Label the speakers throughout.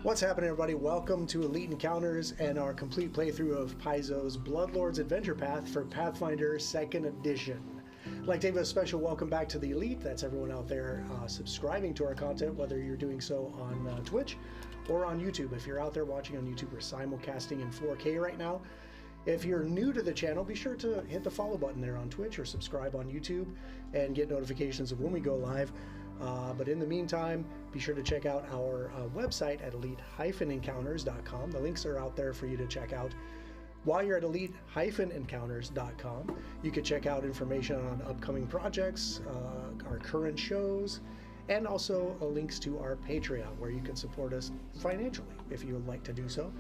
Speaker 1: What's happening, everybody? Welcome to Elite Encounters and our complete playthrough of Paizo's Bloodlords Adventure Path for Pathfinder 2nd Edition. I'd like to give a special welcome back to the Elite. That's everyone out there subscribing to our content, whether you're doing so on Twitch or on YouTube. If you're out there watching on YouTube, we're simulcasting in 4K right now. If you're new to the channel, be sure to hit the follow button there on Twitch or subscribe on YouTube and get notifications of when we go live. But in the meantime, be sure to check out our website at elite-encounters.com. The links are out there for you to check out. While you're at elite-encounters.com, you can check out information on upcoming projects, our current shows, and also links to our Patreon, where you can support us financially if you would like to do so.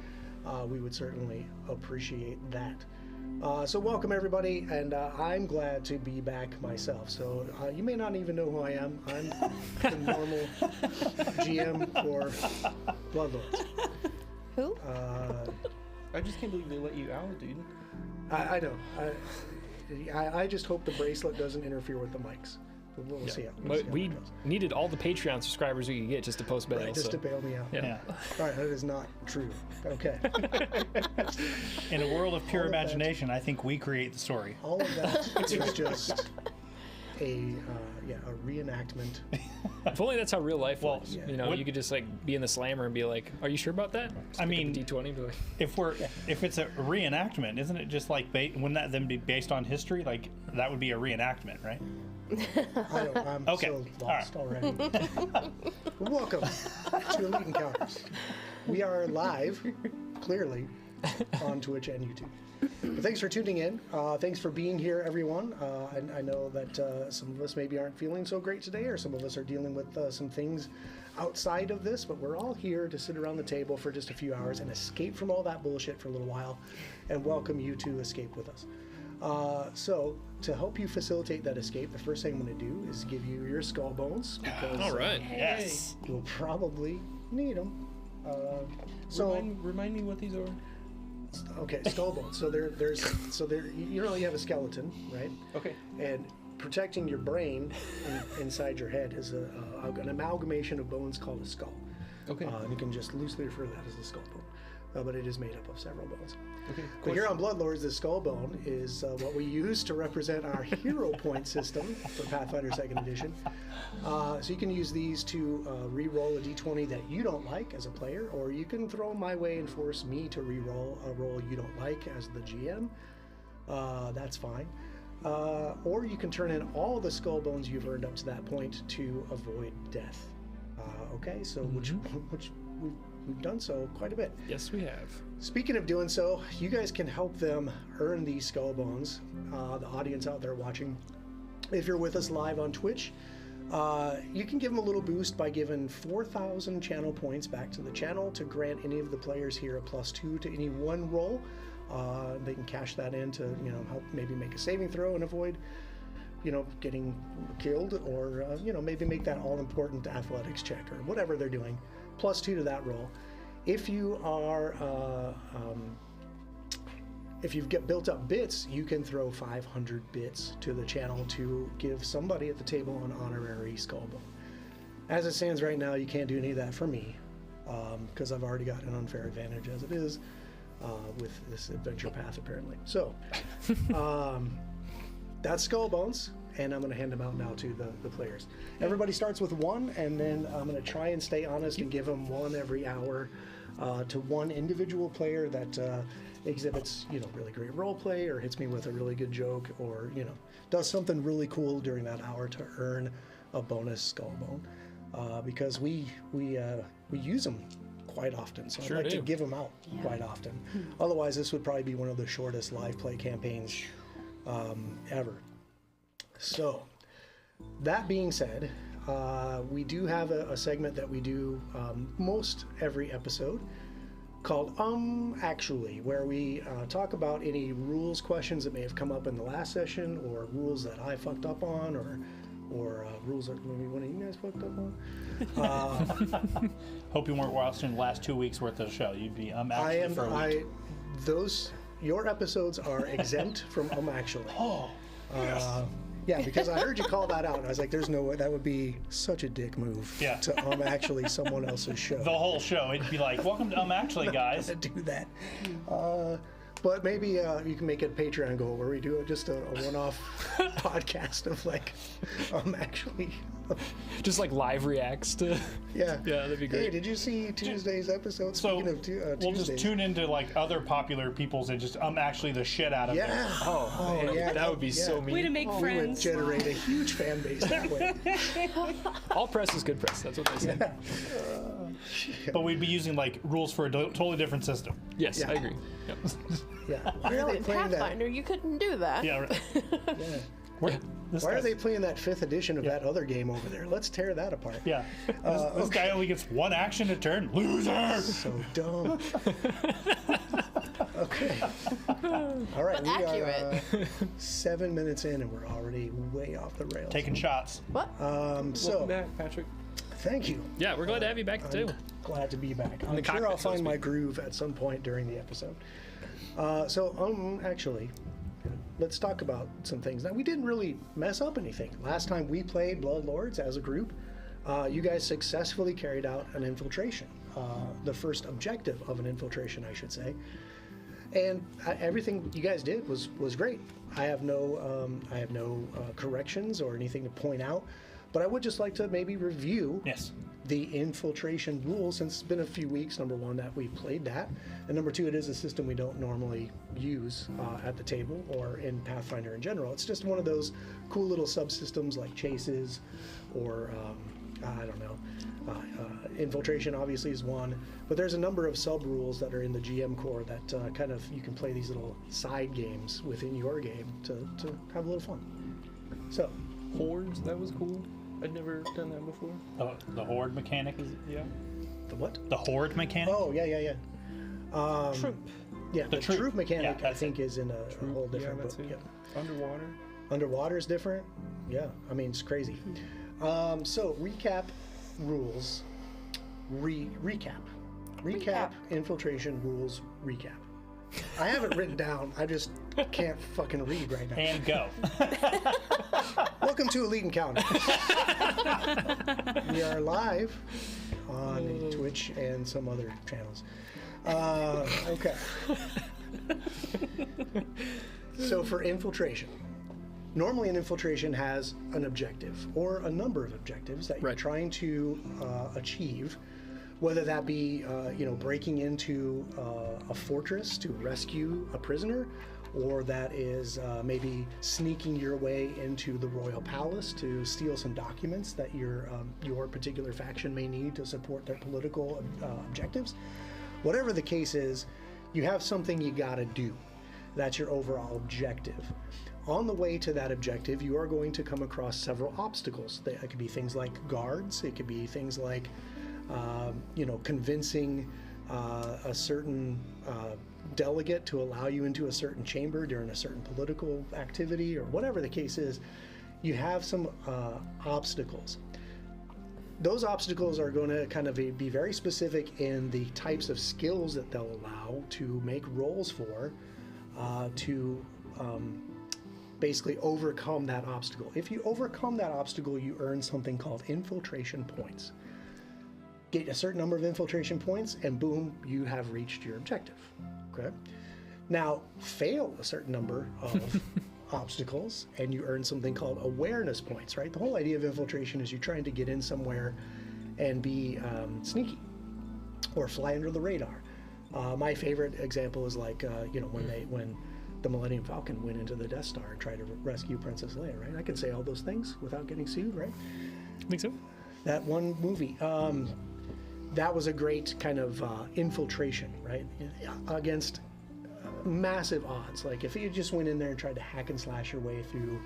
Speaker 1: We would certainly appreciate that. So welcome, everybody, and I'm glad to be back myself. So you may not even know who I am. I'm the normal GM for Bloodlords.
Speaker 2: Who?
Speaker 3: I just can't believe they let you out, dude.
Speaker 1: I know. I just hope the bracelet doesn't interfere with the mics. We'll see how
Speaker 4: we needed all the Patreon subscribers we could get just to post bail.
Speaker 1: Right, just to bail me out.
Speaker 4: Yeah.
Speaker 1: All right, that is not true. Okay.
Speaker 5: In a world of pure imagination, I think we create the story.
Speaker 1: All of that is just a reenactment.
Speaker 4: If only that's how real life was.
Speaker 1: Yeah.
Speaker 4: You know, you could just like be in the slammer and be like, "Are you sure about that?" Just
Speaker 5: I
Speaker 4: pick
Speaker 5: mean,
Speaker 4: up the D20. Be like,
Speaker 5: if it's a reenactment, isn't it just like wouldn't that then be based on history? Like that would be a reenactment, right?
Speaker 1: I'm
Speaker 5: Okay.
Speaker 1: so lost already. Welcome to Elite Encounters. We are live, clearly, on Twitch and YouTube. But thanks for tuning in. Thanks for being here, everyone. I know that some of us maybe aren't feeling so great today, or some of us are dealing with some things outside of this, but we're all here to sit around the table for just a few hours and escape from all that bullshit for a little while, and welcome you to escape with us. So, to help you facilitate that escape, the first thing I'm going to do is give you your skull bones, because
Speaker 4: all right.
Speaker 5: Yes.
Speaker 1: you'll probably need them.
Speaker 3: Remind me what these are.
Speaker 1: Okay, skull bones. So you know, you have a skeleton, right?
Speaker 3: Okay.
Speaker 1: And protecting your brain inside your head is an amalgamation of bones called a skull.
Speaker 3: Okay.
Speaker 1: And you can just loosely refer to that as a skull bone. But it is made up of several bones.
Speaker 3: Okay.
Speaker 1: But here on Bloodlords, the skull bone is what we use to represent our hero point system for Pathfinder 2nd Edition. So you can use these to re-roll a d20 that you don't like as a player, or you can throw them my way and force me to re-roll a roll you don't like as the GM. That's fine. Or you can turn in all the skull bones you've earned up to that point to avoid death. Okay, so which we've done so quite a bit.
Speaker 4: Yes, we have.
Speaker 1: Speaking of doing so, you guys can help them earn these skull bones, the audience out there watching. If you're with us live on Twitch, you can give them a little boost by giving 4,000 channel points back to the channel to grant any of the players here a +2 to any one roll. They can cash that in to, help maybe make a saving throw and avoid, getting killed, or, maybe make that all-important athletics check or whatever they're doing. +2 to that roll. If you are, if you've got built up bits, you can throw 500 bits to the channel to give somebody at the table an honorary skull bone. As it stands right now, you can't do any of that for me, because I've already got an unfair advantage as it is with this adventure path, apparently. So, that's skull bones. And I'm going to hand them out now to the players. Everybody starts with one, and then I'm going to try and stay honest and give them one every hour to one individual player that exhibits, really great role play, or hits me with a really good joke, or, does something really cool during that hour to earn a bonus skull bone. Because we use them quite often, so
Speaker 4: Sure
Speaker 1: I'd like
Speaker 4: do.
Speaker 1: to give them out quite often. Otherwise, this would probably be one of the shortest live play campaigns ever. So, that being said, we do have a segment that we do most every episode called Actually, where we talk about any rules questions that may have come up in the last session, or rules that I fucked up on, or rules that maybe one of you guys fucked up on.
Speaker 5: Hope you weren't watching the last 2 weeks worth of the show. You'd be actually for a week.
Speaker 1: Your episodes are exempt from Actually.
Speaker 5: Oh, yes.
Speaker 1: Yeah, because I heard you call that out, and I was like, "There's no way that would be such a dick move
Speaker 5: Yeah.
Speaker 1: to actually someone else's show."
Speaker 5: The whole show, it'd be like, welcome to actually, guys.
Speaker 1: To do that. But maybe you can make it a Patreon goal where we do just a one-off podcast of like actually.
Speaker 4: Just like live reacts to.
Speaker 1: Yeah.
Speaker 4: Yeah, that'd be great.
Speaker 1: Hey, did you see Tuesday's episode?
Speaker 5: So
Speaker 1: Speaking of
Speaker 5: we'll
Speaker 1: Tuesdays.
Speaker 5: just tune into like other popular people's and just actually the shit out of
Speaker 1: Yeah.
Speaker 5: them.
Speaker 4: Oh, man,
Speaker 1: yeah,
Speaker 4: that would be
Speaker 1: yeah.
Speaker 4: so mean.
Speaker 2: Way to make
Speaker 1: We would
Speaker 2: friends.
Speaker 1: generate a huge fan base that way.
Speaker 4: All press is good press. That's what they say.
Speaker 5: But we'd be using like rules for a totally different system.
Speaker 4: Yes,
Speaker 1: Yeah.
Speaker 4: I agree. Yep.
Speaker 1: Yeah. Why
Speaker 6: No,
Speaker 1: are they
Speaker 6: in
Speaker 1: playing that?
Speaker 6: Pathfinder, you couldn't do that.
Speaker 5: Yeah. Right.
Speaker 1: Yeah.
Speaker 5: This
Speaker 1: Why are
Speaker 5: guy's-
Speaker 1: they playing that 5th edition of that other game over there? Let's tear that apart.
Speaker 5: Yeah. This guy only gets one action a turn. Loser.
Speaker 1: So dumb. Okay. All right.
Speaker 6: But
Speaker 1: We
Speaker 6: accurate.
Speaker 1: are 7 minutes in, and we're already way off the rails.
Speaker 5: Taking shots.
Speaker 6: What?
Speaker 1: So
Speaker 3: Welcome back, Patrick.
Speaker 1: thank you.
Speaker 4: Yeah, we're glad to have you back too.
Speaker 1: Glad to be back. I'm
Speaker 4: the
Speaker 1: sure I'll
Speaker 4: cockpit, so to
Speaker 1: find my
Speaker 4: speak.
Speaker 1: groove at some point during the episode. Actually, let's talk about some things. Now, we didn't really mess up anything. Last time we played Bloodlords as a group, you guys successfully carried out an infiltration. The first objective of an infiltration, I should say. And everything you guys did was great. I have no corrections or anything to point out, but I would just like to maybe review
Speaker 5: Yes.
Speaker 1: the infiltration rules, since it's been a few weeks. Number one, that we played that, and number two, it is a system we don't normally use at the table or in Pathfinder in general. It's just one of those cool little subsystems like chases, or I don't know. Infiltration obviously is one, but there's a number of sub rules that are in the GM core that kind of you can play these little side games within your game to have a little fun. So
Speaker 3: Hordes, that was cool. I'd never done that before.
Speaker 5: The horde mechanic is
Speaker 3: Yeah.
Speaker 1: the what?
Speaker 5: the horde mechanic.
Speaker 1: Oh yeah.
Speaker 6: Troop.
Speaker 1: Yeah, the
Speaker 5: troop.
Speaker 1: troop mechanic
Speaker 5: Yeah,
Speaker 1: I
Speaker 5: that's
Speaker 1: think is in a whole different book.
Speaker 3: that's it.
Speaker 1: Yeah.
Speaker 3: Underwater.
Speaker 1: Underwater is different. Yeah, I mean it's crazy. So recap rules. Recap infiltration rules. Recap. I have it written down. I just can't fucking read right now.
Speaker 5: And go.
Speaker 1: Welcome to Elite Encounter. We are live on Twitch and some other channels. Okay. So for infiltration, normally an infiltration has an objective or a number of objectives that you're
Speaker 4: Right.
Speaker 1: trying to achieve, whether that be breaking into a fortress to rescue a prisoner, or that is maybe sneaking your way into the royal palace to steal some documents that your particular faction may need to support their political objectives. Whatever the case is, you have something you got to do. That's your overall objective. On the way to that objective, you are going to come across several obstacles. It could be things like guards. It could be things like, convincing a certain delegate to allow you into a certain chamber during a certain political activity, or whatever the case is. You have some obstacles. Those obstacles are going to kind of be very specific in the types of skills that they'll allow to make rolls for, to basically overcome that obstacle. If you overcome that obstacle, you earn something called infiltration points. Get a certain number of infiltration points, and boom, you have reached your objective. Okay. Now, fail a certain number of obstacles, and you earn something called awareness points. Right. The whole idea of infiltration is you're trying to get in somewhere and be sneaky or fly under the radar. My favorite example is like when the Millennium Falcon went into the Death Star and tried to rescue Princess Leia. Right. I can say all those things without getting sued. Right.
Speaker 4: I think so.
Speaker 1: That one movie. That was a great kind of infiltration, right? Against massive odds. Like if you just went in there and tried to hack and slash your way through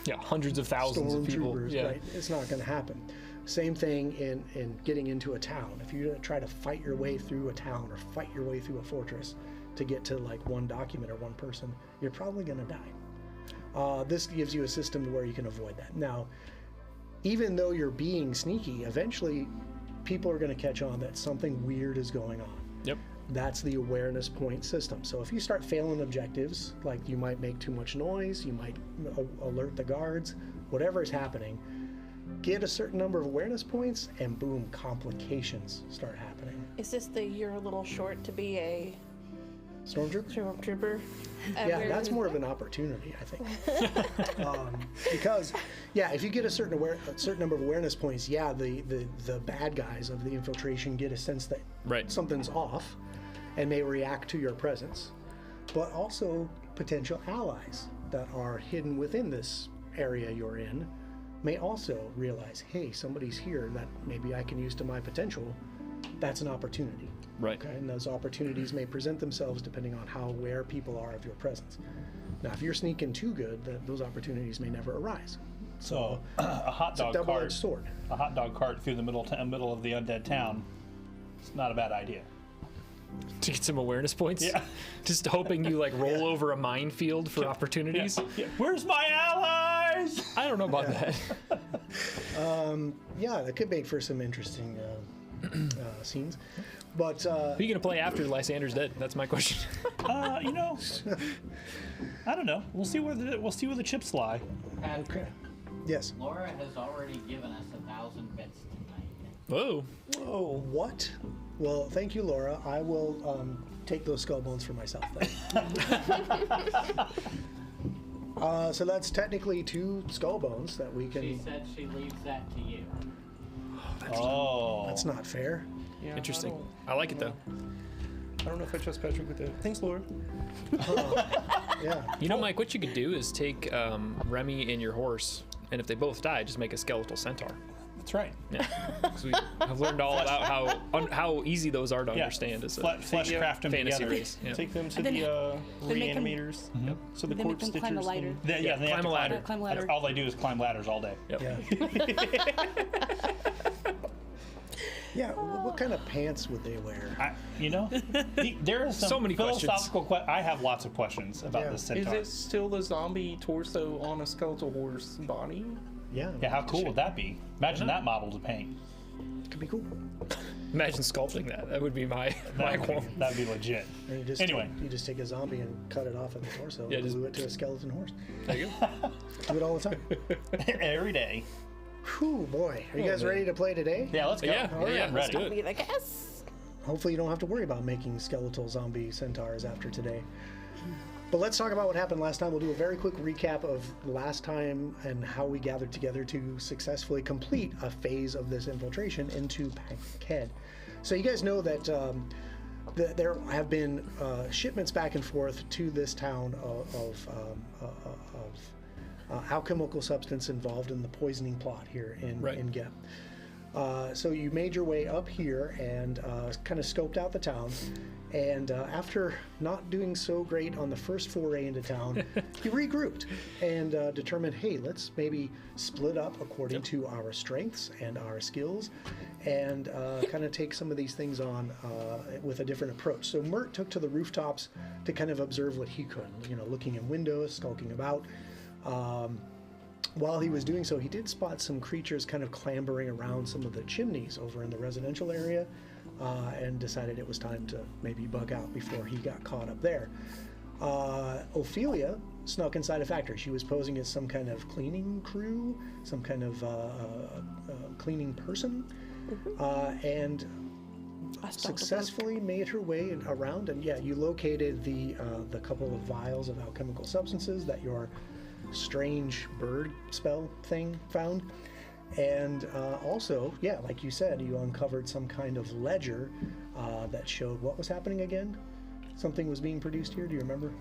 Speaker 4: Yeah, hundreds of thousands of people.
Speaker 1: stormtroopers,
Speaker 4: Yeah.
Speaker 1: right? It's not going to happen. Same thing in getting into a town. If you try to fight your way through a town or fight your way through a fortress to get to like one document or one person, you're probably going to die. This gives you a system where you can avoid that. Now, even though you're being sneaky, eventually people are going to catch on that something weird is going on.
Speaker 4: Yep.
Speaker 1: That's the awareness point system. So if you start failing objectives, like you might make too much noise, you might alert the guards, whatever is happening, get a certain number of awareness points and boom, complications start happening.
Speaker 6: Is this the you're a little short to be a
Speaker 1: Stormtrooper?
Speaker 6: stormtrooper?
Speaker 1: Yeah, that's more of an opportunity, I think. Because, yeah, if you get a certain number of awareness points, yeah, the bad guys of the infiltration get a sense that something's off and may react to your presence. But also potential allies that are hidden within this area you're in may also realize, hey, somebody's here that maybe I can use to my potential. That's an opportunity.
Speaker 4: Right.
Speaker 1: Okay? And those opportunities may present themselves depending on how aware people are of your presence. Now, if you're sneaking too good, those opportunities may never arise.
Speaker 5: So a hot dog
Speaker 1: double-edged
Speaker 5: cart,
Speaker 1: sword.
Speaker 5: a hot dog cart through the middle of the undead town. It's not a bad idea.
Speaker 4: To get some awareness points.
Speaker 5: Yeah.
Speaker 4: Just hoping you like roll over a minefield for opportunities.
Speaker 5: Yeah. Where's my allies?
Speaker 4: I don't know about that.
Speaker 1: Yeah, that could make for some interesting scenes. But
Speaker 4: Who are you gonna play after Lysander's dead? That's my question.
Speaker 5: You know, I don't know. We'll see where the chips lie.
Speaker 1: okay. Yes.
Speaker 2: Laura has already given us 1,000 bits tonight.
Speaker 4: Whoa.
Speaker 1: Oh, what? Well, thank you, Laura. I will take those skull bones for myself then. So that's technically 2 skull bones that we can.
Speaker 2: She said she leaves that to you.
Speaker 1: That's not fair.
Speaker 3: Yeah,
Speaker 4: Interesting. I like it though.
Speaker 3: I don't know if I trust Patrick with that. Thanks, Laura.
Speaker 1: Yeah.
Speaker 4: You know, Mike, what you could do is take Remy and your horse, and if they both die, just make a skeletal centaur.
Speaker 5: That's right.
Speaker 4: Yeah. 'Cause we have learned all about how easy those are to understand as a
Speaker 5: Flesh craft them
Speaker 4: fantasy
Speaker 5: together.
Speaker 4: race. Yeah.
Speaker 3: Take them to
Speaker 6: And then-
Speaker 3: the
Speaker 6: then make 'em-
Speaker 3: reanimators.
Speaker 5: Mm-hmm.
Speaker 3: So the
Speaker 6: Then make
Speaker 3: corpse
Speaker 6: them climb a
Speaker 3: stitchers
Speaker 6: ladder.
Speaker 3: can-
Speaker 5: Yeah, they have
Speaker 4: climb
Speaker 5: to
Speaker 4: a ladder.
Speaker 6: Climb a ladder.
Speaker 5: All they do is climb ladders all day.
Speaker 4: Yep.
Speaker 1: Yeah. Yeah. What kind of pants would they wear?
Speaker 5: There is some
Speaker 4: So many
Speaker 5: philosophical I have lots of questions about
Speaker 1: Yeah.
Speaker 5: this
Speaker 3: Is
Speaker 5: centaur.
Speaker 3: it still the zombie torso on a skeletal horse body?
Speaker 1: Yeah.
Speaker 5: Yeah, how cool would that be? Imagine that model to paint.
Speaker 1: Could be cool.
Speaker 4: Imagine sculpting that. That would be my qualm.
Speaker 5: That'd be legit.
Speaker 1: And you just
Speaker 5: Anyway.
Speaker 1: you just take a zombie and cut it off at the torso
Speaker 4: Yeah,
Speaker 1: and
Speaker 4: just-
Speaker 1: glue it to a skeleton horse.
Speaker 4: There you go.
Speaker 1: Do it all the time.
Speaker 5: Every day.
Speaker 1: Whew, boy. Are you guys ready to play today?
Speaker 5: Yeah, let's go.
Speaker 4: Yeah,
Speaker 5: All right,
Speaker 4: yeah,
Speaker 5: I'm
Speaker 4: let's
Speaker 5: ready.
Speaker 4: do it.
Speaker 6: I guess.
Speaker 1: Hopefully you don't have to worry about making skeletal zombie centaurs after today. But let's talk about what happened last time. We'll do a very quick recap of last time and how we gathered together to successfully complete a phase of this infiltration into Packhead. So you guys know that there have been shipments back and forth to this town of alchemical substance involved in the poisoning plot here in Gep. So you made your way up here and kind of scoped out the town. And after not doing so great on the first foray into town, you regrouped and determined, hey, let's maybe split up according to our strengths and our skills and kind of take some of these things on with a different approach. So Mert took to the rooftops to kind of observe what he could, looking in windows, skulking about. While he was doing so, he did spot some creatures kind of clambering around some of the chimneys over in the residential area. And decided it was time to maybe bug out before he got caught up there. Ophelia snuck inside a factory. She was posing as some kind of cleaning crew, some kind of cleaning person, and successfully made her way around. And yeah, you located the couple of vials of alchemical substances that your strange bird spell thing found. And also, yeah, like you said, you uncovered some kind of ledger that showed what was happening again. Something was being produced here. Do you remember?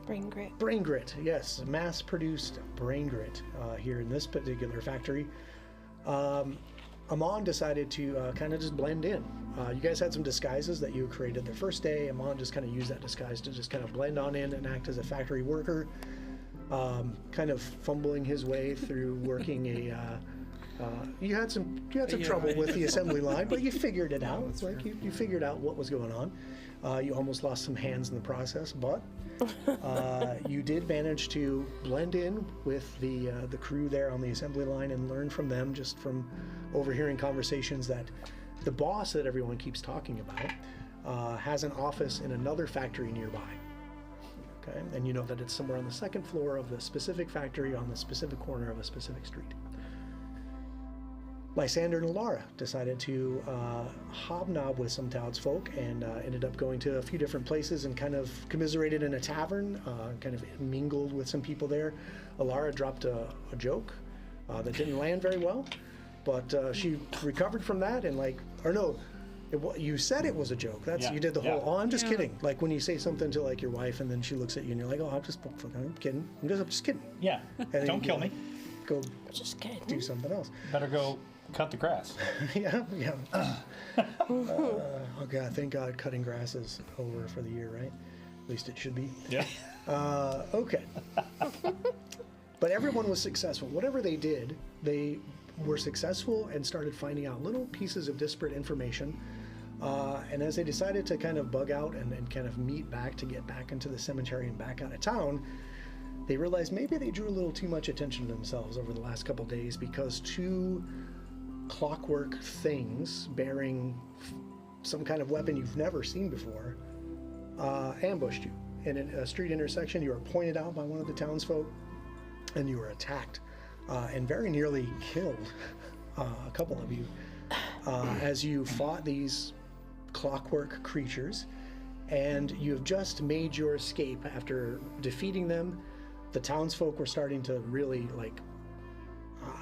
Speaker 6: Brain grit.
Speaker 1: Brain grit, yes. Mass-produced brain grit here in this particular factory. Amon decided to kind of just blend in. You guys had some disguises that you created the first day. Amon just kind of used that disguise to just kind of blend on in and act as a factory worker. Kind of fumbling his way through working you had some trouble with the assembly line, but you figured it out. It's like you figured out what was going on. You almost lost some hands in the process, but you did manage to blend in with the crew there on the assembly line and learn from them, just from overhearing conversations, that The boss that everyone keeps talking about has an office in another factory nearby. Okay, and you know that it's somewhere on the second floor of the specific factory on the specific corner of a specific street. Lysander and Alara decided to hobnob with some townsfolk and ended up going to a few different places and kind of commiserated in a tavern, kind of mingled with some people there. Alara dropped a joke that didn't land very well, but she recovered from that and you said it was a joke. You did the whole, oh, I'm just kidding. Like when you say something to like your wife and then she looks at you and you're like, oh, I'm kidding. I'm just kidding.
Speaker 5: Yeah. Don't kill me.
Speaker 1: Go
Speaker 6: Just kidding.
Speaker 1: do something else.
Speaker 5: Better go cut the grass.
Speaker 1: Yeah. Okay, thank God cutting grass is over for the year, right? At least it should be.
Speaker 4: Yeah.
Speaker 1: Okay. But everyone was successful. Whatever they did, they were successful and started finding out little pieces of disparate information. And as they decided to kind of bug out and kind of meet back to get back into the cemetery and back out of town, they realized maybe they drew a little too much attention to themselves over the last couple days because two clockwork things bearing some kind of weapon you've never seen before ambushed you. In a street intersection, you were pointed out by one of the townsfolk and you were attacked and very nearly killed a couple of you as you fought these clockwork creatures, and you have just made your escape after defeating them. The townsfolk were starting to really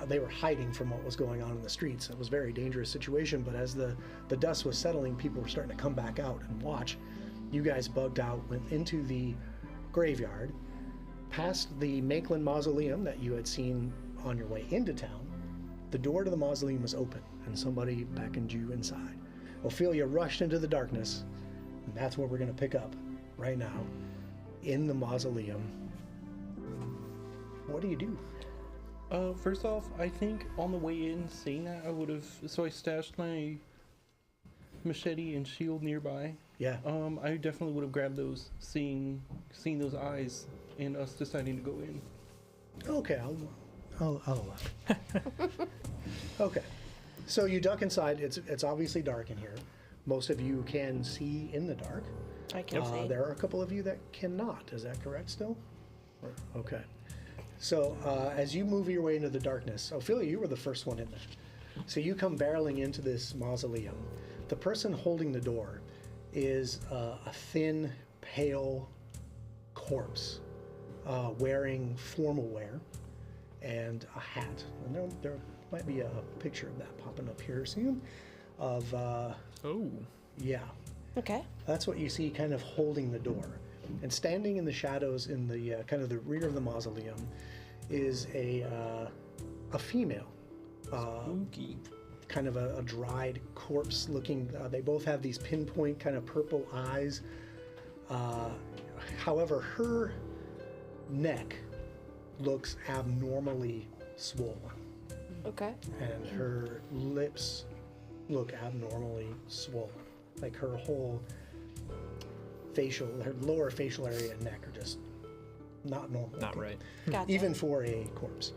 Speaker 1: they were hiding from what was going on in the streets. It was a very dangerous situation, but as the dust was settling, people were starting to come back out and watch. You guys bugged out, went into the graveyard, past the Maitland Mausoleum that you had seen on your way into town. The door to the mausoleum was open, and somebody beckoned you inside. Ophelia rushed into the darkness, and that's where we're going to pick up right now, in the mausoleum. What do you do?
Speaker 3: First off, I think on the way in, saying that, I stashed my machete and shield nearby.
Speaker 1: Yeah.
Speaker 3: I definitely would have grabbed those, seeing those eyes, and us deciding to go in.
Speaker 1: Okay, I'll allow it. Okay, so you duck inside. It's obviously dark in here. Most of you can see in the dark.
Speaker 6: I can see.
Speaker 1: There are a couple of you that cannot. Is that correct still? Okay. So as you move your way into the darkness, Ophelia, you were the first one in there. So you come barreling into this mausoleum. The person holding the door is a thin, pale corpse wearing formal wear and a hat. And there might be a picture of that popping up here soon. Yeah.
Speaker 6: Okay.
Speaker 1: That's what you see kind of holding the door. And standing in the shadows in the kind of the rear of the mausoleum is a female.
Speaker 3: Spooky.
Speaker 1: Kind of a dried corpse looking. They both have these pinpoint kind of purple eyes. However, her neck looks abnormally swollen.
Speaker 6: Okay.
Speaker 1: And her lips look abnormally swollen. Like her whole her lower facial area and neck are just not normal.
Speaker 4: Not right.
Speaker 6: Gotcha.
Speaker 1: Even for a corpse.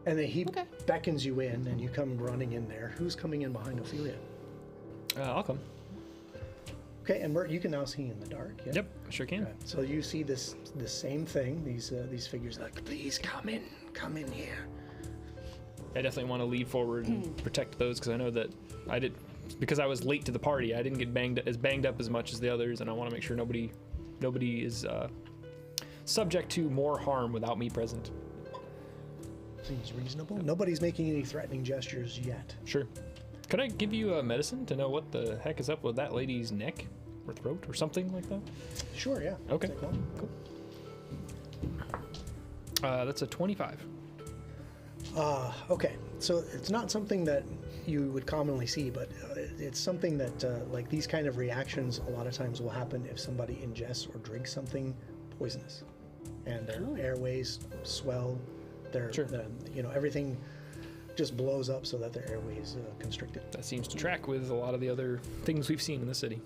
Speaker 1: And then he beckons you in, and you come running in there. Who's coming in behind Ophelia?
Speaker 4: I'll come.
Speaker 1: Okay, and Mert, you can now see in the dark. Yeah?
Speaker 4: Yep, sure can.
Speaker 1: Okay. So you see the same thing. These figures like, please come in here.
Speaker 4: I definitely want to lead forward and protect those because I know that because I was late to the party, I didn't get banged up as much as the others, and I want to make sure nobody is subject to more harm without me present.
Speaker 1: Seems reasonable. Nobody's making any threatening gestures yet.
Speaker 4: Sure. Could I give you a medicine to know what the heck is up with that lady's neck or throat or something like that?
Speaker 1: Sure, yeah.
Speaker 4: Okay.
Speaker 1: Take one.
Speaker 4: Cool. That's a 25.
Speaker 1: Okay, so it's not something that you would commonly see, but it's something that like these kind of reactions a lot of times will happen if somebody ingests or drinks something poisonous, and their airways swell. Everything just blows up so that their airways constricted.
Speaker 4: That seems to track with a lot of the other things we've seen in the city.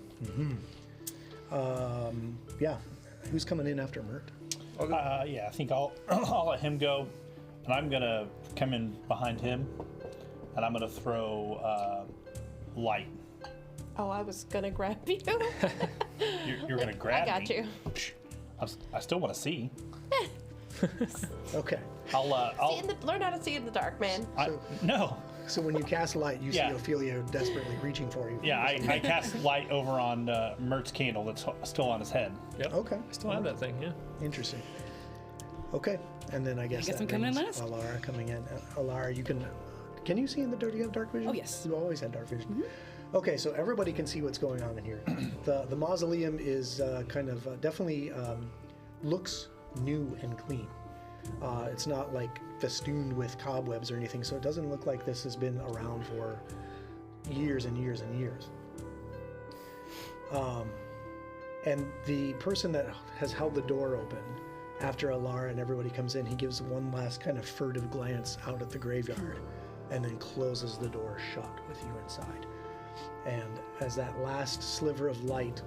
Speaker 1: Yeah, who's coming in after Mert?
Speaker 5: Yeah, I think I'll let him go, and I'm gonna come in behind him, and I'm gonna throw light.
Speaker 6: Oh, I was gonna grab you.
Speaker 5: You're gonna grab
Speaker 6: I got
Speaker 5: me.
Speaker 6: you.
Speaker 5: I still want to see.
Speaker 1: Okay.
Speaker 6: Learn how to see in the dark, man.
Speaker 5: No.
Speaker 1: So when you cast light, you
Speaker 5: Yeah.
Speaker 1: see Ophelia desperately reaching for you.
Speaker 5: Yeah, I cast light over on Mert's candle that's still on his head.
Speaker 4: Yep.
Speaker 1: Okay.
Speaker 4: I still have that thing, yeah.
Speaker 1: Interesting. Okay. And then I guess
Speaker 7: guess
Speaker 1: that
Speaker 7: I'm coming in
Speaker 1: brings
Speaker 7: last?
Speaker 1: Alara coming in. Alara, can you see in the dark? Do you have dark vision?
Speaker 7: Oh, yes.
Speaker 1: You always had dark vision. Okay, so everybody can see what's going on in here. The mausoleum is definitely looks new and clean. It's not like festooned with cobwebs or anything, so it doesn't look like this has been around for years and years and years. And the person that has held the door open, after Alara and everybody comes in, he gives one last kind of furtive glance out at the graveyard and then closes the door shut with you inside. And as that last sliver of light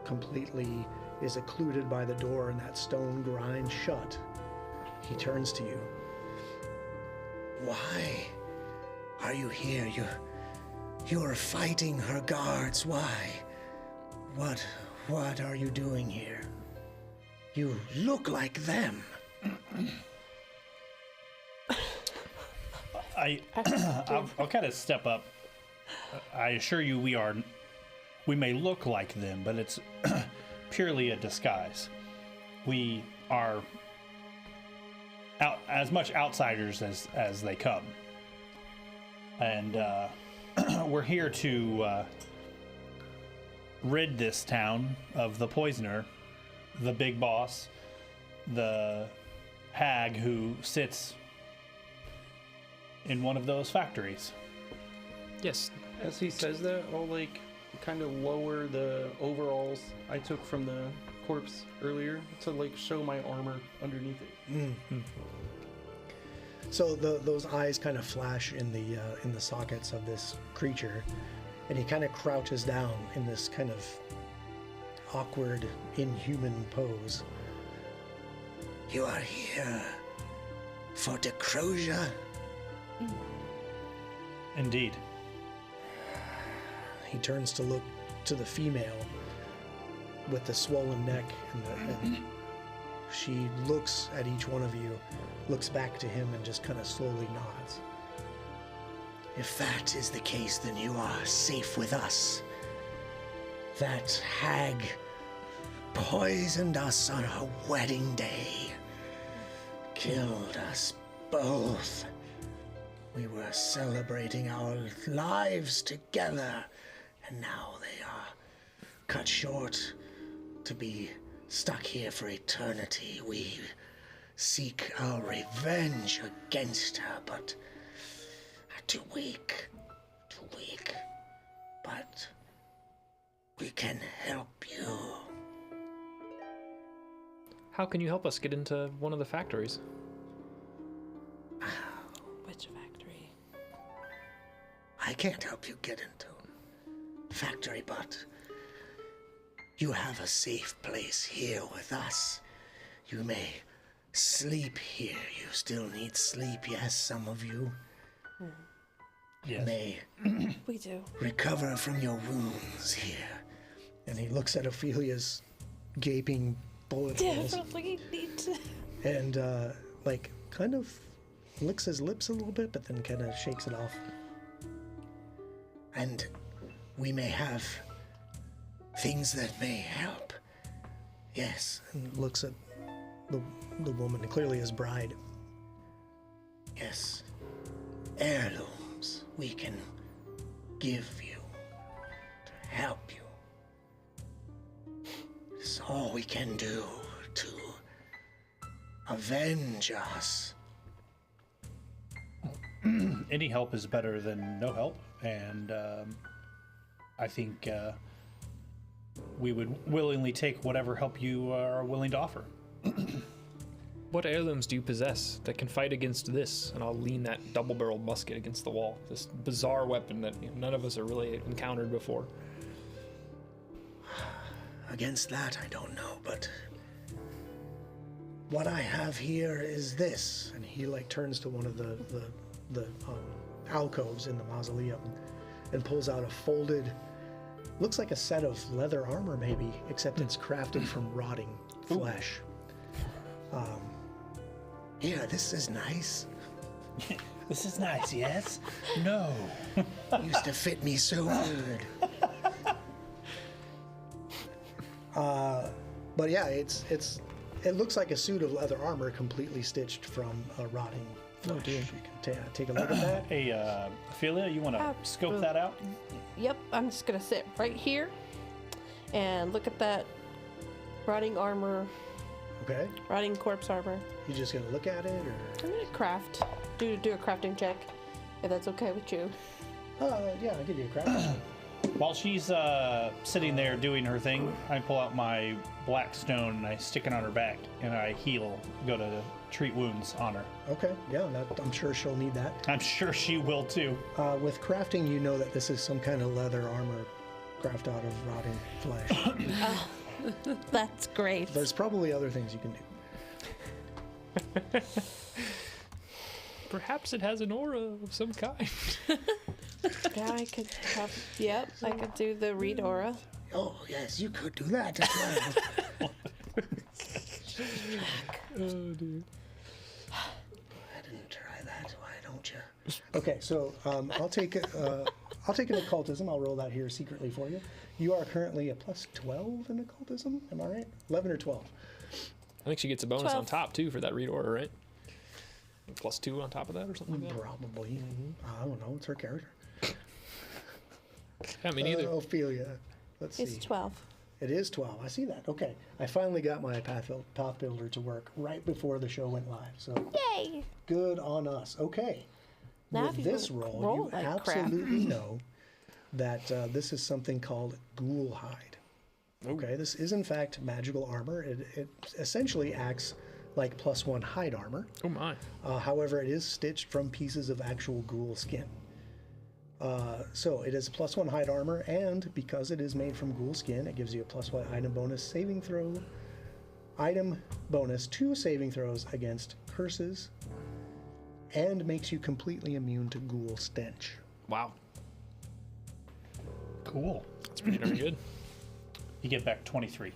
Speaker 1: completely is occluded by the door and that stone grinds shut, he turns to you. Why are you here? You're fighting her guards. Why? What are you doing here? You look like them.
Speaker 5: I'll kind of step up. I assure you, we may look like them, but it's purely a disguise. We are as much outsiders as they come, and we're here to rid this town of the poisoner, the big boss, the hag who sits in one of those factories.
Speaker 4: Yes.
Speaker 3: As he says that, I'll like kind of lower the overalls I took from the corpse earlier to like show my armor underneath it.
Speaker 1: So those eyes kind of flash in the sockets of this creature, and he kind of crouches down in this kind of awkward, inhuman pose. You are here for Decrosia?
Speaker 5: Indeed.
Speaker 1: He turns to look to the female with the swollen neck, and she looks at each one of you, looks back to him, and just kind of slowly nods. If that is the case, then you are safe with us. That hag poisoned us on her wedding day, killed us both. We were celebrating our lives together, and now they are cut short to be stuck here for eternity. We seek our revenge against her, but too weak. But we can help you.
Speaker 4: How can you help us get into one of the factories?
Speaker 6: Which factory?
Speaker 1: I can't help you get into factory, but you have a safe place here with us. You may sleep here. You still need sleep, yes, some of you.
Speaker 5: Yes.
Speaker 1: May
Speaker 6: We do.
Speaker 1: recover from your wounds here. And he looks at Ophelia's gaping bullet holes
Speaker 6: Definitely need to.
Speaker 1: and kind of licks his lips a little bit, but then kind of shakes it off. And we may have things that may help. Yes, and looks at the woman, clearly his bride. Yes, heirlooms we can give you to help you. It's all we can do to avenge us.
Speaker 5: Any help is better than no help, and I think we would willingly take whatever help you are willing to offer.
Speaker 4: What heirlooms do you possess that can fight against this? And I'll lean that double-barreled musket against the wall. This bizarre weapon that none of us have really encountered before.
Speaker 1: Against that, I don't know, but what I have here is this. And he turns to one of the alcoves in the mausoleum, and pulls out a folded, looks like a set of leather armor maybe, except it's crafted from rotting flesh. Yeah, this is nice.
Speaker 5: This is nice, yes? No.
Speaker 1: Used to fit me so good. But yeah, it looks like a suit of leather armor completely stitched from rotting flesh.
Speaker 4: dear.
Speaker 1: You can take a look at that.
Speaker 5: Hey, Ophelia, you want to scope that out?
Speaker 6: Yep, I'm just gonna sit right here and look at that rotting armor,
Speaker 1: Okay.
Speaker 6: rotting corpse armor.
Speaker 1: You just gonna look at it, or?
Speaker 6: I'm gonna craft, do a crafting check, if that's okay with you.
Speaker 1: Yeah, I'll give you a craft.
Speaker 5: While she's sitting there doing her thing, I pull out my black stone and I stick it on her back and I heal, go to treat wounds on her.
Speaker 1: Okay, yeah, I'm sure she'll need that.
Speaker 5: I'm sure she will too.
Speaker 1: With crafting, you know that this is some kind of leather armor crafted out of rotting flesh.
Speaker 6: That's great.
Speaker 1: There's probably other things you can do.
Speaker 4: Perhaps it has an aura of some kind.
Speaker 6: Yeah, I could have. Yep, I could do the read aura.
Speaker 1: Oh, yes, you could do that as well.
Speaker 4: Oh, dude.
Speaker 1: I didn't try that. Why don't you? Okay, so I'll take an occultism. I'll roll that here secretly for you. You are currently a plus 12 in occultism. Am I right? 11 or 12?
Speaker 4: I think she gets a bonus
Speaker 6: 12.
Speaker 4: on top too for that read order, right? +2 on top of that or something like that.
Speaker 1: Probably. I don't know. It's her character.
Speaker 4: Yeah, me neither.
Speaker 1: Ophelia. Let's
Speaker 6: It's
Speaker 1: see.
Speaker 6: 12.
Speaker 1: It is 12. I see that. Okay. I finally got my path builder to work right before the show went live. So
Speaker 6: Yay!
Speaker 1: good on us. Okay.
Speaker 6: Now
Speaker 1: With
Speaker 6: if you
Speaker 1: this
Speaker 6: can
Speaker 1: roll,
Speaker 6: roll
Speaker 1: you
Speaker 6: like crap.
Speaker 1: absolutely know that this is something called ghoul hide. Okay, this is in fact magical armor. It essentially acts like +1 hide armor.
Speaker 4: Oh my.
Speaker 1: However, it is stitched from pieces of actual ghoul skin. So it is a +1 hide armor, and because it is made from ghoul skin, it gives you a +1 item bonus saving throw. Item bonus 2 saving throws against curses, and makes you completely immune to ghoul stench.
Speaker 4: Wow.
Speaker 5: Cool.
Speaker 4: That's pretty darn good.
Speaker 5: You get back 23.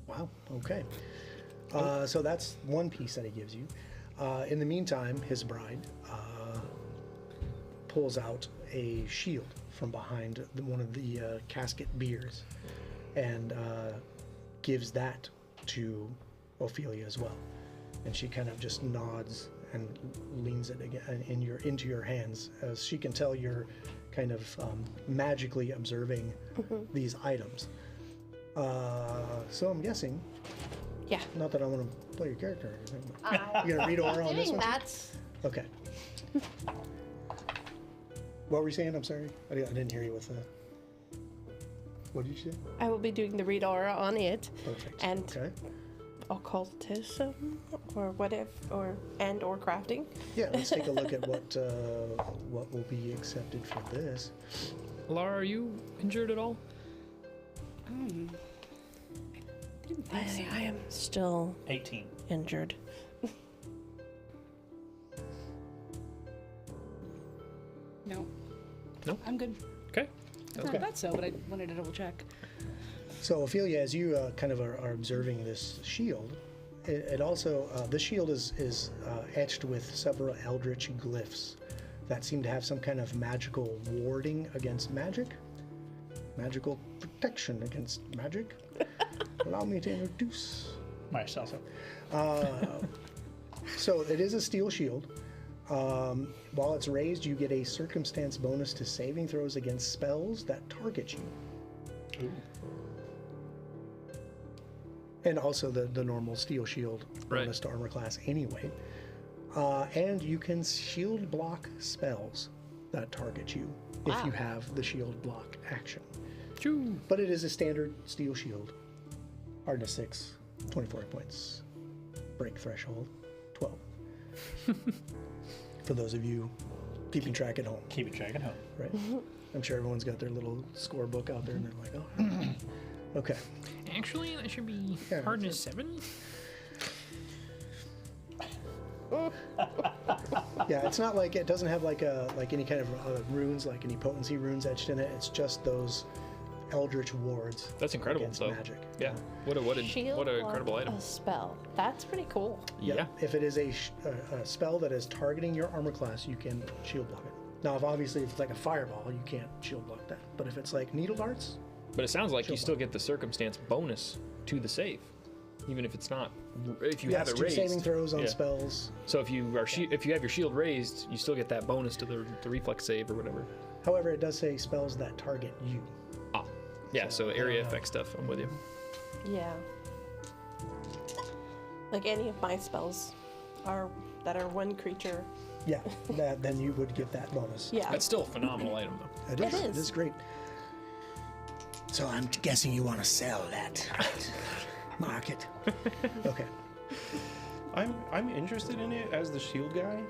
Speaker 1: Wow. Okay. So that's one piece that he gives you. In the meantime, his bride pulls out a shield from behind one of the casket biers and gives that to Ophelia as well. And she kind of just nods and leans it again into your hands, as she can tell you're kind of magically observing these items. So I'm guessing,
Speaker 6: Yeah.
Speaker 1: not that I want to play your character or anything, but you're gonna read aura on this
Speaker 6: Doing
Speaker 1: one?
Speaker 6: that.
Speaker 1: Okay. What were you saying? I'm sorry. I didn't hear you with the... What did you say?
Speaker 6: I will be doing the read aura on it.
Speaker 1: Perfect.
Speaker 6: And
Speaker 1: Okay.
Speaker 6: occultism or whatever, or crafting.
Speaker 1: Yeah, let's take a look at what will be accepted for this.
Speaker 4: Laura, are you injured at all?
Speaker 6: I am still
Speaker 5: 18.
Speaker 6: injured.
Speaker 7: No.
Speaker 4: No?
Speaker 7: I'm good.
Speaker 4: Okay.
Speaker 7: I
Speaker 1: Okay.
Speaker 7: thought so, but I wanted to double check.
Speaker 1: So Ophelia, as you kind of are observing this shield, it also this shield is etched with several eldritch glyphs that seem to have some kind of magical warding against magic, magical protection against magic. Allow me to introduce
Speaker 5: Myself.
Speaker 1: So it is a steel shield. While it's raised, you get a circumstance bonus to saving throws against spells that target you. And also the normal steel shield bonus to armor class anyway. And you can shield block spells that target you if you have the shield block action.
Speaker 4: Choo.
Speaker 1: But it is a standard steel shield. Hardness 6, 24 points. Break threshold 12. For those of you keeping track at home,
Speaker 5: Keep it track at home.
Speaker 1: right? I'm sure everyone's got their little score book out there and they're like, oh, okay.
Speaker 4: Actually, that should be
Speaker 1: Yeah,
Speaker 4: hardness 7.
Speaker 1: Yeah, it's not like it doesn't have like any kind of runes, like any potency runes etched in it. It's just those eldritch wards.
Speaker 4: That's incredible.
Speaker 1: against
Speaker 4: So
Speaker 1: magic.
Speaker 4: yeah, what an
Speaker 6: Shield
Speaker 4: incredible
Speaker 6: block
Speaker 4: item.
Speaker 6: A spell. That's pretty cool.
Speaker 4: Yeah.
Speaker 1: If it is a spell that is targeting your armor class, you can shield block it. Now, if it's like a fireball, you can't shield block that. But if it's like needle darts,
Speaker 4: But it sounds like you
Speaker 1: Shield
Speaker 4: still get the circumstance bonus to the save, even if it's not. If you
Speaker 1: yeah,
Speaker 4: have
Speaker 1: it's
Speaker 4: it
Speaker 1: 2
Speaker 4: raised.
Speaker 1: saving throws on
Speaker 4: Yeah.
Speaker 1: spells.
Speaker 4: So if you are if you have your shield raised, you still get that bonus to the reflex save or whatever.
Speaker 1: However, it does say spells that target you.
Speaker 4: Ah, yeah. So area effect stuff. I'm with you.
Speaker 6: Yeah. Like any of my spells are that are one creature.
Speaker 1: Yeah, then you would get that bonus.
Speaker 6: Yeah.
Speaker 4: That's still a phenomenal item though.
Speaker 1: It is.
Speaker 6: It
Speaker 1: It
Speaker 6: is.
Speaker 1: is great. So I'm guessing you want to sell that. Market. Okay.
Speaker 3: I'm interested in it as the shield guy.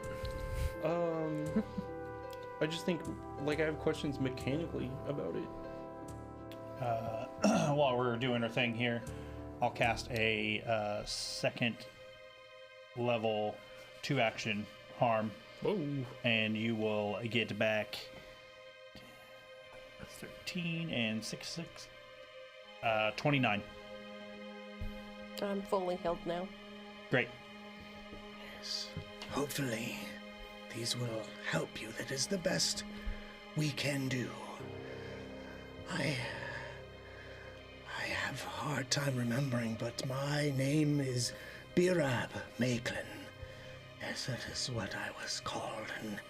Speaker 3: I just think like I have questions mechanically about it.
Speaker 5: While we're doing our thing here, I'll cast a second level 2 action harm,
Speaker 4: Whoa.
Speaker 5: and you will get back 13 and 6, 29.
Speaker 6: I'm fully healed now.
Speaker 5: Great.
Speaker 1: Yes. Hopefully, these will help you. That is the best we can do. I have a hard time remembering, but my name is Birab Maitland. Yes, that is what I was called, and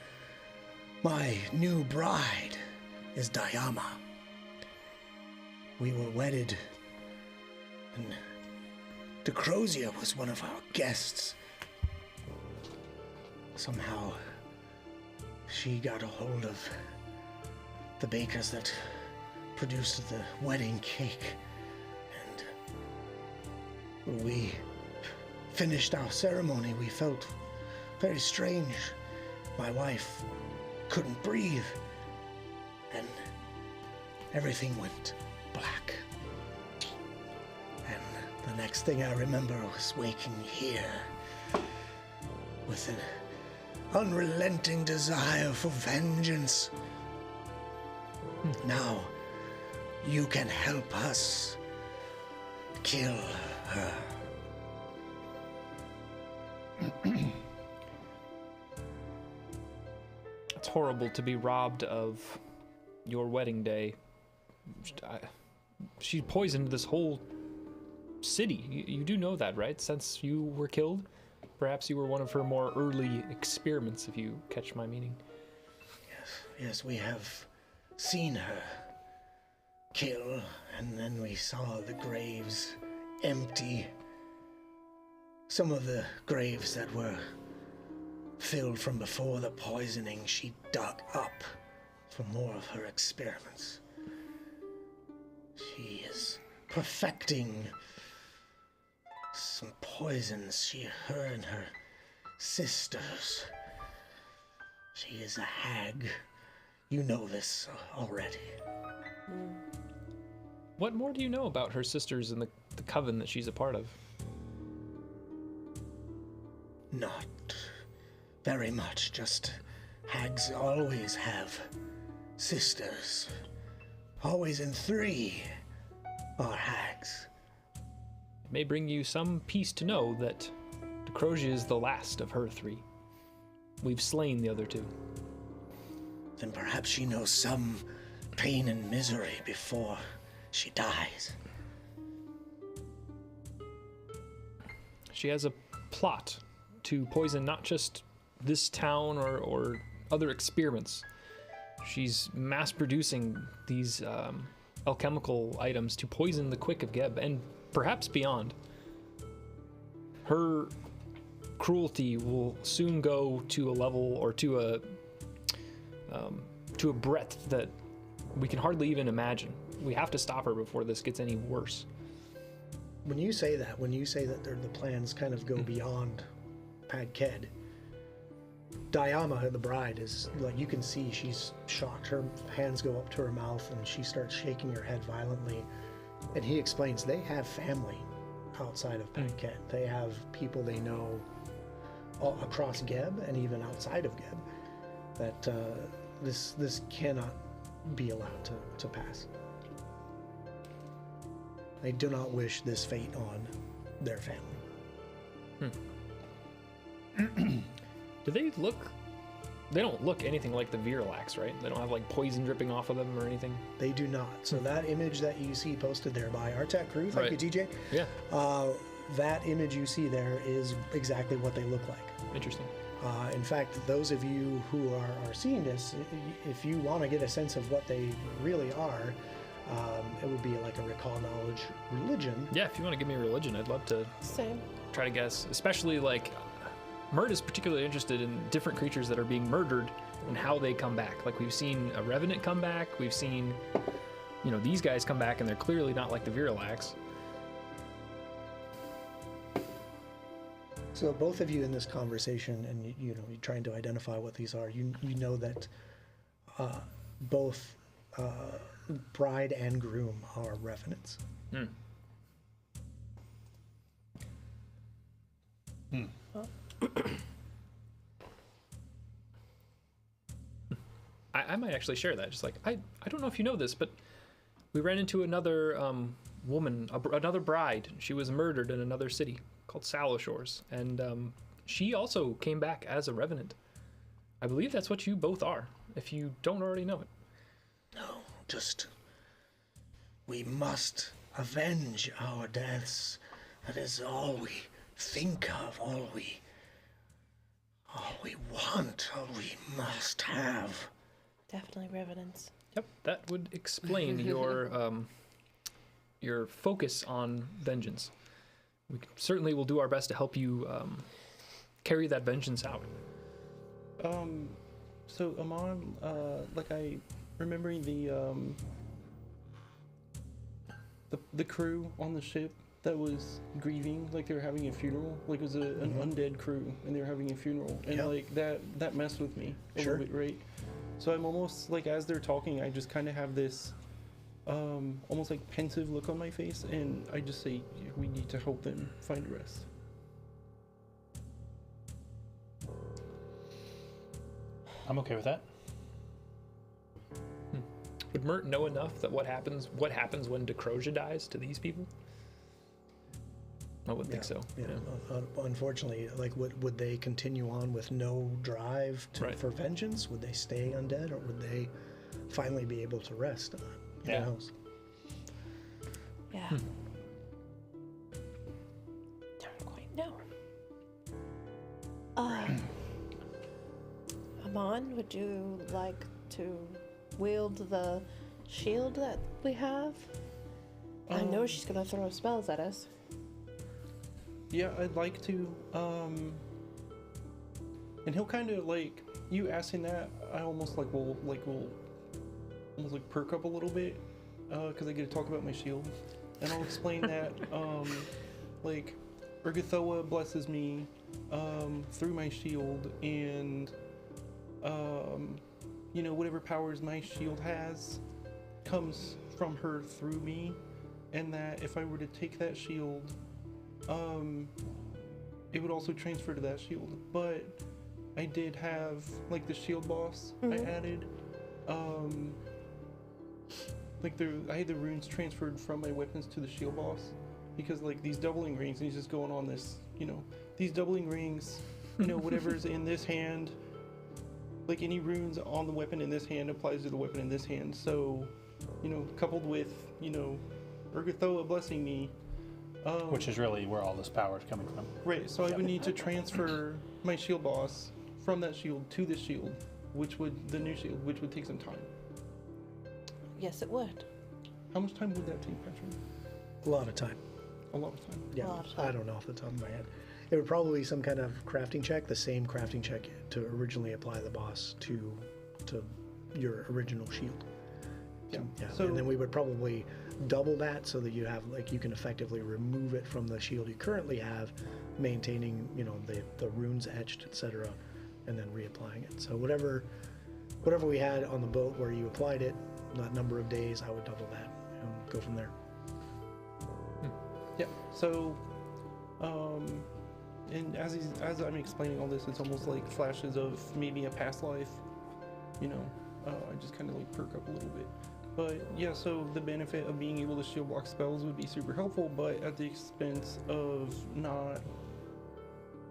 Speaker 1: my new bride is Dayama. We were wedded, and Decrosia was one of our guests. Somehow, she got a hold of the bakers that produced the wedding cake, and when we finished our ceremony, we felt very strange. My wife couldn't breathe, and everything went black. And the next thing I remember was waking here with an unrelenting desire for vengeance. Now, you can help us kill her.
Speaker 4: It's horrible to be robbed of your wedding day. She poisoned this whole city. You do know that, right? Since you were killed? Perhaps you were one of her more early experiments, if you catch my meaning.
Speaker 1: Yes, we have seen her kill, and then we saw the graves empty. Some of the graves that were filled from before the poisoning, she dug up for more of her experiments. She is perfecting some poisons. Her and her sisters. She is a hag. You know this already.
Speaker 4: What more do you know about her sisters and the coven that she's a part of?
Speaker 1: Not very much, just hags always have sisters. Always in 3 are hags.
Speaker 4: It may bring you some peace to know that Decrosia is the last of her 3. We've slain the other 2.
Speaker 1: Then perhaps she knows some pain and misery before she dies.
Speaker 4: She has a plot to poison not just this town or other experiments. She's mass producing these alchemical items to poison the Quick of Geb and perhaps beyond. Her cruelty will soon go to a level or to a breadth that we can hardly even imagine. We have to stop her before this gets any worse.
Speaker 1: When you say that the plans kind of go beyond Padked, Dayama, the bride, is like, you can see she's shocked. Her hands go up to her mouth and she starts shaking her head violently. And he explains they have family outside of Padked. They have people they know across Geb and even outside of Geb that this cannot be allowed to pass. They do not wish this fate on their family.
Speaker 4: Do they look? They don't look anything like the Viralax, right? They don't have like poison dripping off of them or anything.
Speaker 1: They do not. So that image that you see posted there by our tech crew, thank you, TJ.
Speaker 4: Yeah.
Speaker 1: That image you see there is exactly what they look like.
Speaker 4: Interesting.
Speaker 1: In fact, those of you who are seeing this, if you want to get a sense of what they really are, it would be like a recall knowledge religion.
Speaker 4: Yeah, if you want to give me a religion, I'd love to
Speaker 6: Same.
Speaker 4: try to guess. Especially like, Mert is particularly interested in different creatures that are being murdered and how they come back. Like we've seen a Revenant come back. We've seen, these guys come back, and they're clearly not like the Viralax.
Speaker 1: So both of you in this conversation, and you're trying to identify what these are. You know that both bride and groom are revenants.
Speaker 4: I might actually share that. Just like I don't know if you know this, but we ran into another woman, another bride. She was murdered in another city called Salashores, and she also came back as a revenant. I believe that's what you both are, if you don't already know it.
Speaker 1: No, just we must avenge our deaths. That is all we think of, all we want, all we must have.
Speaker 6: Definitely revenants.
Speaker 4: Yep, that would explain your focus on vengeance. We certainly will do our best to help you carry that vengeance out.
Speaker 3: So Amon, like I remembering the crew on the ship that was grieving, like they were having a funeral, like it was an undead crew and they were having a funeral, and like that messed with me a little bit, right? So I'm almost like, as they're talking, I just kind of have this almost like pensive look on my face, and I just say, we need to help them find rest.
Speaker 5: I'm okay with that.
Speaker 4: Would Mert know enough that what happens when Decrosia dies to these people? I wouldn't think so.
Speaker 1: Yeah. Unfortunately, like, would they continue on with no drive for vengeance? Would they stay undead, or would they finally be able to rest? Who knows?
Speaker 6: Yeah. Don't quite know. Amon, would you like to wield the shield that we have? I know she's gonna throw spells at us.
Speaker 3: Yeah, I'd like to. And he'll kind of like, you asking that, I almost will almost like perk up a little bit, because I get to talk about my shield, and I'll explain that like Urgathoa blesses me through my shield, and whatever powers my shield has comes from her through me, and that if I were to take that shield, it would also transfer to that shield. But I did have like the shield boss I added, I had the runes transferred from my weapons to the shield boss, because like these doubling rings, and he's just going on this, these doubling rings, whatever's in this hand, like any runes on the weapon in this hand applies to the weapon in this hand. So, coupled with, Urgathoa blessing me,
Speaker 5: Which is really where all this power is coming from.
Speaker 3: right, so I would need to transfer my shield boss from that shield to this shield, the new shield, which would take some time.
Speaker 6: Yes, it would.
Speaker 3: How much time would that take, Patrick?
Speaker 1: A lot of time.
Speaker 3: A lot of time.
Speaker 1: Yeah,
Speaker 6: A lot of time.
Speaker 1: I don't know off the top of my head. It would probably be some kind of crafting check, the same crafting check to originally apply the boss to your original shield.
Speaker 3: Yeah.
Speaker 1: So, and then we would probably double that so that you have, like, you can effectively remove it from the shield you currently have, maintaining, the runes etched, etc., and then reapplying it. So whatever we had on the boat where you applied it, that number of days, I would double that and go from there.
Speaker 3: Yeah. So, And as I'm explaining all this, it's almost like flashes of maybe a past life. You know, I just kind of like perk up a little bit. But yeah, so the benefit of being able to shield block spells would be super helpful, but at the expense of not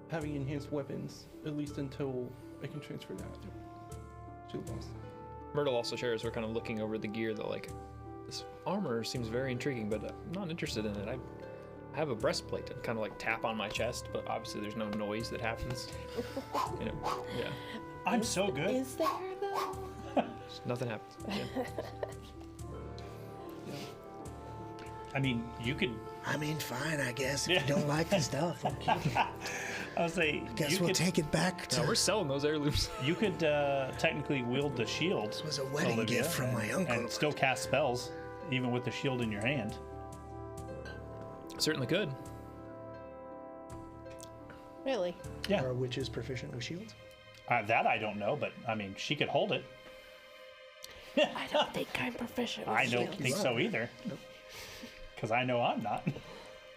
Speaker 3: having enhanced weapons, at least until I can transfer that shield blocks.
Speaker 4: Myrtle also shares, we're kind of looking over the gear that like, this armor seems very intriguing, but I'm not interested in it. I have a breastplate and kind of like tap on my chest, but obviously there's no noise that happens. You know, yeah.
Speaker 5: I'm so good.
Speaker 6: Is there though?
Speaker 4: Nothing happens. Yeah.
Speaker 5: I mean, you could.
Speaker 1: I mean, fine, I guess. If
Speaker 5: Yeah.
Speaker 1: you don't like the stuff, okay.
Speaker 5: I was say.
Speaker 1: Guess
Speaker 5: you
Speaker 1: we'll
Speaker 5: could,
Speaker 1: take it back to.
Speaker 4: No, we're selling those heirlooms.
Speaker 5: You could technically wield the shield.
Speaker 1: This was a wedding
Speaker 5: Olivia,
Speaker 1: gift from my uncle.
Speaker 5: and still cast spells, even with the shield in your hand.
Speaker 4: Certainly could.
Speaker 6: Really?
Speaker 5: Yeah.
Speaker 1: Are witches proficient with shields?
Speaker 5: That I don't know, but I mean, she could hold it.
Speaker 6: I don't think I'm proficient with
Speaker 5: I don't
Speaker 6: shields.
Speaker 5: think so either. Because I know I'm not.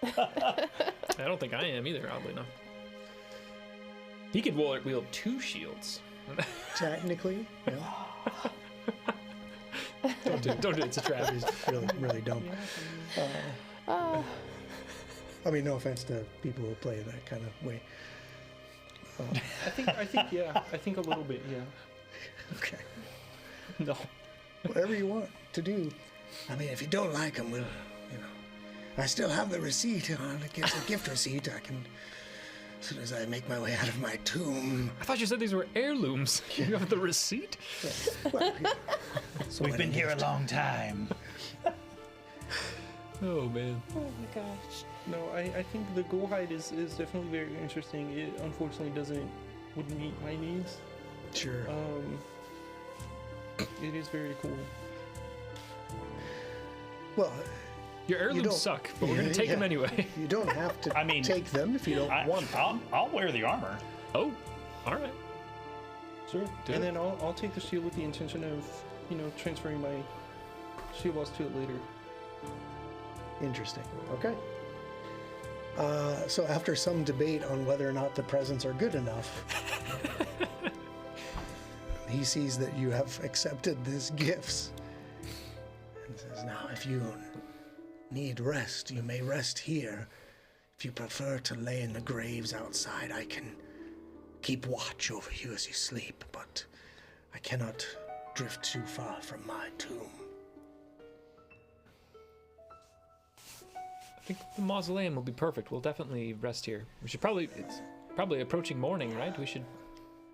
Speaker 4: I don't think I am either, oddly enough. He could wield two shields.
Speaker 1: Technically, yeah.
Speaker 4: Don't do it, it's a trap.
Speaker 1: It's really, really dumb. I mean, no offense to people who play that kind of way.
Speaker 3: I think yeah, I think a little bit, yeah.
Speaker 1: Okay.
Speaker 3: No.
Speaker 1: Whatever you want to do. I mean, if you don't like them, we'll, you know. I still have the receipt. It's a gift receipt. I can, as soon as I make my way out of my tomb.
Speaker 4: I thought you said these were heirlooms. You have the receipt?
Speaker 1: Well, so
Speaker 5: We've been here a long time.
Speaker 4: Oh, man.
Speaker 6: Oh my gosh.
Speaker 3: No, I think the ghoul hide is definitely very interesting. It unfortunately wouldn't meet my needs.
Speaker 1: Sure.
Speaker 3: It is very cool.
Speaker 1: Well,
Speaker 4: Your
Speaker 1: don't-
Speaker 4: heirlooms suck, but we're going to take them
Speaker 1: yeah.
Speaker 4: anyway.
Speaker 1: you don't have to
Speaker 5: I mean,
Speaker 1: take them if you don't want them.
Speaker 5: I'll wear the armor.
Speaker 4: Oh, all right.
Speaker 3: Sure.
Speaker 4: Do
Speaker 3: And
Speaker 4: it.
Speaker 3: then I'll take the shield with the intention of, transferring my shield loss to it later.
Speaker 1: Interesting. Okay. So after some debate on whether or not the presents are good enough, he sees that you have accepted these gifts and says, now if you need rest, you may rest here. If you prefer to lay in the graves outside, I can keep watch over you as you sleep, but I cannot drift too far from my tomb.
Speaker 4: I think the mausoleum will be perfect. We'll definitely rest here. It's probably approaching morning, right? We should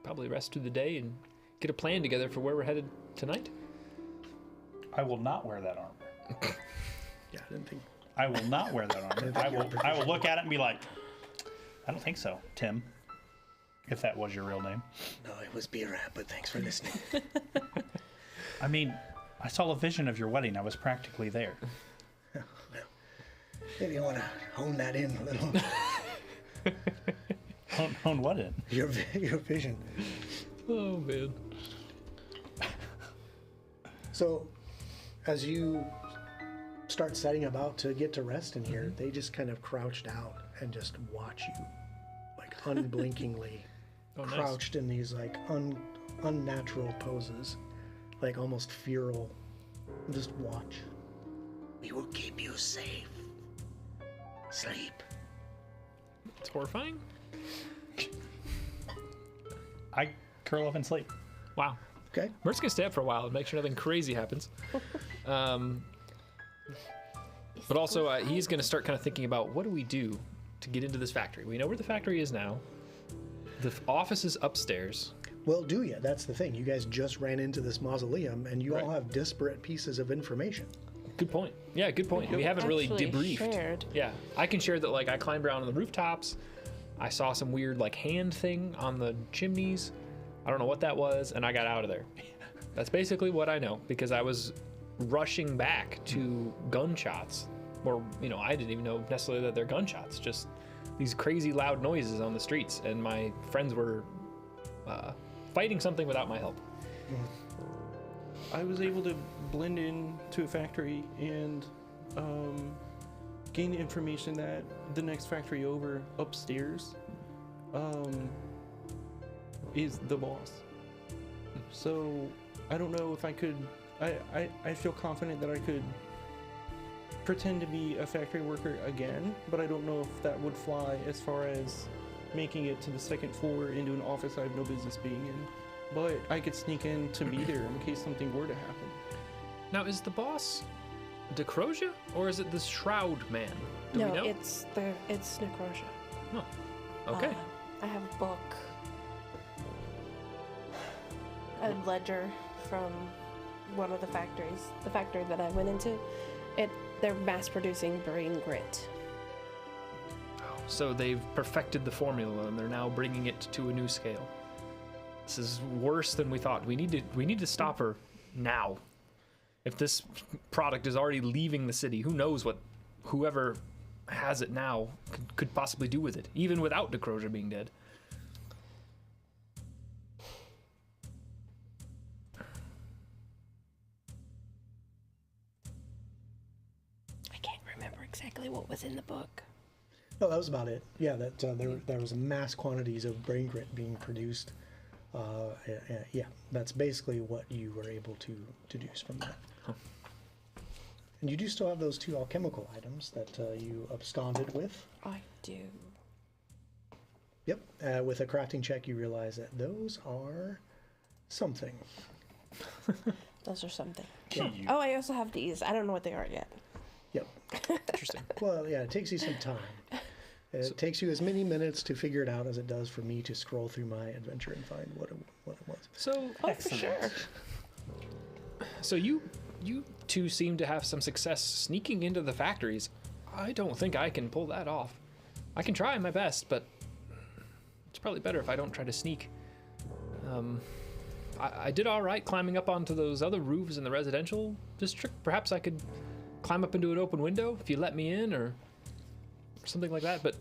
Speaker 4: probably rest through the day and get a plan together for where we're headed tonight.
Speaker 5: I will not wear that armor.
Speaker 1: Yeah, I didn't think.
Speaker 5: I will not wear that armor. I will look at it and be like, I don't think so, Tim. If that was your real name.
Speaker 1: No, it was B-Rap, but thanks for listening.
Speaker 5: I mean, I saw a vision of your wedding. I was practically there.
Speaker 1: Maybe you want to hone that in a little.
Speaker 5: Hone what in?
Speaker 1: Your vision.
Speaker 4: Oh, man.
Speaker 1: So, as you start setting about to get to rest in here, they just kind of crouched out and just watch you, like unblinkingly,
Speaker 4: Oh, nice.
Speaker 1: crouched in these like unnatural poses, like almost feral. Just watch. We will keep you safe. Sleep.
Speaker 4: It's horrifying.
Speaker 5: I curl up and sleep.
Speaker 4: Wow.
Speaker 1: Okay.
Speaker 4: Mert's gonna stay up for a while and make sure nothing crazy happens. But also, he's gonna start kind of thinking about what do we do to get into this factory. We know where the factory is now. The office is upstairs.
Speaker 1: Well, do you? That's the thing. You guys just ran into this mausoleum, and you all
Speaker 4: Right.
Speaker 1: have disparate pieces of information.
Speaker 4: Good point. Yeah, good point. We haven't really
Speaker 6: Actually
Speaker 4: debriefed.
Speaker 6: shared.
Speaker 4: Yeah, I can share that. Like, I climbed around on the rooftops. I saw some weird like hand thing on the chimneys. I don't know what that was, and I got out of there. That's basically what I know because I was rushing back to gunshots, or I didn't even know necessarily that they're gunshots. Just these crazy loud noises on the streets, and my friends were fighting something without my help.
Speaker 3: I was able to blend in to a factory and gain the information that the next factory over upstairs is the boss. So I don't know if I could. I feel confident that I could pretend to be a factory worker again, but I don't know if that would fly as far as making it to the second floor into an office I have no business being in. But I could sneak in to be there in case something were to happen.
Speaker 4: Now, is the boss Decrosia, or is it the Shroud Man? Do we know?
Speaker 6: it's Necrosia.
Speaker 4: Huh. Okay.
Speaker 6: I have a book, a ledger from one of the factories, the factory that I went into. They're mass producing brain grit.
Speaker 4: So they've perfected the formula and they're now bringing it to a new scale. This is worse than we thought. We need to stop her now. If this product is already leaving the city, who knows what whoever has it now could possibly do with it, even without Decrosia being dead.
Speaker 6: I can't remember exactly what was in the book.
Speaker 1: No, that was about it. Yeah, that there was mass quantities of brain grit being produced. Yeah, that's basically what you were able to deduce from that.
Speaker 4: Huh.
Speaker 1: And you do still have those 2 alchemical items that you absconded with.
Speaker 6: I do.
Speaker 1: Yep. With a crafting check, you realize that those are something.
Speaker 6: Those are something.
Speaker 1: Yeah.
Speaker 6: Oh, I also have these. I don't know what they are yet.
Speaker 1: Yep.
Speaker 4: Interesting.
Speaker 1: Well, yeah, it takes you some time. It takes you as many minutes to figure it out as it does for me to scroll through my adventure and find what it was.
Speaker 4: So,
Speaker 6: Oh, for sure.
Speaker 4: so you two seem to have some success sneaking into the factories. I don't think I can pull that off. I can try my best, but it's probably better if I don't try to sneak. I did all right climbing up onto those other roofs in the residential district. Perhaps I could climb up into an open window if you let me in, or something like that, but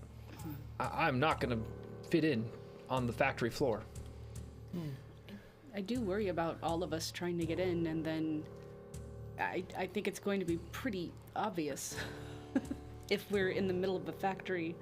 Speaker 4: I'm not going to fit in on the factory floor.
Speaker 7: I do worry about all of us trying to get in, and then I think it's going to be pretty obvious if we're in the middle of a factory,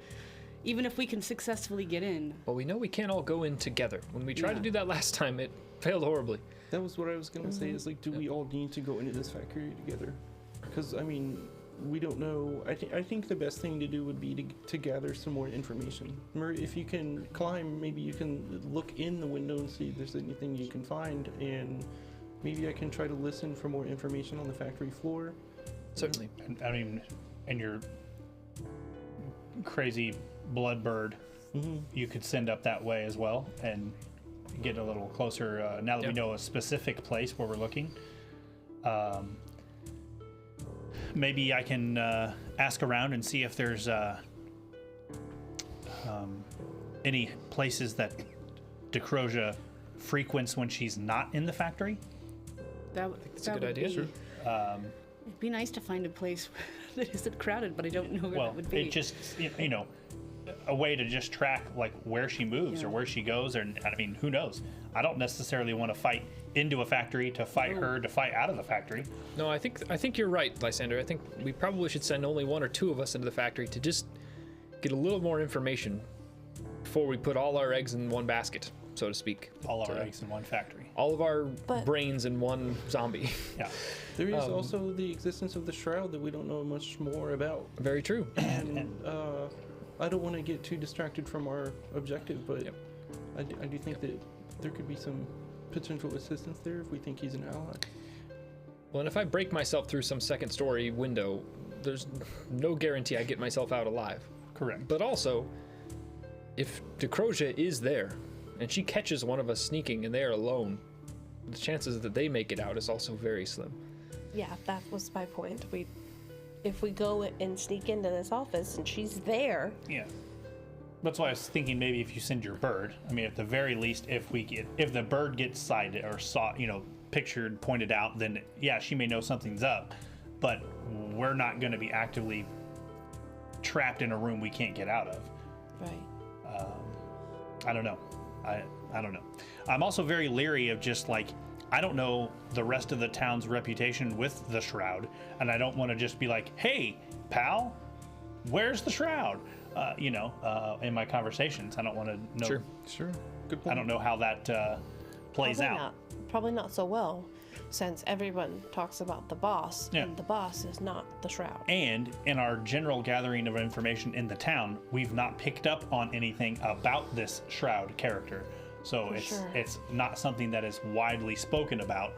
Speaker 7: even if we can successfully get in.
Speaker 4: Well, we know we can't all go in together. When we tried to
Speaker 7: Yeah.
Speaker 4: do that last time, it failed horribly.
Speaker 3: That was what I was gonna say. Is like, do we all need to go into this factory together? Because I mean, we don't know. I think the best thing to do would be to gather some more information. If you can climb, maybe you can look in the window and see if there's anything you can find, and maybe I can try to listen for more information on the factory floor.
Speaker 4: Certainly.
Speaker 5: And, I mean, and your crazy blood bird, you could send up that way as well and get a little closer. Now that we know a specific place where we're looking, maybe I can ask around and see if there's any places that Decrosia frequents when she's not in the factory.
Speaker 4: That's a good idea. Sure.
Speaker 7: It'd be nice to find a place that isn't crowded, but I don't know where
Speaker 5: Well,
Speaker 7: that would be.
Speaker 5: it just, you know, a way to just track like where she moves or where she goes, or I mean, who knows? I don't necessarily want to fight into a factory to fight her to fight out of the factory.
Speaker 4: No, I think you're right, Lysander. I think we probably should send only 1 or 2 of us into the factory to just get a little more information before we put all our eggs in one basket, so to speak.
Speaker 5: All our eggs in one factory.
Speaker 4: All of our brains in one zombie.
Speaker 5: Yeah.
Speaker 3: There is also the existence of the shroud that we don't know much more about.
Speaker 4: Very true.
Speaker 3: And I don't want to get too distracted from our objective, but I do think that there could be some potential assistance there if we think he's an ally.
Speaker 4: Well, and if I break myself through some second story window, there's no guarantee I get myself out alive.
Speaker 5: Correct.
Speaker 4: But also, if Decrosia is there and she catches one of us sneaking and they are alone, the chances that they make it out is also very slim.
Speaker 6: Yeah, that was my point. If we go and sneak into this office and she's there.
Speaker 5: Yeah. That's why I was thinking maybe if you send your bird. I mean, at the very least, if the bird gets sighted or pictured, pointed out, then yeah, she may know something's up, but we're not going to be actively trapped in a room we can't get out of.
Speaker 6: Right.
Speaker 5: I don't know. I don't know. I'm also very leery of just like, I don't know the rest of the town's reputation with the shroud, and I don't want to just be like, hey, pal, where's the shroud? in my conversations. I don't want to know.
Speaker 4: Sure.
Speaker 3: Sure. Good point.
Speaker 5: I don't know how that plays
Speaker 6: Probably
Speaker 5: out.
Speaker 6: Probably not so well, since everyone talks about the boss,
Speaker 5: Yeah.
Speaker 6: and the boss is not the Shroud.
Speaker 5: And in our general gathering of information in the town, we've not picked up on anything about this Shroud character. So
Speaker 6: sure.
Speaker 5: it's not something that is widely spoken about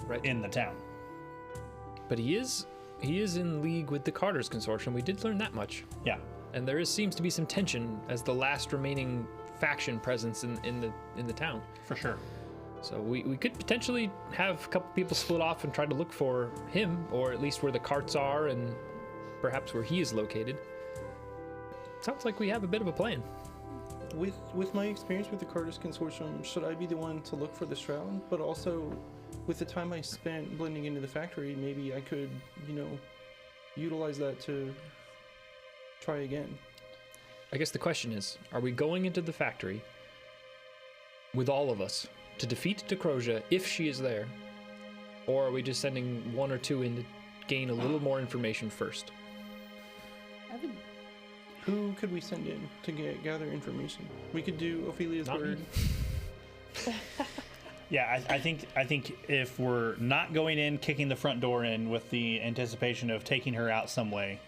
Speaker 4: Right.
Speaker 5: in the town.
Speaker 4: But he is in league with the Carter's Consortium. We did learn that much.
Speaker 5: Yeah.
Speaker 4: And there seems to be some tension as the last remaining faction presence in the town.
Speaker 5: For sure.
Speaker 4: So we could potentially have a couple people split off and try to look for him, or at least where the carts are and perhaps where he is located. Sounds like we have a bit of a plan.
Speaker 3: With my experience with the Carter's Consortium, should I be the one to look for the Shroud? But also, with the time I spent blending into the factory, maybe I could, utilize that to try again.
Speaker 4: I guess the question is, are we going into the factory with all of us to defeat Decrosia if she is there? Or are we just sending one or two in to gain a little more information first?
Speaker 7: I would
Speaker 3: Who could we send in to gather information? We could do Ophelia's
Speaker 4: Not
Speaker 3: bird.
Speaker 4: me.
Speaker 5: Yeah, I think if we're not going in, kicking the front door in with the anticipation of taking her out some way,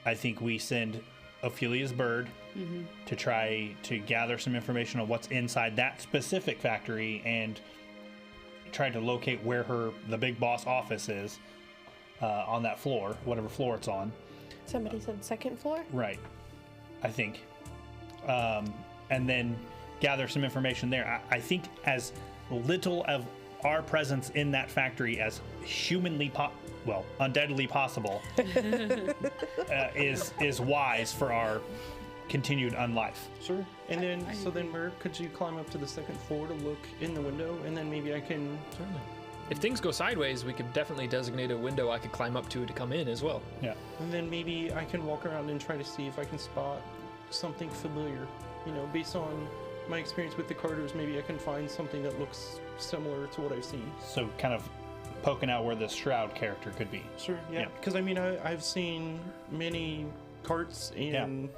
Speaker 5: I think we send Ophelia's bird to try to gather some information on what's inside that specific factory and try to locate where the big boss office is on that floor, whatever floor it's on.
Speaker 6: Somebody said second floor?
Speaker 5: Right, I think. And then gather some information there. I think as little of our presence in that factory as undeadly possible is wise for our continued unlife.
Speaker 3: Sure. And then,
Speaker 7: I
Speaker 3: so then where could you climb up to the second floor to look in the window? And then maybe I can...
Speaker 4: Certainly. If things go sideways, we could definitely designate a window I could climb up to come in as well.
Speaker 5: Yeah.
Speaker 3: And then maybe I can walk around and try to see if I can spot something familiar. Based on my experience with the Carters, maybe I can find something that looks similar to what I've seen.
Speaker 5: So kind of poking out where the Shroud character could be.
Speaker 3: Sure, yeah.
Speaker 5: Yeah.
Speaker 3: Because I've seen many carts and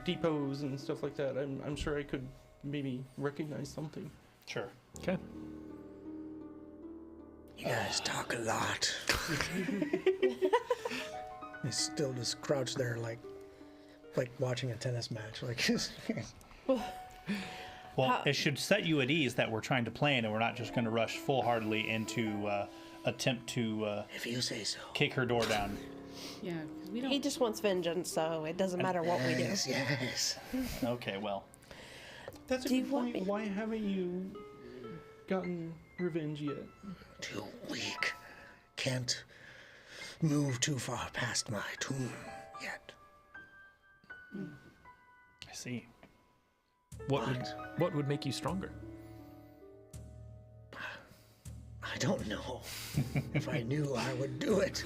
Speaker 3: depots and stuff like that. I'm sure I could maybe recognize something.
Speaker 5: Sure.
Speaker 4: Okay.
Speaker 1: You guys talk a lot. He's still just crouched there like watching a tennis match.
Speaker 5: Well, it should set you at ease that we're trying to plan and we're not just going to rush full-heartedly into attempt to
Speaker 1: if you say so.
Speaker 5: kick her door down.
Speaker 7: Yeah, 'cause we don't.
Speaker 6: He just wants vengeance, so it doesn't matter what we do.
Speaker 1: Yes.
Speaker 5: Okay, well.
Speaker 3: That's a
Speaker 6: Do you
Speaker 3: good
Speaker 6: want
Speaker 3: point.
Speaker 6: me-
Speaker 3: Why haven't you gotten revenge yet?
Speaker 1: Too weak. Can't move too far past my tomb yet.
Speaker 5: I see.
Speaker 4: What would make you stronger?
Speaker 1: I don't know. If I knew, I would do it.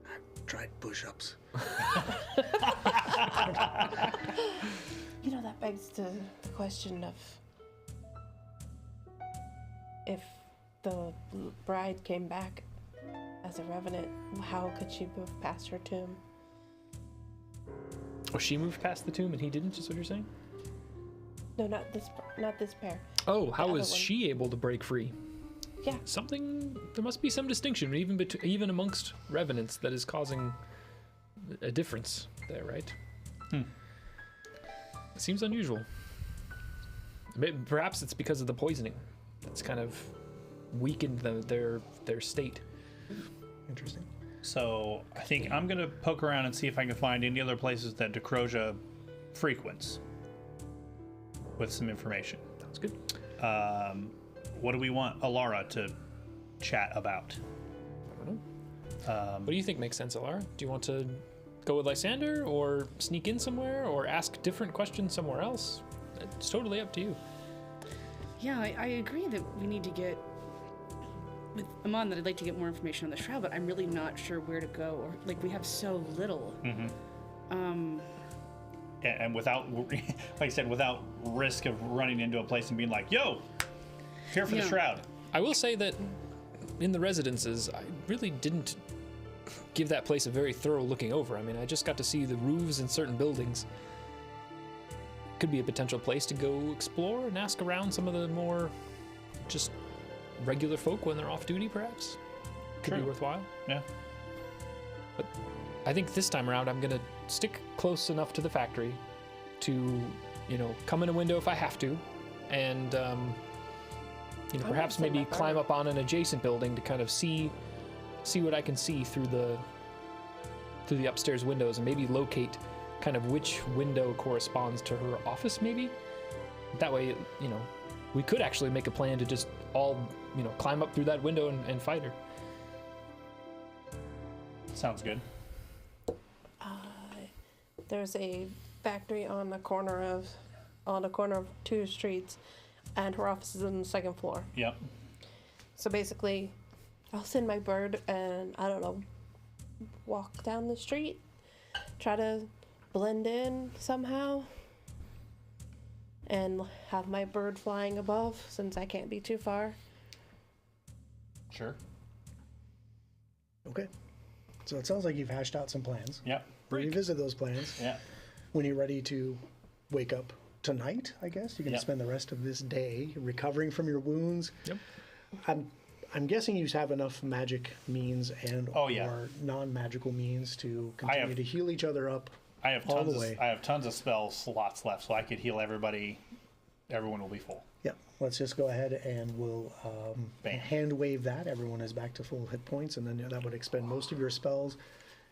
Speaker 1: I've tried push-ups.
Speaker 6: That begs to the question of if the bride came back as a revenant, how could she move past her tomb?
Speaker 4: Oh, she moved past the tomb and he didn't, is what you're saying?
Speaker 6: No, not this pair.
Speaker 4: Oh, how
Speaker 6: other
Speaker 4: is
Speaker 6: one.
Speaker 4: she able to break free?
Speaker 6: Yeah.
Speaker 4: There must be some distinction, even amongst revenants, that is causing a difference there, right? It seems unusual. Perhaps it's because of the poisoning. It's kind of weakened their state.
Speaker 1: Interesting.
Speaker 5: So I think I'm going to poke around and see if I can find any other places that Decrosia frequents with some information.
Speaker 4: Sounds good.
Speaker 5: What do we want Alara to chat about?
Speaker 4: I don't know. What do you think makes sense, Alara? Do you want to go with Lysander, or sneak in somewhere, or ask different questions somewhere else? It's totally up to you.
Speaker 7: Yeah, I agree that we need to get with Amon, that I'd like to get more information on the Shroud, but I'm really not sure where to go. Or we have so little.
Speaker 5: And without, like I said, without risk of running into a place and being like, yo, here for the
Speaker 7: Yeah.
Speaker 5: Shroud.
Speaker 4: I will say that in the residences, I really didn't give that place a very thorough looking over. I mean, I just got to see the roofs in certain buildings. could be a potential place to go explore and ask around some of the more just regular folk when they're off duty, perhaps. Could be
Speaker 5: True.
Speaker 4: worthwhile.
Speaker 5: Yeah.
Speaker 4: But I think this time around I'm gonna stick close enough to the factory to, come in a window if I have to, and perhaps
Speaker 6: send
Speaker 4: maybe
Speaker 6: my
Speaker 4: climb
Speaker 6: bird.
Speaker 4: up on an adjacent building to kind of see what I can see through the upstairs windows, and maybe locate kind of which window corresponds to her office. Maybe that way, we could actually make a plan to just all climb up through that window and fight her.
Speaker 5: Sounds good.
Speaker 6: There's a factory on the corner of two streets, and her office is on the second floor.
Speaker 5: Yep.
Speaker 6: So basically, I'll send my bird and, I don't know, walk down the street, try to blend in somehow, and have my bird flying above since I can't be too far.
Speaker 5: Sure.
Speaker 1: Okay. So it sounds like you've hashed out some plans.
Speaker 5: Yep.
Speaker 1: Revisit those plans
Speaker 5: Yeah.
Speaker 1: when you're ready to wake up tonight, I guess. You're going to
Speaker 5: Yep.
Speaker 1: spend the rest of this day recovering from your wounds.
Speaker 4: Yep.
Speaker 1: I'm guessing you have enough magic means and
Speaker 5: Oh, yeah.
Speaker 1: or non-magical means to continue
Speaker 5: have-
Speaker 1: to heal each other up.
Speaker 5: I have
Speaker 1: All
Speaker 5: tons.
Speaker 1: the way.
Speaker 5: I have tons of spell slots left, so I could heal everybody. Everyone will be full.
Speaker 1: Yeah, let's just go ahead and we'll
Speaker 5: Bam.
Speaker 1: hand wave that. Everyone is back to full hit points, and then that would expend most of your spells,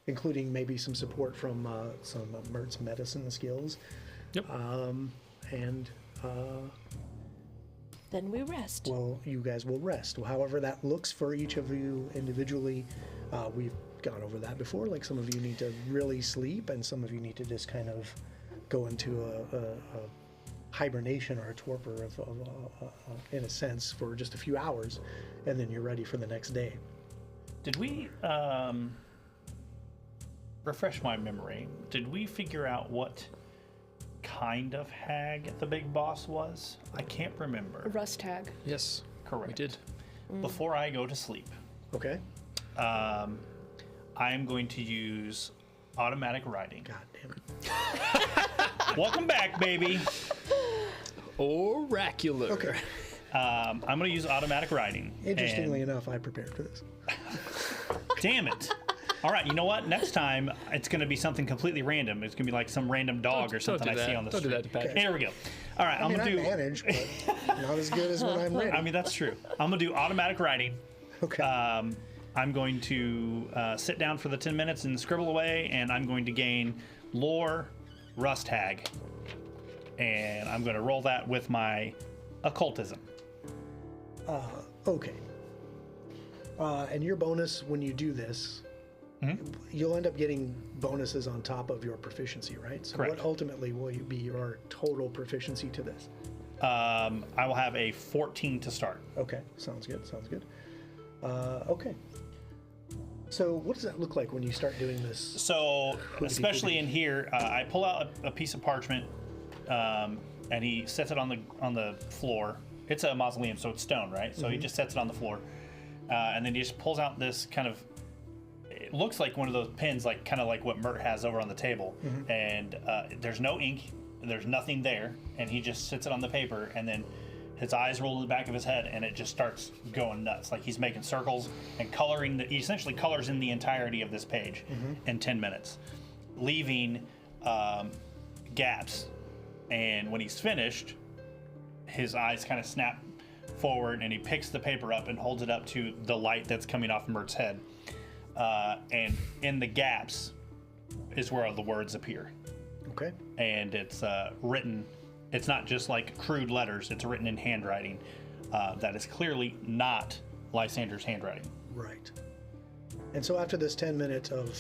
Speaker 1: including maybe some support from some of Mert's medicine skills.
Speaker 4: Yep.
Speaker 1: And
Speaker 6: Then we rest.
Speaker 1: well, you guys will rest. However that looks for each of you individually, we've gone over that before. Like some of you need to really sleep, and some of you need to just kind of go into a hibernation or a torpor in a sense for just a few hours, and then you're ready for the next day.
Speaker 5: Did we refresh my memory? Did we figure out what kind of hag the big boss was? I can't remember.
Speaker 7: Rust tag.
Speaker 4: Yes.
Speaker 5: Correct.
Speaker 4: We did.
Speaker 5: Before I go to sleep,
Speaker 1: Okay?
Speaker 5: I am going to use automatic writing.
Speaker 1: God damn it.
Speaker 5: Welcome back, baby.
Speaker 4: Oracular.
Speaker 1: Okay.
Speaker 5: I'm going to use automatic writing.
Speaker 1: Interestingly enough, I prepared for this.
Speaker 5: Damn it. All right, you know what? Next time, it's going to be something completely random. It's going to be like some random dog or something
Speaker 4: do
Speaker 5: I see
Speaker 4: that.
Speaker 5: on the
Speaker 4: Don't do
Speaker 5: street.
Speaker 4: that to Patrick.
Speaker 5: There we go. All right,
Speaker 1: I
Speaker 5: I'm
Speaker 1: mean,
Speaker 5: going to
Speaker 1: I
Speaker 5: do...
Speaker 1: manage, but not as good as when I'm ready.
Speaker 5: I mean, that's true. I'm going to do automatic writing.
Speaker 1: Okay.
Speaker 5: I'm going to sit down for the 10 minutes and scribble away, and I'm going to gain lore rust hag. And I'm going to roll that with my occultism.
Speaker 1: Okay. And your bonus when you do this, you'll end up getting bonuses on top of your proficiency, right? So
Speaker 5: Correct.
Speaker 1: what ultimately will be your total proficiency to this?
Speaker 5: I will have a 14 to start.
Speaker 1: Okay, sounds good, sounds good. Okay. So what does that look like when you start doing this?
Speaker 5: So, especially in here, I pull out a piece of parchment, and he sets it on the floor. It's a mausoleum, so it's stone, right? So he just sets it on the floor, and then he just pulls out this kind of. It looks like one of those pens, like kind of like what Mert has over on the table, and there's no ink, there's nothing there, and he just sits it on the paper, and then his eyes roll to the back of his head, and it just starts going nuts. Like he's making circles and coloring. He essentially colors in the entirety of this page in 10 minutes, leaving gaps. And when he's finished, his eyes kind of snap forward, and he picks the paper up and holds it up to the light that's coming off Mert's head. And in the gaps is where the words appear.
Speaker 1: Okay.
Speaker 5: And it's written. It's not just like crude letters. It's written in handwriting that is clearly not Lysander's handwriting.
Speaker 1: Right. And so after this 10 minutes of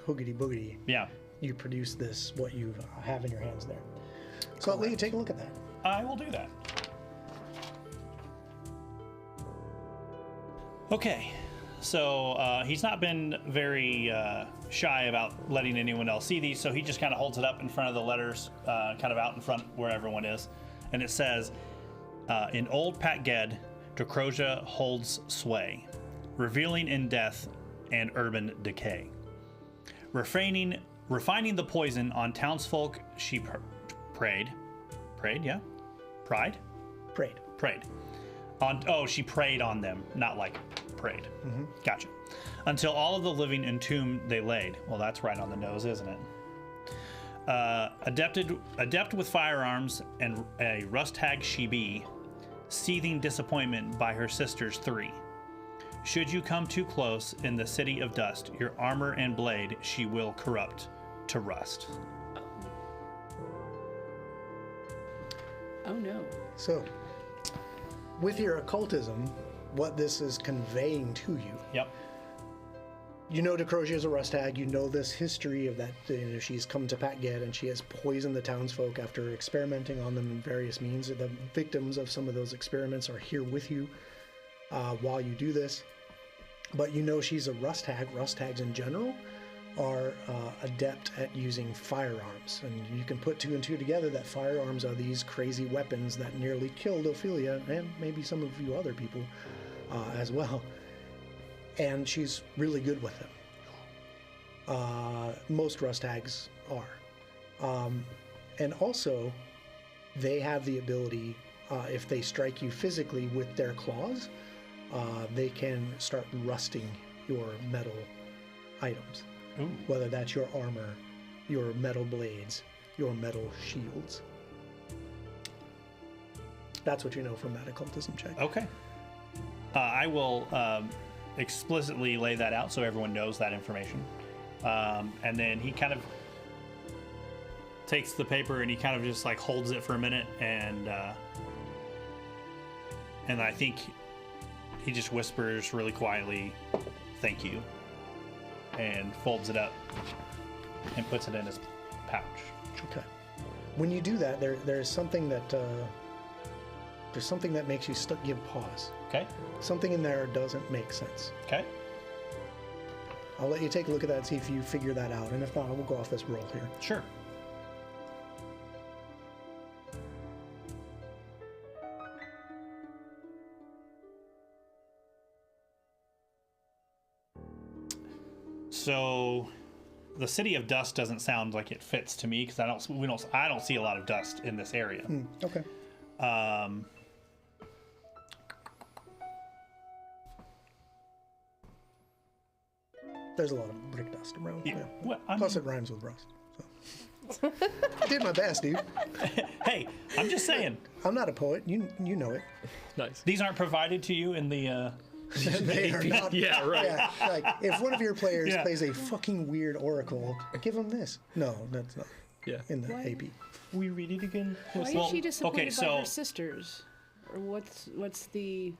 Speaker 1: hoogity boogity,
Speaker 5: Yeah,
Speaker 1: you produce this, what you have in your hands there. So I'll let you take a look at that.
Speaker 5: I will do that. Okay, so he's not been very shy about letting anyone else see these, so he just kind of holds it up in front of the letters, kind of out in front where everyone is, and it says, in Old Patged, Dracrosia holds sway, revealing in death and urban decay. Refining the poison on townsfolk, she prayed. Prayed, yeah. Pride?
Speaker 1: Prayed.
Speaker 5: Prayed. She preyed on them, not like prayed.
Speaker 1: Mm-hmm.
Speaker 5: Gotcha. Until all of the living entombed they laid. Well, that's right on the nose, isn't it? Adept with firearms and a rust-hag she be, seething disappointment by her sisters 3. Should you come too close in the city of dust, your armor and blade she will corrupt to rust.
Speaker 7: Oh no.
Speaker 1: So, with your occultism, what this is conveying to you,
Speaker 5: Yep.
Speaker 1: you know Decrosia is a rust hag. You know this history of that. She's come to Patged and she has poisoned the townsfolk after experimenting on them in various means. The victims of some of those experiments are here with you while you do this. But you know she's a rust hag. Rust hags in general are adept at using firearms. And you can put 2 and 2 together that firearms are these crazy weapons that nearly killed Ophelia and maybe some of you other people as well. And she's really good with them. Most rust hags are. And also, they have the ability, if they strike you physically with their claws, they can start rusting your metal items.
Speaker 5: Ooh.
Speaker 1: Whether that's your armor, your metal blades, your metal shields. That's what you know from that occultism check.
Speaker 5: Okay. I will explicitly lay that out so everyone knows that information. And then he kind of takes the paper and he kind of just like holds it for a minute, and I think he just whispers really quietly, "Thank you," and folds it up and puts it in his pouch.
Speaker 1: Okay. When you do that, there's something that makes you give pause.
Speaker 5: Okay.
Speaker 1: Something in there doesn't make sense.
Speaker 5: Okay.
Speaker 1: I'll let you take a look at that and see if you figure that out, and if not, we'll go off this roll here.
Speaker 5: Sure. So, the city of dust doesn't sound like it fits to me because I don't see a lot of dust in this area.
Speaker 1: Okay. There's a lot of brick dust around.
Speaker 5: Yeah.
Speaker 1: Yeah.
Speaker 5: Well,
Speaker 1: Plus, it rhymes with rust. So. I did my best, dude.
Speaker 5: Hey, I'm just saying.
Speaker 1: I'm not a poet. You know it.
Speaker 4: Nice.
Speaker 5: These aren't provided to you in the.
Speaker 1: They are not.
Speaker 4: Yeah, right.
Speaker 1: Yeah, like if one of your players
Speaker 5: Yeah.
Speaker 1: plays a fucking weird oracle, give them this. No, that's not
Speaker 4: Yeah.
Speaker 1: in the
Speaker 7: What?
Speaker 1: AP.
Speaker 3: We read it again.
Speaker 7: Why
Speaker 5: Well,
Speaker 7: is she disappointed
Speaker 5: okay,
Speaker 7: by
Speaker 5: so-
Speaker 7: her sisters? Or what's the?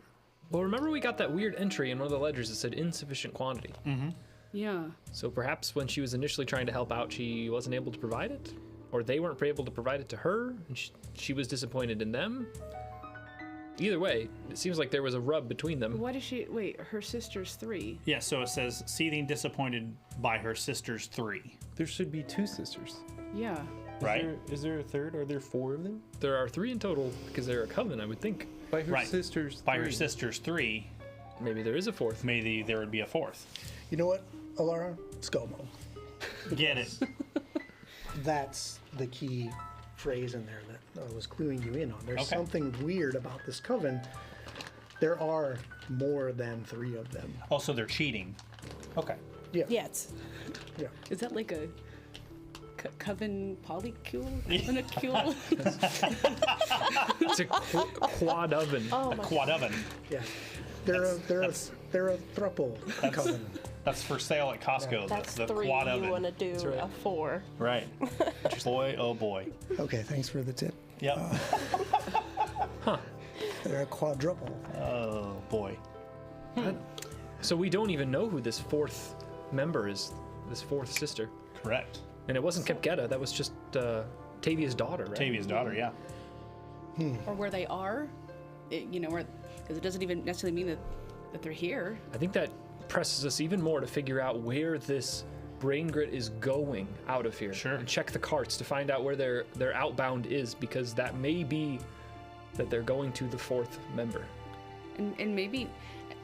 Speaker 4: Well, remember we got that weird entry in one of the ledgers that said insufficient quantity.
Speaker 7: Yeah.
Speaker 4: So perhaps when she was initially trying to help out, she wasn't able to provide it? Or they weren't able to provide it to her, and she was disappointed in them? Either way, it seems like there was a rub between them.
Speaker 7: Why does she wait? Her sister's 3.
Speaker 5: Yeah, so it says seething disappointed by her sisters 3.
Speaker 3: There should be 2 sisters.
Speaker 7: Yeah.
Speaker 5: Right?
Speaker 3: Is there a third? Are there 4 of them?
Speaker 4: There are 3 in total because they're a coven, I would think.
Speaker 3: By her
Speaker 5: Right.
Speaker 3: sisters.
Speaker 5: By her
Speaker 3: 3.
Speaker 5: sisters 3,
Speaker 4: Maybe there is a 4th.
Speaker 5: maybe there would be a 4th.
Speaker 1: You know what, Alara? ScoMo.
Speaker 5: Get it?
Speaker 1: That's the key phrase in there that I was cluing you in on. There's
Speaker 5: Okay.
Speaker 1: something weird about this coven. There are more than 3 of them.
Speaker 5: Also, they're cheating. Okay.
Speaker 1: Yeah.
Speaker 6: Yeah, it's
Speaker 1: Yeah.
Speaker 7: Is that like a coven polycule? Covenacule?
Speaker 4: It's a quad oven.
Speaker 6: oh
Speaker 5: A
Speaker 6: my
Speaker 5: quad oven.
Speaker 1: Yeah. They're
Speaker 5: That's-
Speaker 1: a thruple coven.
Speaker 5: That's for sale at Costco.
Speaker 6: That's
Speaker 5: the
Speaker 6: 3.
Speaker 5: quad
Speaker 6: You
Speaker 5: oven.
Speaker 6: want to do
Speaker 4: right.
Speaker 6: a 4.
Speaker 5: Right. Boy, oh boy.
Speaker 1: Okay, thanks for the tip.
Speaker 5: Yep.
Speaker 1: They're a quadruple.
Speaker 5: Oh boy.
Speaker 4: So we don't even know who this 4th member is, this 4th sister.
Speaker 5: Correct.
Speaker 4: And it wasn't Kepketa, that was just Tavia's daughter, right?
Speaker 5: Tavia's daughter, yeah.
Speaker 7: Or where they are? Because it doesn't even necessarily mean that they're here.
Speaker 4: I think that presses us even more to figure out where this brain grit is going out of here.
Speaker 5: Sure.
Speaker 4: And check the carts to find out where their outbound is, because that may be that they're going to the 4th member.
Speaker 7: And maybe,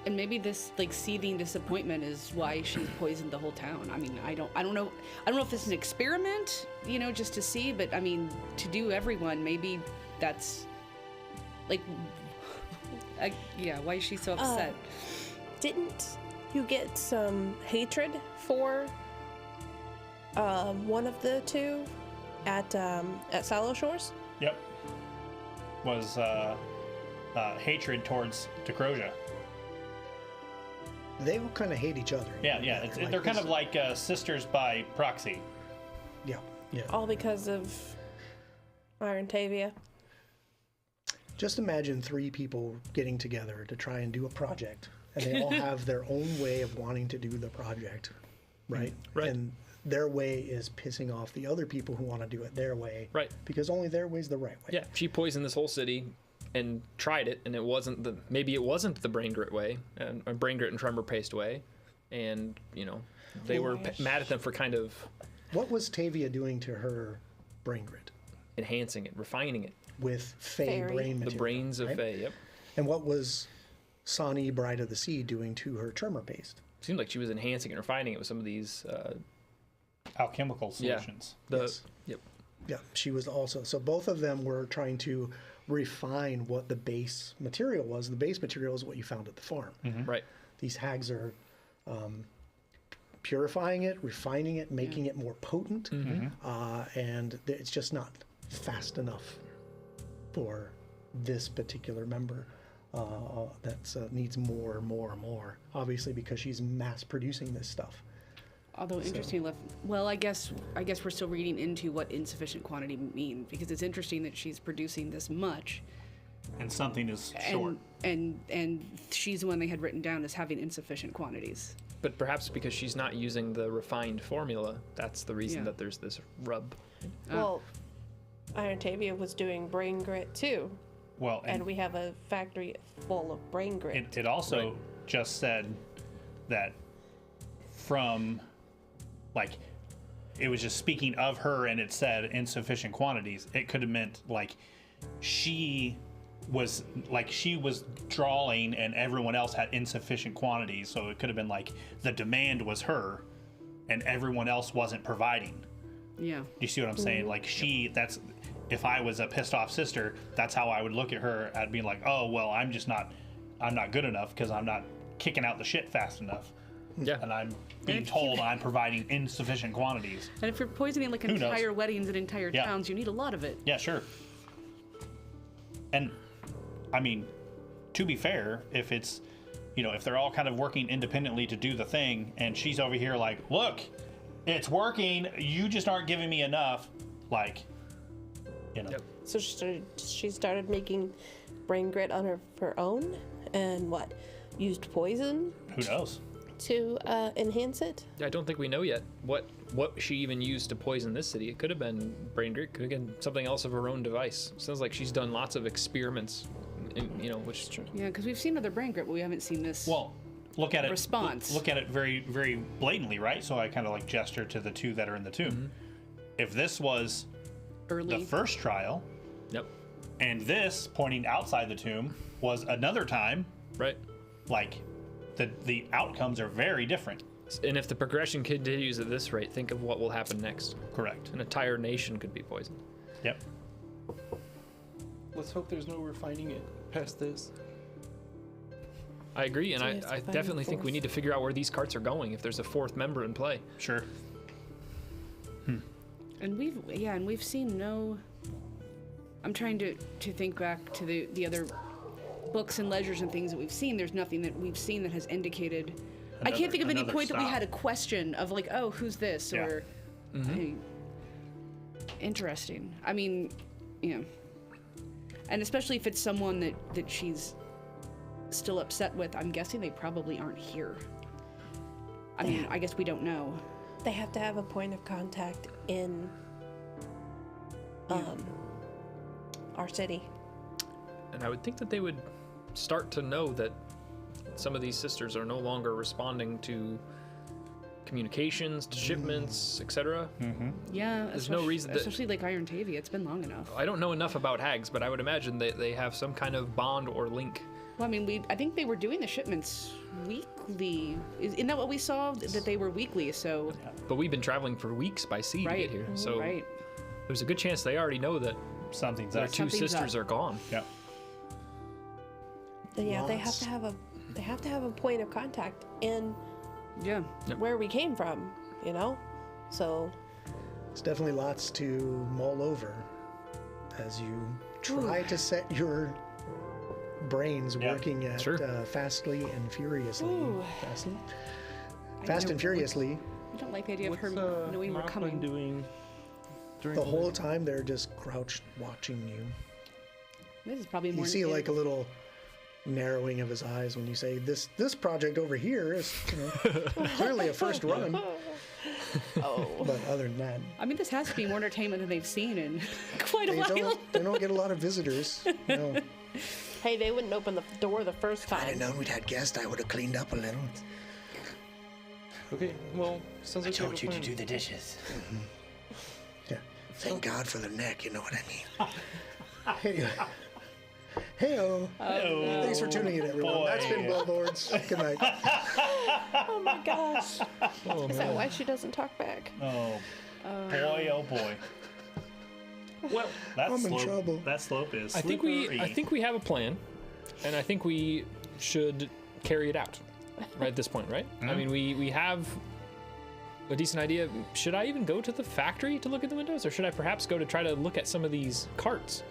Speaker 7: And maybe this like seething disappointment is why she's poisoned the whole town. I mean, I don't know if this is an experiment, you know, just to see, but I mean, to do everyone, maybe that's like, why is she so upset?
Speaker 6: Didn't you get some hatred for one of the two at Silo Shores?
Speaker 5: Yep. Was hatred towards Decrosia.
Speaker 1: They all kind of hate each other.
Speaker 5: Yeah, yeah. They're kind of like sisters by proxy.
Speaker 1: Yeah, yeah.
Speaker 6: All because of Iron Tavia.
Speaker 1: Just imagine 3 people getting together to try and do a project, and they all have their own way of wanting to do the project, right?
Speaker 4: Right.
Speaker 1: And their way is pissing off the other people who want to do it their way.
Speaker 4: Right.
Speaker 1: Because only their way is the right way.
Speaker 4: Yeah, she poisoned this whole city and tried it, and maybe it wasn't the brain grit way, and brain grit and tremor paste way, and you know, they were mad at them for kind of
Speaker 1: What was Tavia doing to her brain grit?
Speaker 4: enhancing it, refining it.
Speaker 1: With Fey
Speaker 6: Fairy.
Speaker 1: brain
Speaker 4: The
Speaker 1: material,
Speaker 4: brains of
Speaker 1: right?
Speaker 4: Fae. Yep.
Speaker 1: And what was Sani, Bride of the Sea, doing to her tremor paste?
Speaker 4: Seemed like she was enhancing and refining it with some of these.
Speaker 5: Alchemical solutions.
Speaker 1: Yes.
Speaker 4: Yep.
Speaker 1: Yeah, she was also. So both of them were trying to refine what the base material was. The base material is what you found at the farm.
Speaker 4: Right.
Speaker 1: These hags are purifying it, refining it, making it more potent, and it's just not fast enough for this particular member. That needs more. Obviously, because she's mass producing this stuff.
Speaker 7: Although interesting, well, I guess we're still reading into what insufficient quantity means, because it's interesting that she's producing this much,
Speaker 5: And something is short.
Speaker 7: and she's the one they had written down as having insufficient quantities.
Speaker 4: But perhaps because she's not using the refined formula, that's the reason that there's this rub.
Speaker 6: Well, Iron Tavia was doing brain grit too,
Speaker 5: Well,
Speaker 6: and we have a factory full of brain grit.
Speaker 5: it also just said that from, like, it was just speaking of her, and it said insufficient quantities. It could have meant like she was drawing and everyone else had insufficient quantities, so it could have been like the demand was her and everyone else wasn't providing.
Speaker 7: Yeah.
Speaker 5: Do you see what I'm saying? Like, if I was a pissed off sister, that's how I would look at her. I'd be like, oh, well, I'm not good enough because I'm not kicking out the shit fast enough.
Speaker 4: Yeah.
Speaker 5: And I'm being told I'm providing insufficient quantities.
Speaker 7: And if you're poisoning like
Speaker 5: knows?
Speaker 7: entire weddings and entire
Speaker 5: Yeah.
Speaker 7: towns, you need a lot of it.
Speaker 5: Yeah, sure. And, I mean, to be fair, if it's, if they're all kind of working independently to do the thing, and she's over here like, look, it's working, you just aren't giving me enough, like,
Speaker 4: Yep.
Speaker 6: So she started making brain grit on her own, and used poison
Speaker 5: who knows?
Speaker 6: to enhance it.
Speaker 4: I don't think we know yet what she even used to poison this city. It could have been brain grit, could have been something else of her own device. Sounds like she's done lots of experiments, which is true.
Speaker 7: Yeah, because we've seen other brain grit, but we haven't seen this.
Speaker 5: Well, look at it.
Speaker 7: Response.
Speaker 5: Look at it very, very blatantly, right? So I kind of like gesture to the 2 that are in the tomb. If this was
Speaker 7: early.
Speaker 5: the first trial,
Speaker 4: Yep.
Speaker 5: and this pointing outside the tomb was another time,
Speaker 4: Right.
Speaker 5: like the outcomes are very different.
Speaker 4: And if the progression continues at this rate, think of what will happen next.
Speaker 5: Correct.
Speaker 4: An entire nation could be poisoned.
Speaker 5: Yep.
Speaker 3: Let's hope there's no refining it past this.
Speaker 4: I agree, and
Speaker 6: So we have to
Speaker 4: I
Speaker 6: find
Speaker 4: definitely
Speaker 6: the
Speaker 4: think we
Speaker 6: fourth.
Speaker 4: need to figure out where these carts are going if there's a 4th member in play.
Speaker 5: Sure.
Speaker 7: And we've seen no. I'm trying to think back to the other books and ledgers and things that we've seen. There's nothing that we've seen that has indicated. I can't think of any
Speaker 5: another
Speaker 7: point that we
Speaker 5: style.
Speaker 7: had a question of like, oh, who's this?
Speaker 5: Yeah.
Speaker 7: Or hey, interesting. I mean, and especially if it's someone that she's still upset with. I'm guessing they probably aren't here. I mean, I guess we don't know.
Speaker 6: They have to have a point of contact in our city.
Speaker 4: And I would think that they would start to know that some of these sisters are no longer responding to communications, to shipments, etc.
Speaker 7: Yeah,
Speaker 4: There's no reason that-
Speaker 7: especially like Iron Tavia. It's been long enough.
Speaker 4: I don't know enough about hags, but I would imagine that they have some kind of bond or link
Speaker 7: Well, I mean, I think they were doing the shipments weekly. Isn't that what we saw? That they were weekly, so...
Speaker 4: But we've been traveling for weeks by sea to get here, so
Speaker 7: Right.
Speaker 4: there's a good chance they already know that
Speaker 5: Something's
Speaker 4: their
Speaker 5: up.
Speaker 4: two
Speaker 7: Something's
Speaker 4: sisters
Speaker 7: up.
Speaker 4: are gone.
Speaker 5: Yeah.
Speaker 6: Then yeah, they have
Speaker 1: Lots.
Speaker 6: to have a point of contact in
Speaker 7: Yeah.
Speaker 6: where we came from, you know? So
Speaker 1: It's definitely lots to mull over as you try to set your brains
Speaker 5: Yeah,
Speaker 1: working at
Speaker 4: sure.
Speaker 1: fastly and furiously.
Speaker 6: Ooh.
Speaker 1: Fast and furiously.
Speaker 7: I don't like the idea of
Speaker 3: What's
Speaker 7: her knowing we're
Speaker 3: Machman
Speaker 7: coming.
Speaker 3: doing during
Speaker 1: The whole time they're just crouched watching you.
Speaker 7: This is probably more...
Speaker 1: You see like a little narrowing of his eyes when you say this project over here is clearly a first run.
Speaker 6: oh.
Speaker 1: But other than that,
Speaker 7: I mean, this has to be more entertainment than they've seen in quite a
Speaker 1: they
Speaker 7: while.
Speaker 1: don't get a lot of visitors. No.
Speaker 6: Hey, they wouldn't open the door the first
Speaker 1: I'd have
Speaker 6: time.
Speaker 1: known we'd had guests, I would have cleaned up a little.
Speaker 3: Okay, well, sounds like
Speaker 8: Told you
Speaker 3: have a
Speaker 8: to
Speaker 3: plan.
Speaker 8: do the dishes.
Speaker 1: Yeah. Thank God for the neck, you know what I mean. Hey. Hey-o. Thanks for tuning in, everyone.
Speaker 5: Boy.
Speaker 1: That's been Bloodlords. Good night.
Speaker 6: Oh my gosh. Is that why she doesn't talk back?
Speaker 5: Oh, boy, oh boy.
Speaker 4: Well,
Speaker 5: That
Speaker 1: I'm in
Speaker 5: slope,
Speaker 1: trouble.
Speaker 5: That slope is
Speaker 4: I think we have a plan, and I think we should carry it out right at this point, right? I mean, we have a decent idea. Should I even go to the factory to look at the windows, or should I perhaps go to try to look at some of these carts?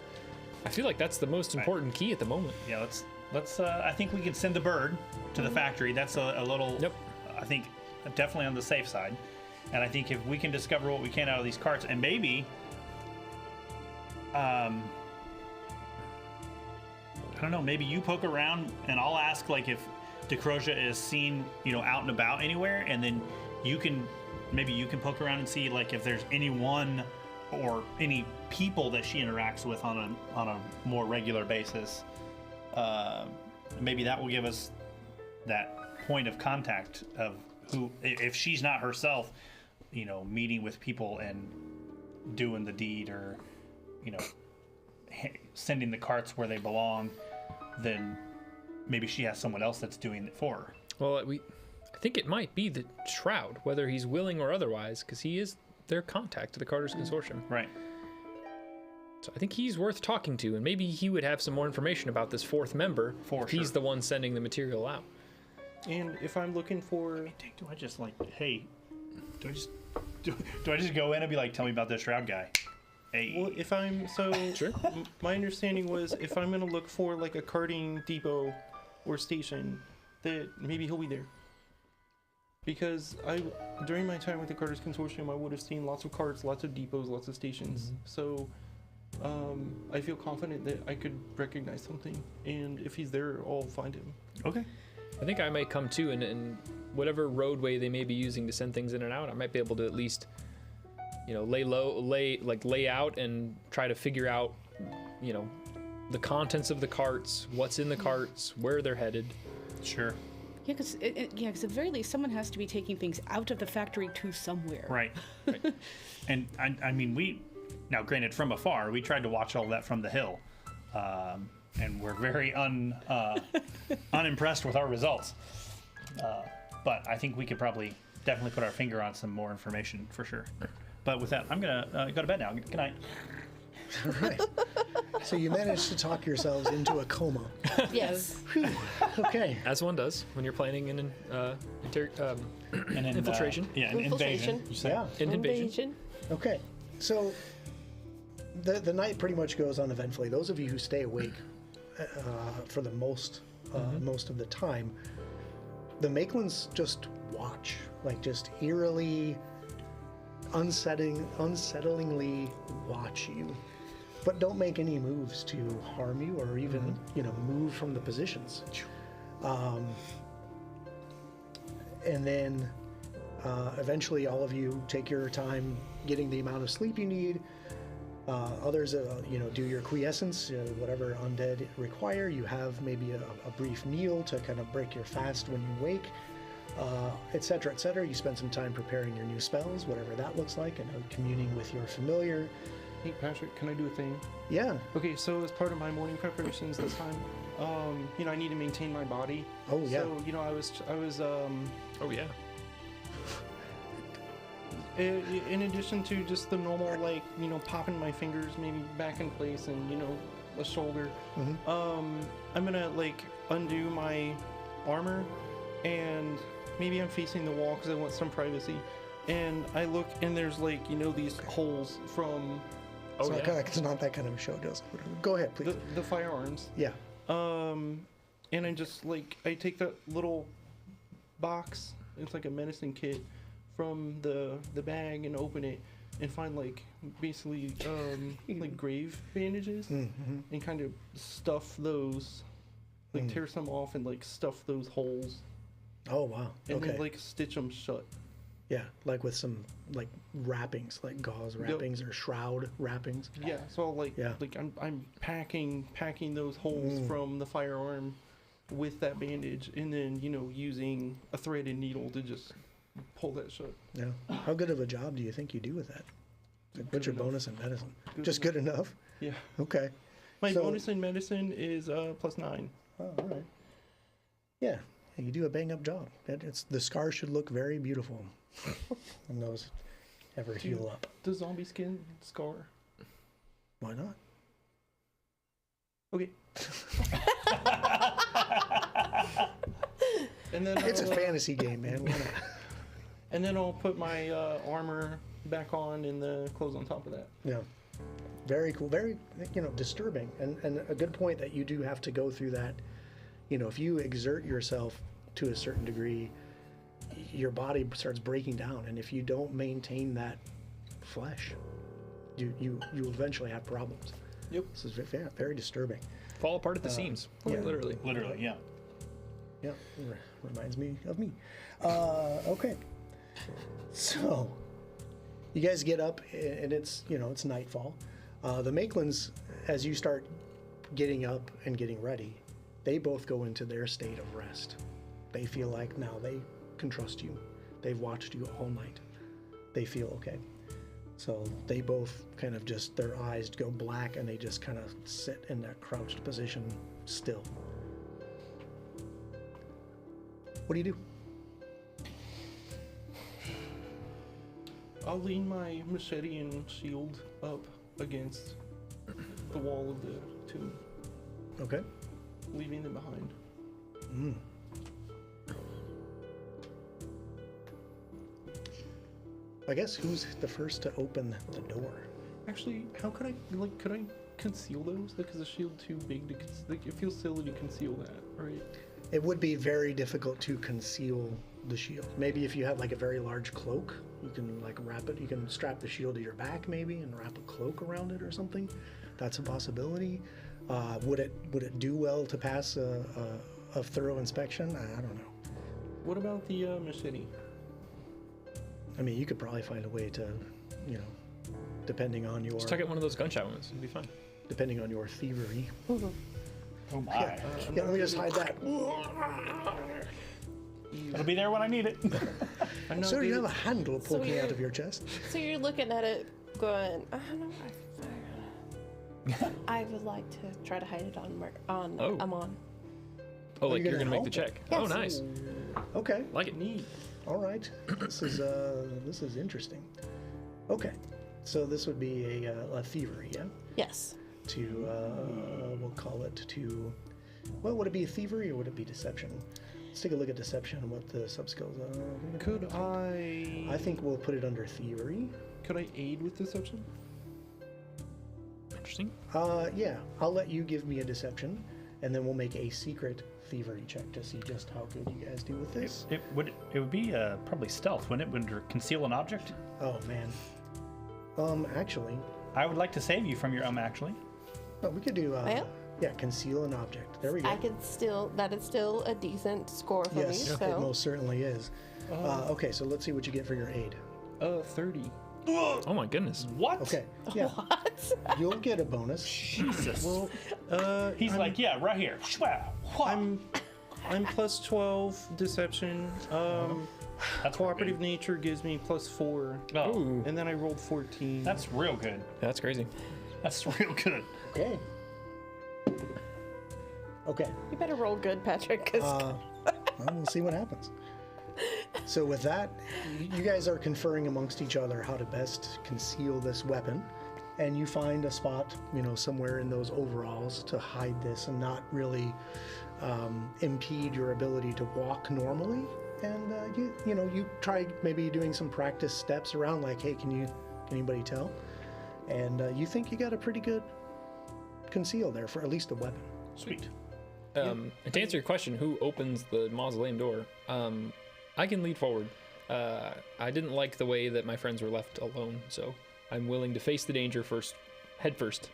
Speaker 4: I feel like that's the most important key at the moment.
Speaker 5: Yeah, let's. I think we can send the bird to the factory. That's a little.
Speaker 4: Yep.
Speaker 5: I think definitely on the safe side, and I think if we can discover what we can out of these carts, and maybe, I don't know, maybe you poke around, and I'll ask like if Decrosia is seen, out and about anywhere, and then you can poke around and see like if there's anyone or any people that she interacts with on a more regular basis. Maybe that will give us that point of contact of who, if she's not herself, meeting with people and doing the deed, or sending the carts where they belong, then maybe she has someone else that's doing it for her.
Speaker 4: Well, I think it might be the Shroud, whether he's willing or otherwise, because he is their contact to the Carter's Consortium.
Speaker 5: Right.
Speaker 4: So I think he's worth talking to, and maybe he would have some more information about this fourth member.
Speaker 5: For
Speaker 4: if he's
Speaker 5: sure.
Speaker 4: the one sending the material out.
Speaker 3: And if I'm looking for,
Speaker 5: Do I just do I just go in and be like, tell me about this Shroud guy? Hey.
Speaker 3: well, if I'm
Speaker 4: Sure.
Speaker 3: my understanding was if I'm gonna look for like a carting depot or station, that maybe he'll be there. Because during my time with the Carter's Consortium, I would have seen lots of carts, lots of depots, lots of stations. So I feel confident that I could recognize something, and if he's there, I'll find him.
Speaker 5: Okay.
Speaker 4: I think I may come too, and whatever roadway they may be using to send things in and out, I might be able to at least, lay out and try to figure out, the contents of the carts, what's in the carts, where they're headed.
Speaker 5: Sure.
Speaker 7: Yeah, because at the very least, someone has to be taking things out of the factory to somewhere.
Speaker 5: Right. And I mean, now granted from afar, we tried to watch all that from the hill, and we're very unimpressed with our results. But I think we could probably definitely put our finger on some more information for sure. But with that, I'm gonna go to bed now. Good night.
Speaker 1: All right. So you managed to talk yourselves into a coma.
Speaker 6: Yes.
Speaker 1: Okay.
Speaker 4: As one does when you're planning an
Speaker 5: And then,
Speaker 4: infiltration.
Speaker 5: Yeah, an invasion.
Speaker 6: Infiltration.
Speaker 5: You said.
Speaker 1: Yeah.
Speaker 4: Invasion.
Speaker 6: Invasion.
Speaker 1: Okay. So the night pretty much goes uneventfully. Those of you who stay awake for the most of the time, the Maitlands just watch, like just eerily, unsettlingly watch you, but don't make any moves to harm you or even move from the positions. And then eventually all of you take your time getting the amount of sleep you need. Others, do your quiescence, whatever undead require. You have maybe a brief meal to kind of break your fast when you wake, etc., etc. You spend some time preparing your new spells, whatever that looks like, and communing with your familiar.
Speaker 3: Hey Patrick, can I do a thing?
Speaker 1: Yeah.
Speaker 3: Okay, so as part of my morning preparations this time, I need to maintain my body.
Speaker 1: Oh, yeah.
Speaker 3: So, I was
Speaker 4: Oh yeah.
Speaker 3: in addition to just the normal, like, popping my fingers maybe back in place and, a shoulder, I'm gonna, like, undo my armor, and maybe I'm facing the wall because I want some privacy. And I look, and there's, like, these holes from
Speaker 4: Oh
Speaker 1: it's,
Speaker 4: yeah.
Speaker 1: it's not that kind of a show, Joseph. Go ahead, please.
Speaker 3: the firearms.
Speaker 1: Yeah.
Speaker 3: And I just, like, I take that little box, it's like a medicine kit, from the bag and open it and find, like, basically like grave bandages and kind of stuff those, like tear some off and, like, stuff those holes
Speaker 1: Oh, wow.
Speaker 3: and
Speaker 1: Okay.
Speaker 3: then, like, stitch them shut.
Speaker 1: Yeah, like with some like wrappings, like gauze wrappings or shroud wrappings.
Speaker 3: Yeah, so I'll, like,
Speaker 1: Yeah.
Speaker 3: like I'm packing those holes from the firearm with that bandage, and then using a thread and needle to just pull that shut.
Speaker 1: Yeah. How good of a job do you think you do with that? Like, what's your
Speaker 3: enough.
Speaker 1: bonus in medicine?
Speaker 3: Good
Speaker 1: Just good enough?
Speaker 3: Yeah.
Speaker 1: Okay.
Speaker 3: My
Speaker 1: So-
Speaker 3: bonus in medicine is +9.
Speaker 1: Oh, all right. Yeah, you do a bang up job. The scar should look very beautiful when those ever heal up.
Speaker 3: The zombie skin scar.
Speaker 1: Why not?
Speaker 3: Okay. And then
Speaker 1: It's a
Speaker 3: I'll,
Speaker 1: fantasy game, man. Why not?
Speaker 3: and then I'll put my armor back on and the clothes on top of that.
Speaker 1: Yeah. Very cool. Very, disturbing. And a good point that you do have to go through that. If you exert yourself to a certain degree, your body starts breaking down. And if you don't maintain that flesh, you eventually have problems.
Speaker 3: Yep.
Speaker 1: This is very, very disturbing.
Speaker 4: Fall apart at the seams.
Speaker 1: yeah.
Speaker 4: Literally.
Speaker 5: Literally, yeah.
Speaker 1: Yeah, reminds me of me. Okay. So, you guys get up, and it's nightfall. The Maitlands, as you start getting up and getting ready, they both go into their state of rest. They feel like now they can trust you. They've watched you all night. They feel okay. So they both kind of just, their eyes go black, and they just kind of sit in that crouched position still. What do you do?
Speaker 3: I'll lean my machete and shield up against the wall of the tomb,
Speaker 1: Okay.
Speaker 3: leaving them behind.
Speaker 1: I guess who's the first to open the door?
Speaker 3: Actually, how could could I conceal those? Like, is the shield too big to like? It feels silly to conceal that, right?
Speaker 1: It would be very difficult to conceal the shield. Maybe if you had like a very large cloak, you can like wrap it. You can strap the shield to your back maybe and wrap a cloak around it or something. That's a possibility. Would it do well to pass a thorough inspection? I don't know.
Speaker 3: What about the machete?
Speaker 1: I mean, you could probably find a way to, depending on your
Speaker 4: Just tuck it one of those gunshot ones. It'd be fine.
Speaker 1: depending on your thievery.
Speaker 5: Oh my.
Speaker 1: Yeah, let me just hide that.
Speaker 5: It'll be there when I need it.
Speaker 3: I'm not
Speaker 1: So you
Speaker 3: good
Speaker 1: have a
Speaker 3: at-
Speaker 1: handle
Speaker 6: So
Speaker 1: poking out
Speaker 6: you're-
Speaker 1: of your chest.
Speaker 6: So you're looking at it going, I don't know. I would like to try to hide it on
Speaker 4: Oh.
Speaker 6: Amon.
Speaker 4: Oh, like
Speaker 1: you're
Speaker 4: you're
Speaker 1: gonna
Speaker 4: gonna make the
Speaker 1: help
Speaker 4: check.
Speaker 6: Yes.
Speaker 4: Oh, nice.
Speaker 1: Okay.
Speaker 4: Like it.
Speaker 3: Neat.
Speaker 1: All right. This is interesting. Okay. So this would be a thievery, yeah?
Speaker 6: Yes.
Speaker 1: To we'll call it to. Well, would it be thievery or would it be deception? Let's take a look at deception and what the sub skills are.
Speaker 3: Could I?
Speaker 1: I think we'll put it under thievery.
Speaker 3: Could I aid with deception?
Speaker 4: Interesting.
Speaker 1: Yeah. I'll let you give me a deception, and then we'll make a secret thievery check to see just how good you guys do with this.
Speaker 5: It would be probably stealth, wouldn't it? Would it conceal an object?
Speaker 1: Oh man. Actually,
Speaker 5: I would like to save you from your actually.
Speaker 1: oh, we could do.
Speaker 6: Yeah?
Speaker 1: Yeah, conceal an object. There we go.
Speaker 6: That is still a decent score for
Speaker 1: Yes,
Speaker 6: me.
Speaker 1: it
Speaker 6: So
Speaker 1: most certainly is. Okay, so let's see what you get for your aid.
Speaker 3: 30.
Speaker 4: Oh my goodness.
Speaker 5: What?
Speaker 1: Okay, yeah,
Speaker 6: what?
Speaker 1: you'll get a bonus.
Speaker 5: Jesus.
Speaker 3: Well,
Speaker 5: He's like, yeah, right here.
Speaker 3: I'm plus 12 deception.
Speaker 5: That's
Speaker 3: Cooperative nature gives me plus 4.
Speaker 5: Oh,
Speaker 4: Ooh,
Speaker 3: And then I rolled 14.
Speaker 5: that's real good.
Speaker 4: that's crazy.
Speaker 5: That's real good.
Speaker 1: Okay. Okay.
Speaker 6: You better roll good, Patrick, because
Speaker 1: Well, we'll see what happens. So with that, you guys are conferring amongst each other how to best conceal this weapon, and you find a spot, somewhere in those overalls to hide this and not really impede your ability to walk normally. And you try maybe doing some practice steps around, like, hey, can anybody tell? And you think you got a pretty good conceal there for at least a weapon.
Speaker 5: Sweet.
Speaker 4: And to answer your question, who opens the mausoleum door? I can lead forward. I didn't like the way that my friends were left alone, so I'm willing to face the danger head first.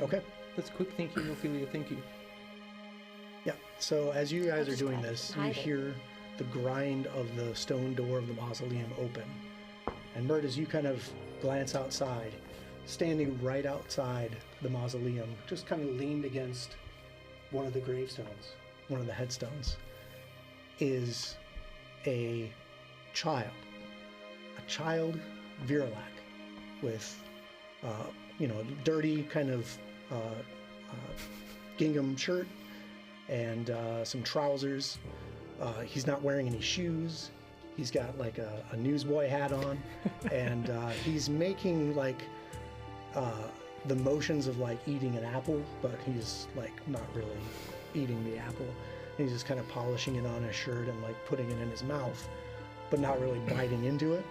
Speaker 1: Okay.
Speaker 3: That's quick thinking, Ophelia. Thank you.
Speaker 1: Yeah. So as you guys are doing this, you
Speaker 6: hide it.
Speaker 1: hear the grind of the stone door of the mausoleum open. And Mert, as you kind of glance outside, standing right outside the mausoleum, just kind of leaned against one of the gravestones, one of the headstones, is a child Viralak, with dirty kind of gingham shirt and some trousers. He's not wearing any shoes. He's got like a newsboy hat on, and he's making like the motions of like eating an apple, but he's like not really eating the apple. He's just kind of polishing it on his shirt and like putting it in his mouth, but not really biting into it.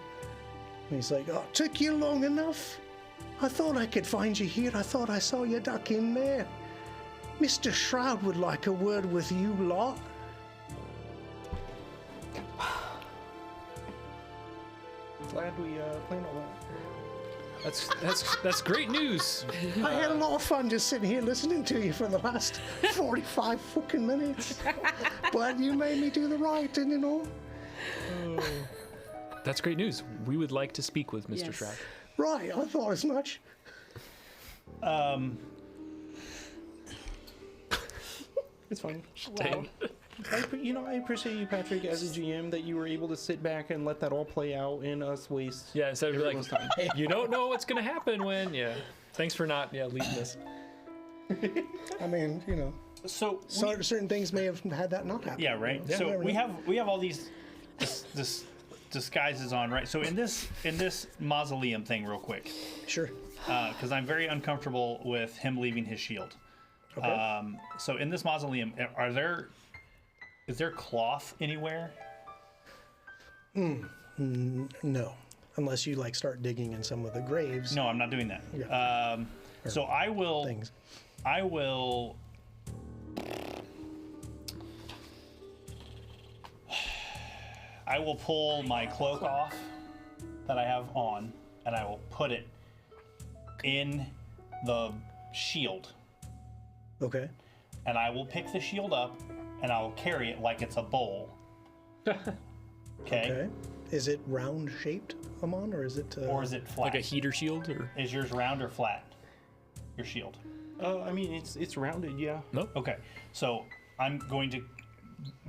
Speaker 1: And he's like, "Oh, took you long enough? I thought I could find you here. I thought I saw you duck in there. Mr. Shroud would like a word with you lot."
Speaker 3: Glad we planned all that.
Speaker 4: That's great news.
Speaker 1: I had a lot of fun just sitting here listening to you for the last 45 fucking minutes. But you made me do the right, didn't you know?
Speaker 4: That's great news. We would like to speak with Mr.
Speaker 7: Yes.
Speaker 4: Shroud.
Speaker 1: Right, I thought as much.
Speaker 3: It's fine.
Speaker 6: wow.
Speaker 3: I appreciate you, Patrick, as a GM, that you were able to sit back and let that all play out and us waste.
Speaker 4: Yeah, instead of
Speaker 3: everyone's
Speaker 4: like,
Speaker 3: time.
Speaker 4: you don't know what's gonna happen when. Yeah. Thanks for not leading us.
Speaker 1: I mean,
Speaker 5: So
Speaker 1: certain things may have had that not happen.
Speaker 5: yeah, right.
Speaker 1: You
Speaker 5: So
Speaker 1: never
Speaker 5: we
Speaker 1: know.
Speaker 5: have all these this disguises on, right? So in this mausoleum thing, real quick,
Speaker 1: Sure.
Speaker 5: because I'm very uncomfortable with him leaving his shield.
Speaker 1: Okay.
Speaker 5: So in this mausoleum, is there cloth anywhere?
Speaker 1: No. Unless you like start digging in some of the graves.
Speaker 5: No, I'm not doing that.
Speaker 1: Yeah.
Speaker 5: So I will.
Speaker 1: Things.
Speaker 5: I will. I will pull my cloak off that I have on, and I will put it in the shield.
Speaker 1: Okay.
Speaker 5: And I will pick the shield up, and I will carry it like it's a bowl.
Speaker 1: Okay. Is it round shaped, Amon, or is it?
Speaker 5: Or is it flat?
Speaker 4: Like a heater shield, or
Speaker 5: Is yours round or flat? Your shield.
Speaker 3: I mean, it's rounded, yeah.
Speaker 4: no?
Speaker 5: Okay, so I'm going to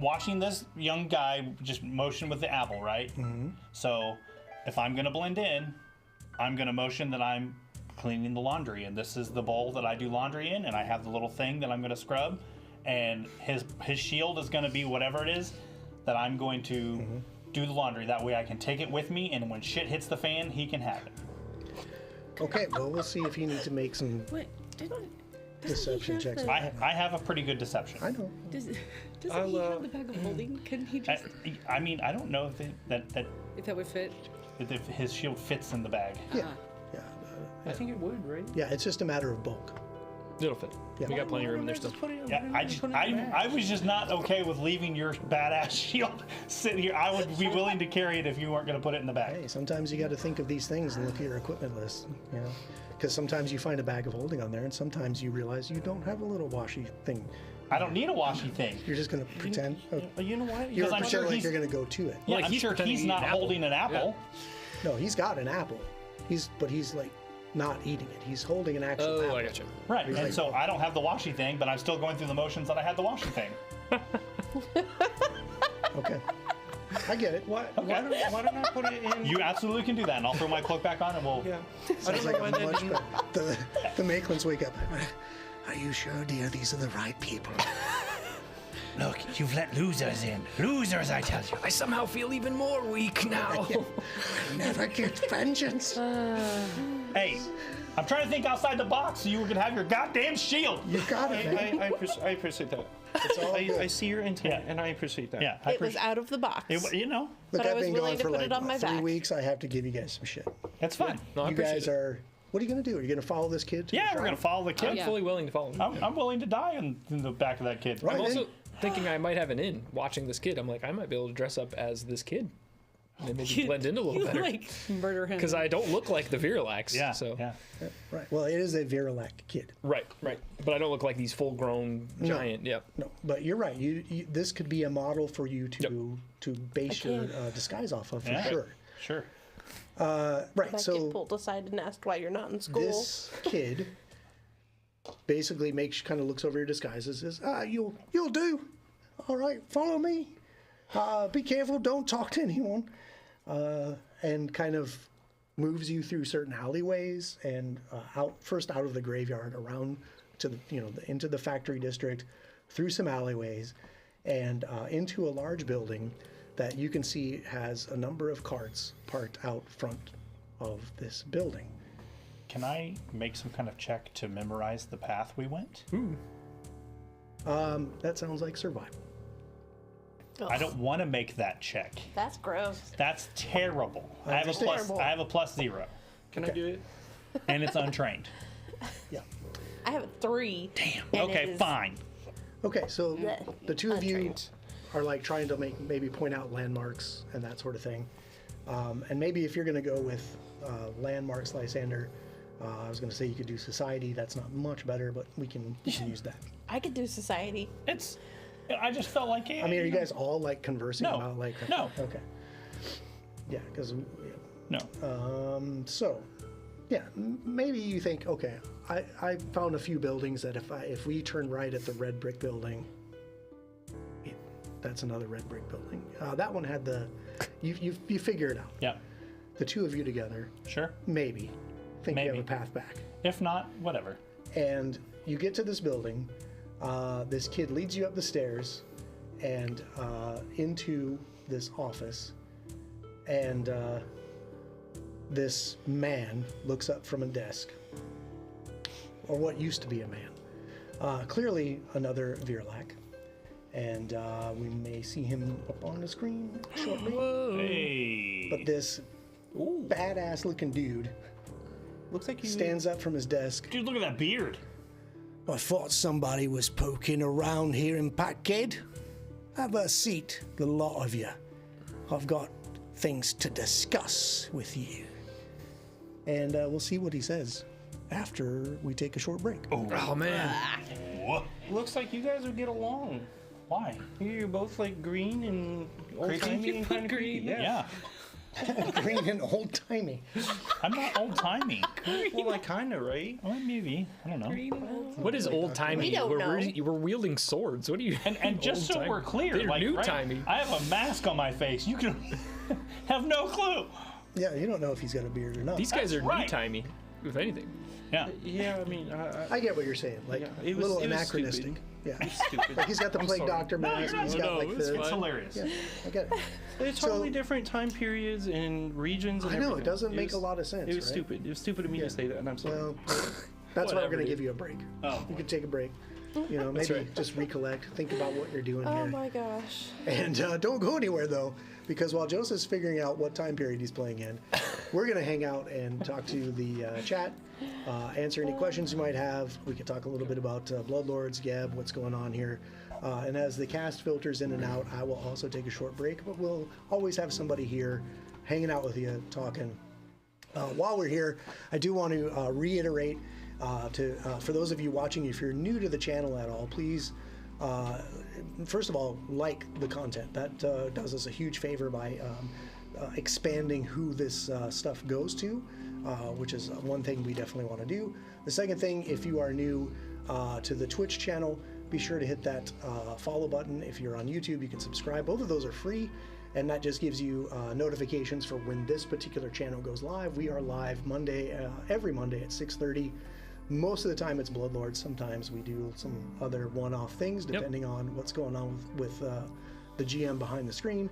Speaker 5: watching this young guy just motion with the apple, right? Mm-hmm. So if I'm going to blend in, I'm going to motion that I'm cleaning the laundry, and this is the bowl that I do laundry in, and I have the little thing that I'm going to scrub, and his shield is going to be whatever it is that I'm going to do the laundry. That way I can take it with me, and when shit hits the fan, he can have it.
Speaker 1: Okay. Well, we'll see if you need to make some
Speaker 7: What?
Speaker 1: deception checks.
Speaker 5: I have a pretty good deception.
Speaker 1: I know.
Speaker 7: Doesn't he
Speaker 3: I'll,
Speaker 7: have the bag of holding? Couldn't he just?
Speaker 5: I mean, I don't know if
Speaker 7: If that would fit.
Speaker 5: if his shield fits in the bag.
Speaker 1: Yeah. Yeah.
Speaker 3: I think it would, right?
Speaker 1: Yeah. It's just a matter of bulk.
Speaker 4: It'll fit.
Speaker 1: Yeah.
Speaker 4: We got plenty of room there still.
Speaker 5: Yeah, I was just not okay with leaving your badass shield sitting here. I would be willing to carry it if you weren't going to put it in the bag.
Speaker 1: Hey, sometimes you got to think of these things and look at your equipment list. Because sometimes you find a bag of holding on there, and sometimes you realize you don't have a little washy thing.
Speaker 5: I don't need a washy thing.
Speaker 1: You're just gonna pretend.
Speaker 3: You know what?
Speaker 1: You're
Speaker 5: I'm
Speaker 1: pretending
Speaker 5: sure
Speaker 1: like
Speaker 5: he's-
Speaker 1: you're gonna go to it.
Speaker 5: Yeah,
Speaker 4: Like
Speaker 5: I'm
Speaker 4: he's
Speaker 5: sure
Speaker 4: pretending
Speaker 5: he's
Speaker 4: to eat
Speaker 5: not
Speaker 4: an apple.
Speaker 5: holding an apple.
Speaker 1: No, he's got an apple. But he's like not eating it. He's holding an actual
Speaker 4: Oh,
Speaker 1: apple.
Speaker 4: I gotcha.
Speaker 5: Right,
Speaker 1: He's
Speaker 5: and
Speaker 1: like-
Speaker 5: so I don't have the washy thing, but I'm still going through the motions that I had the washy thing.
Speaker 1: Okay. I get it.
Speaker 3: Why don't I put it in?
Speaker 5: You absolutely can do that, and I'll throw my cloak back on, and we'll.
Speaker 3: Yeah.
Speaker 1: Sounds like a much better. The Maitlands wake up. Are you sure, dear? These are the right people.
Speaker 5: Look, you've let losers in. Losers, I tell you.
Speaker 4: I somehow feel even more weak now.
Speaker 1: Never get vengeance.
Speaker 5: Hey, I'm trying to think outside the box so you can have your goddamn shield.
Speaker 1: You got it, man.
Speaker 3: I appreciate that. I see your intent, and I appreciate that.
Speaker 5: Yeah,
Speaker 6: It was out of the box.
Speaker 5: you know,
Speaker 1: Look,
Speaker 6: But I
Speaker 1: I've
Speaker 6: was
Speaker 1: been
Speaker 6: willing
Speaker 1: going
Speaker 6: to
Speaker 1: for
Speaker 6: put
Speaker 1: like
Speaker 6: it on my
Speaker 1: 3
Speaker 6: back.
Speaker 1: weeks. I have to give you guys some shit.
Speaker 5: that's fine.
Speaker 4: No, I
Speaker 1: You
Speaker 4: appreciate
Speaker 1: guys
Speaker 4: it.
Speaker 1: are. What are you gonna do? Are you gonna follow this kid? To
Speaker 5: Yeah,
Speaker 1: the
Speaker 5: we're
Speaker 1: trial?
Speaker 5: gonna follow the kid.
Speaker 4: I'm
Speaker 7: yeah.
Speaker 4: fully willing to follow him.
Speaker 5: I'm willing to die in the back of that kid.
Speaker 1: Right.
Speaker 4: I'm also
Speaker 1: then.
Speaker 4: thinking I might have an in watching this kid. I'm like, I might be able to dress up as this kid and maybe blend in a little
Speaker 7: You
Speaker 4: better.
Speaker 7: like murder him.
Speaker 4: Because I don't look like the Viralax.
Speaker 5: Yeah,
Speaker 4: So.
Speaker 5: yeah.
Speaker 1: Right. Well, it is a Viralac kid.
Speaker 4: Right. But I don't look like these full-grown giant. Yeah.
Speaker 1: No, but you're right. You this could be a model for you to base your disguise off of for
Speaker 5: Yeah.
Speaker 1: sure.
Speaker 5: Sure.
Speaker 1: Right.
Speaker 6: Might get
Speaker 1: So
Speaker 6: pulled aside and asked why you're not in school.
Speaker 1: this kid basically kind of looks over your disguise and says, you'll do. All right, follow me. Be careful. Don't talk to anyone. And kind of moves you through certain alleyways and out of the graveyard, around to into the factory district, through some alleyways, and into a large building that you can see has a number of carts parked out front of this building.
Speaker 5: Can I make some kind of check to memorize the path we went?
Speaker 1: That sounds like survival.
Speaker 5: I don't want to make that check.
Speaker 6: That's gross.
Speaker 5: That's terrible.
Speaker 1: I understand.
Speaker 5: I have a +0,
Speaker 3: Can I do it?
Speaker 5: and it's untrained.
Speaker 1: Yeah.
Speaker 6: I have a 3.
Speaker 5: Damn.
Speaker 6: and it
Speaker 5: Okay,
Speaker 6: is-
Speaker 5: fine.
Speaker 1: Okay, so
Speaker 6: Blech.
Speaker 1: the two of you
Speaker 6: Untrained.
Speaker 1: are like trying to maybe point out landmarks and that sort of thing. And maybe if you're going to go with landmarks, Lysander, I was going to say you could do society. That's not much better, but we can use that.
Speaker 6: I could do society.
Speaker 5: I just felt like.
Speaker 1: I mean, are you guys all like conversing
Speaker 5: No.
Speaker 1: about like?
Speaker 5: No.
Speaker 1: Okay. Yeah, because
Speaker 5: No.
Speaker 1: so, yeah, maybe you think, okay, I found a few buildings that if we turn right at the red brick building, that's another red brick building. That one had you figure it out.
Speaker 5: Yeah.
Speaker 1: The two of you together,
Speaker 5: Sure.
Speaker 1: maybe think you
Speaker 5: Maybe.
Speaker 1: have a path back.
Speaker 5: If not, whatever.
Speaker 1: And you get to this building. This kid leads you up the stairs and into this office. And this man looks up from a desk, or what used to be a man. Clearly another Virlac. And we may see him up on the screen shortly.
Speaker 5: Hey.
Speaker 1: But this badass looking dude
Speaker 3: Looks like you
Speaker 1: stands up from his desk.
Speaker 5: Dude, look at that beard.
Speaker 1: I thought somebody was poking around here in Packhead. Have a seat, the lot of you. I've got things to discuss with you. And we'll see what he says after we take a short break.
Speaker 4: Oh, man.
Speaker 5: What?
Speaker 3: Looks like you guys would get along.
Speaker 5: Why?
Speaker 3: You're both like green and old-timey and kind of creepy.
Speaker 5: Yeah.
Speaker 1: Green and old-timey.
Speaker 5: I'm not old timey.
Speaker 3: Well, like kind of, right?
Speaker 5: Well, maybe. I don't know.
Speaker 4: What is old timey?
Speaker 6: We don't know.
Speaker 4: We're wielding swords. What are you?
Speaker 5: And just so
Speaker 4: old-timey?
Speaker 5: we're clear,
Speaker 4: They're
Speaker 5: like,
Speaker 4: new
Speaker 5: right,
Speaker 4: timey.
Speaker 5: I have a mask on my face. You can have no clue.
Speaker 1: Yeah, you don't know if he's got a beard or not.
Speaker 4: These guys are
Speaker 5: That's right.
Speaker 4: new timey, if anything.
Speaker 5: Yeah.
Speaker 3: Yeah, I mean,
Speaker 1: I get what you're saying. Like,
Speaker 3: Yeah,
Speaker 1: a
Speaker 3: it was-
Speaker 1: little
Speaker 3: it was
Speaker 1: anachronistic.
Speaker 3: stupid.
Speaker 1: Yeah.
Speaker 3: stupid.
Speaker 1: Like, he's got the plague
Speaker 3: sorry.
Speaker 1: doctor mask.
Speaker 5: you're
Speaker 1: He's
Speaker 5: not.
Speaker 1: got
Speaker 4: No,
Speaker 1: like
Speaker 4: it's
Speaker 1: the.
Speaker 5: It's
Speaker 4: fine.
Speaker 5: hilarious.
Speaker 1: Yeah, I get it.
Speaker 3: It's
Speaker 1: So-
Speaker 3: totally different time periods and regions. And
Speaker 1: I know, it
Speaker 3: everything.
Speaker 1: doesn't make
Speaker 3: was-
Speaker 1: a lot of sense,
Speaker 3: It was
Speaker 1: right?
Speaker 3: stupid. It was stupid of me to say that, and I'm sorry.
Speaker 1: Well, that's why we're
Speaker 4: Whatever,
Speaker 1: going to
Speaker 4: dude.
Speaker 1: give you a break.
Speaker 5: Oh.
Speaker 1: You could take a break. You know, maybe
Speaker 4: right.
Speaker 1: just recollect, think about what you're doing
Speaker 6: Oh
Speaker 1: here.
Speaker 6: my gosh.
Speaker 1: And don't go anywhere, though, because while Joseph's figuring out what time period he's playing in, we're going to hang out and talk to the chat, answer any questions you might have. We could talk a little bit about Bloodlords, Geb, what's going on here. And as the cast filters in and out, I will also take a short break, but we'll always have somebody here hanging out with you, talking. While we're here, I do want to reiterate for those of you watching, if you're new to the channel at all, please, first of all, like the content. That does us a huge favor by expanding who this stuff goes to, which is one thing we definitely want to do. The second thing, if you are new to the Twitch channel, be sure to hit that follow button. If you're on YouTube, you can subscribe. Both of those are free, and that just gives you notifications for when this particular channel goes live. We are live every Monday at 6:30 Most of the time it's Bloodlords. Sometimes we do some other one-off things depending on what's going on with the GM behind the screen.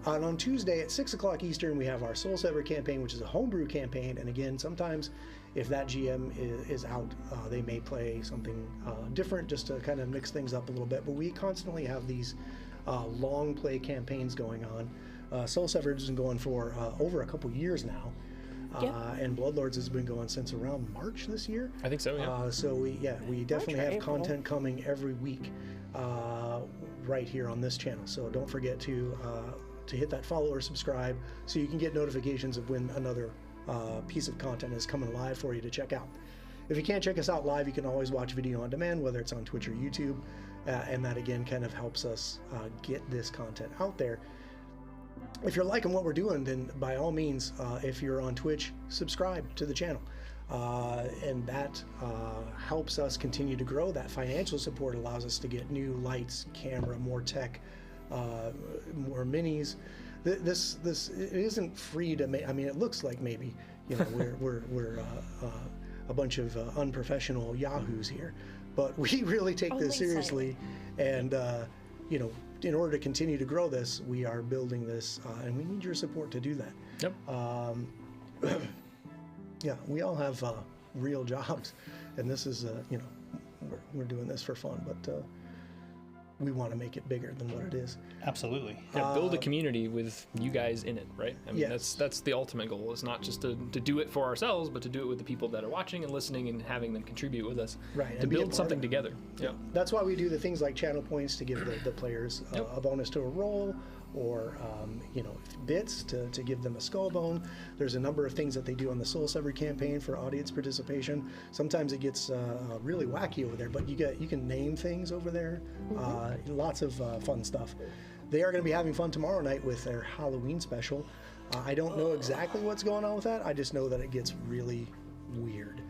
Speaker 1: And on Tuesday at 6 o'clock Eastern, we have our Soul Sever campaign, which is a homebrew campaign. And again, sometimes if that GM is out, they may play something different just to kind of mix things up a little bit. But we constantly have these long play campaigns going on. Soul Sever has been going for over a couple years now. And Bloodlords has been going since around March this year.
Speaker 4: I think so, yeah.
Speaker 1: So we definitely have
Speaker 6: April.
Speaker 1: content coming every week right here on this channel. So don't forget to hit that follow or subscribe so you can get notifications of when another piece of content is coming live for you to check out. If you can't check us out live, you can always watch video on demand, whether it's on Twitch or YouTube, and that again kind of helps us get this content out there. If you're liking what we're doing, then by all means, if you're on Twitch, subscribe to the channel. And that helps us continue to grow. That financial support allows us to get new lights, camera, more tech, more minis. This it isn't free to make. I mean, it looks like maybe we're a bunch of unprofessional yahoos here, but we really take this seriously, and in order to continue to grow this, we are building this, and we need your support to do that.
Speaker 4: Yep.
Speaker 1: Yeah, we all have real jobs, and this is, we're doing this for fun, but we want to make it bigger than what it is.
Speaker 5: Absolutely.
Speaker 4: Yeah, build a community with you guys in it, right? I mean, that's the ultimate goal. Is not just to do it for ourselves, but to do it with the people that are watching and listening and having them contribute with us.
Speaker 1: Right.
Speaker 4: To build something together. Yeah.
Speaker 1: That's why we do the things like channel points to give the players a bonus to a roll, or bits to give them a skull bone. There's a number of things that they do on the Soul Sever campaign for audience participation. Sometimes it gets really wacky over there, but you can name things over there. Lots of fun stuff. They are going to be having fun tomorrow night with their Halloween special. I don't know exactly what's going on with that. I just know that it gets really weird.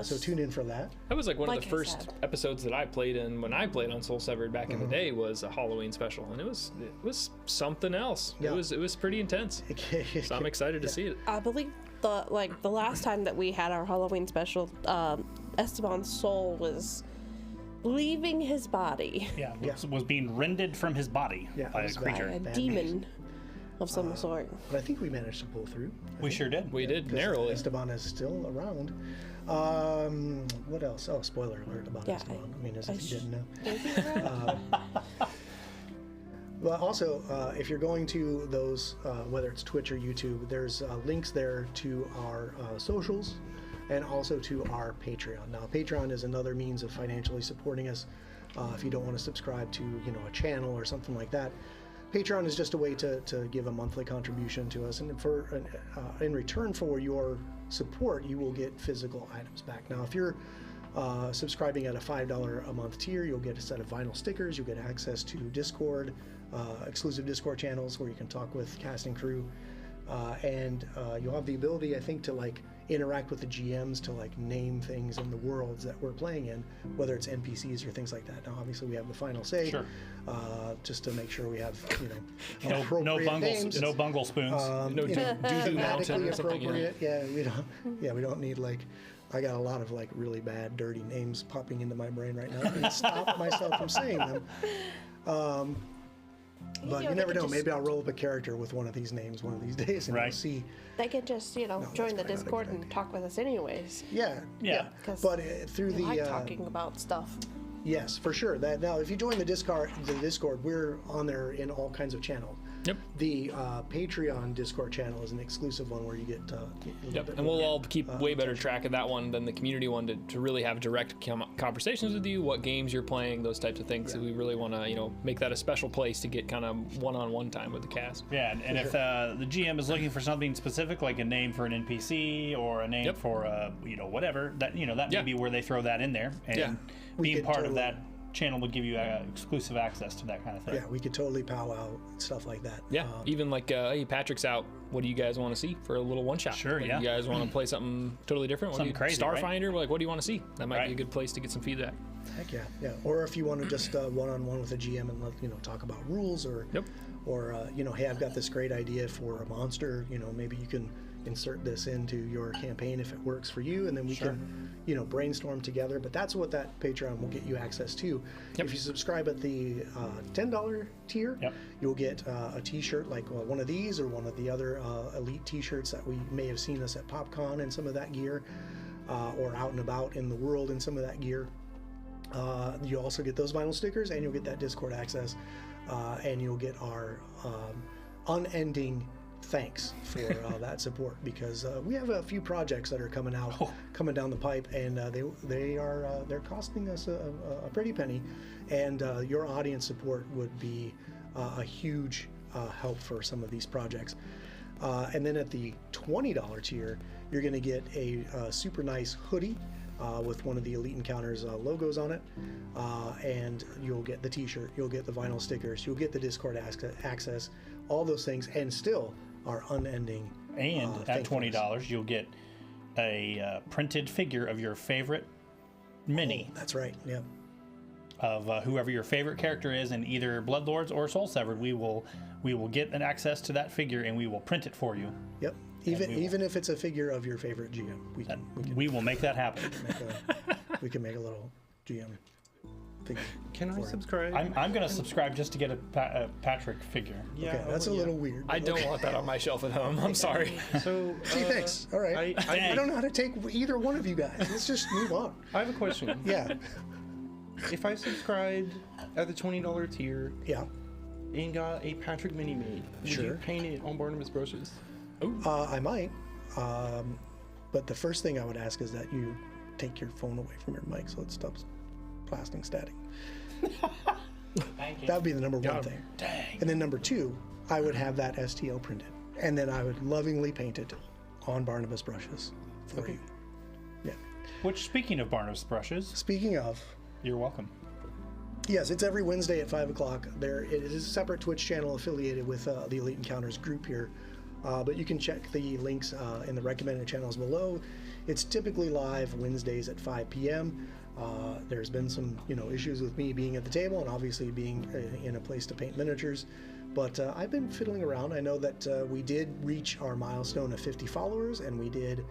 Speaker 1: So tune in for that.
Speaker 4: That was like one
Speaker 6: Like
Speaker 4: of the
Speaker 6: I
Speaker 4: said.
Speaker 6: said.
Speaker 4: Episodes that I played in when I played on Soul Severed back in the day was a Halloween special, and it was something else.
Speaker 1: Yeah.
Speaker 4: It was pretty intense. So I'm excited to see it.
Speaker 6: I believe the last time that we had our Halloween special, Esteban's soul was leaving his body.
Speaker 5: Yeah, was being rended from his body by
Speaker 1: it
Speaker 5: a
Speaker 1: was
Speaker 5: creature.
Speaker 6: A
Speaker 1: Bad
Speaker 6: demon of some sort.
Speaker 1: But I think we managed to pull through.
Speaker 5: We sure did.
Speaker 4: We did
Speaker 1: 'Cause
Speaker 4: narrowly.
Speaker 1: Esteban is still around. What else? Oh, spoiler alert about Esteban. I mean, as if you didn't know. But also, if you're going to those, whether it's Twitch or YouTube, there's links there to our socials and also to our Patreon. Now, Patreon is another means of financially supporting us. If you don't want to subscribe to a channel or something like that, Patreon is just a way to give a monthly contribution to us, and in return for your support, you will get physical items back. Now, if you're subscribing at a $5 a month tier, you'll get a set of vinyl stickers, you'll get access to Discord, exclusive Discord channels where you can talk with cast and crew, and you'll have the ability, I think, to interact with the GMs to name things in the worlds that we're playing in, whether it's NPCs or things like that. Now, obviously, we have the final say, just to make sure we have
Speaker 5: No
Speaker 1: appropriate names.
Speaker 5: no bungle spoons.
Speaker 4: No doo-doo mountain or something.
Speaker 1: Appropriate. We don't need I got a lot of really bad, dirty names popping into my brain right now. I can stop myself from saying them. But you never know. Maybe I'll roll up a character with one of these names one of these days, and we'll see.
Speaker 6: They can just, join the
Speaker 1: probably not a
Speaker 6: Discord
Speaker 1: good
Speaker 6: and talk with us anyways.
Speaker 5: Yeah.
Speaker 1: But through
Speaker 6: We like
Speaker 1: the
Speaker 6: talking about stuff.
Speaker 1: yes, for sure. That now, if you join the Discord, we're on there in all kinds of channels.
Speaker 4: Yep.
Speaker 1: The Patreon Discord channel is an exclusive one where you get.
Speaker 4: And we'll all keep way better track of that one than the community one to really have direct conversations with you, what games you're playing, those types of things. So we really want to, make that a special place to get kind of one-on-one time with the cast.
Speaker 5: Yeah, and if the GM is looking for something specific, like a name for an NPC or a name for whatever, that may be where they throw that in there, and being part of that channel would give you exclusive access to that kind of thing.
Speaker 1: Yeah, we could totally powwow stuff like that.
Speaker 4: Yeah, even hey, Patrick's out. What do you guys want to see for a little one-shot?
Speaker 5: Sure,
Speaker 4: You guys want to play something totally different?
Speaker 5: Something crazy, right?
Speaker 4: Starfinder? What do you want to see? That might be a good place to get some feedback.
Speaker 1: Heck yeah. Or if you want to just one-on-one with a GM and talk about rules, or hey, I've got this great idea for a monster. Maybe you can insert this into your campaign if it works for you, and then we can, brainstorm together. But that's what that Patreon will get you access to. If you subscribe at the $10 tier, you'll get a T-shirt like one of these or one of the other elite T-shirts that we may have seen us at PopCon and some of that gear, or out and about in the world in some of that gear. You also get those vinyl stickers, and you'll get that Discord access, and you'll get our unending thanks for that support, because we have a few projects that are coming down the pipe, and they're costing us a pretty penny, and your audience support would be a huge help for some of these projects. And then at the $20 tier, you're going to get a super nice hoodie with one of the Elite Encounters logos on it, and you'll get the T-shirt, you'll get the vinyl stickers, you'll get the Discord access, all those things, and still our unending.
Speaker 5: And at $20, you'll get a printed figure of your favorite mini.
Speaker 1: Oh, that's right. Yeah.
Speaker 5: Of whoever your favorite character is in either Bloodlords or Soul Severed. We will get an access to that figure, and we will print it for you.
Speaker 1: Yep. Even if it's a figure of your favorite GM,
Speaker 5: we will make that happen.
Speaker 1: We can make a little GM figure.
Speaker 3: Can I subscribe?
Speaker 5: I'm going to subscribe just to get a Patrick figure.
Speaker 3: Yeah,
Speaker 1: okay, that's a little weird.
Speaker 4: I don't want that on my shelf at home. I'm sorry.
Speaker 3: So,
Speaker 1: gee, thanks. All right. I don't know how to take either one of you guys. Let's just move on.
Speaker 3: I have a question.
Speaker 1: Yeah.
Speaker 3: If I subscribed at the $20 tier,
Speaker 1: Yeah.
Speaker 3: and got a Patrick mini made, would
Speaker 1: Sure.
Speaker 3: you paint it on Barnabas brushes?
Speaker 1: I might. But the first thing I would ask is that you take your phone away from your mic so it stops blasting static.
Speaker 2: Thank you.
Speaker 1: That would be the number one thing.
Speaker 5: Dang.
Speaker 1: And then number two, I would have that STL printed. And then I would lovingly paint it on Barnabas brushes for you. Yeah.
Speaker 5: Which, speaking of Barnabas brushes,
Speaker 1: Speaking of,
Speaker 5: you're welcome.
Speaker 1: yes, it's every Wednesday at 5 o'clock. It is a separate Twitch channel affiliated with the Elite Encounters group here. But you can check the links in the recommended channels below. It's typically live Wednesdays at 5 p.m. There's been some, issues with me being at the table and obviously being in a place to paint miniatures. But I've been fiddling around. I know that we did reach our milestone of 50 followers, and we did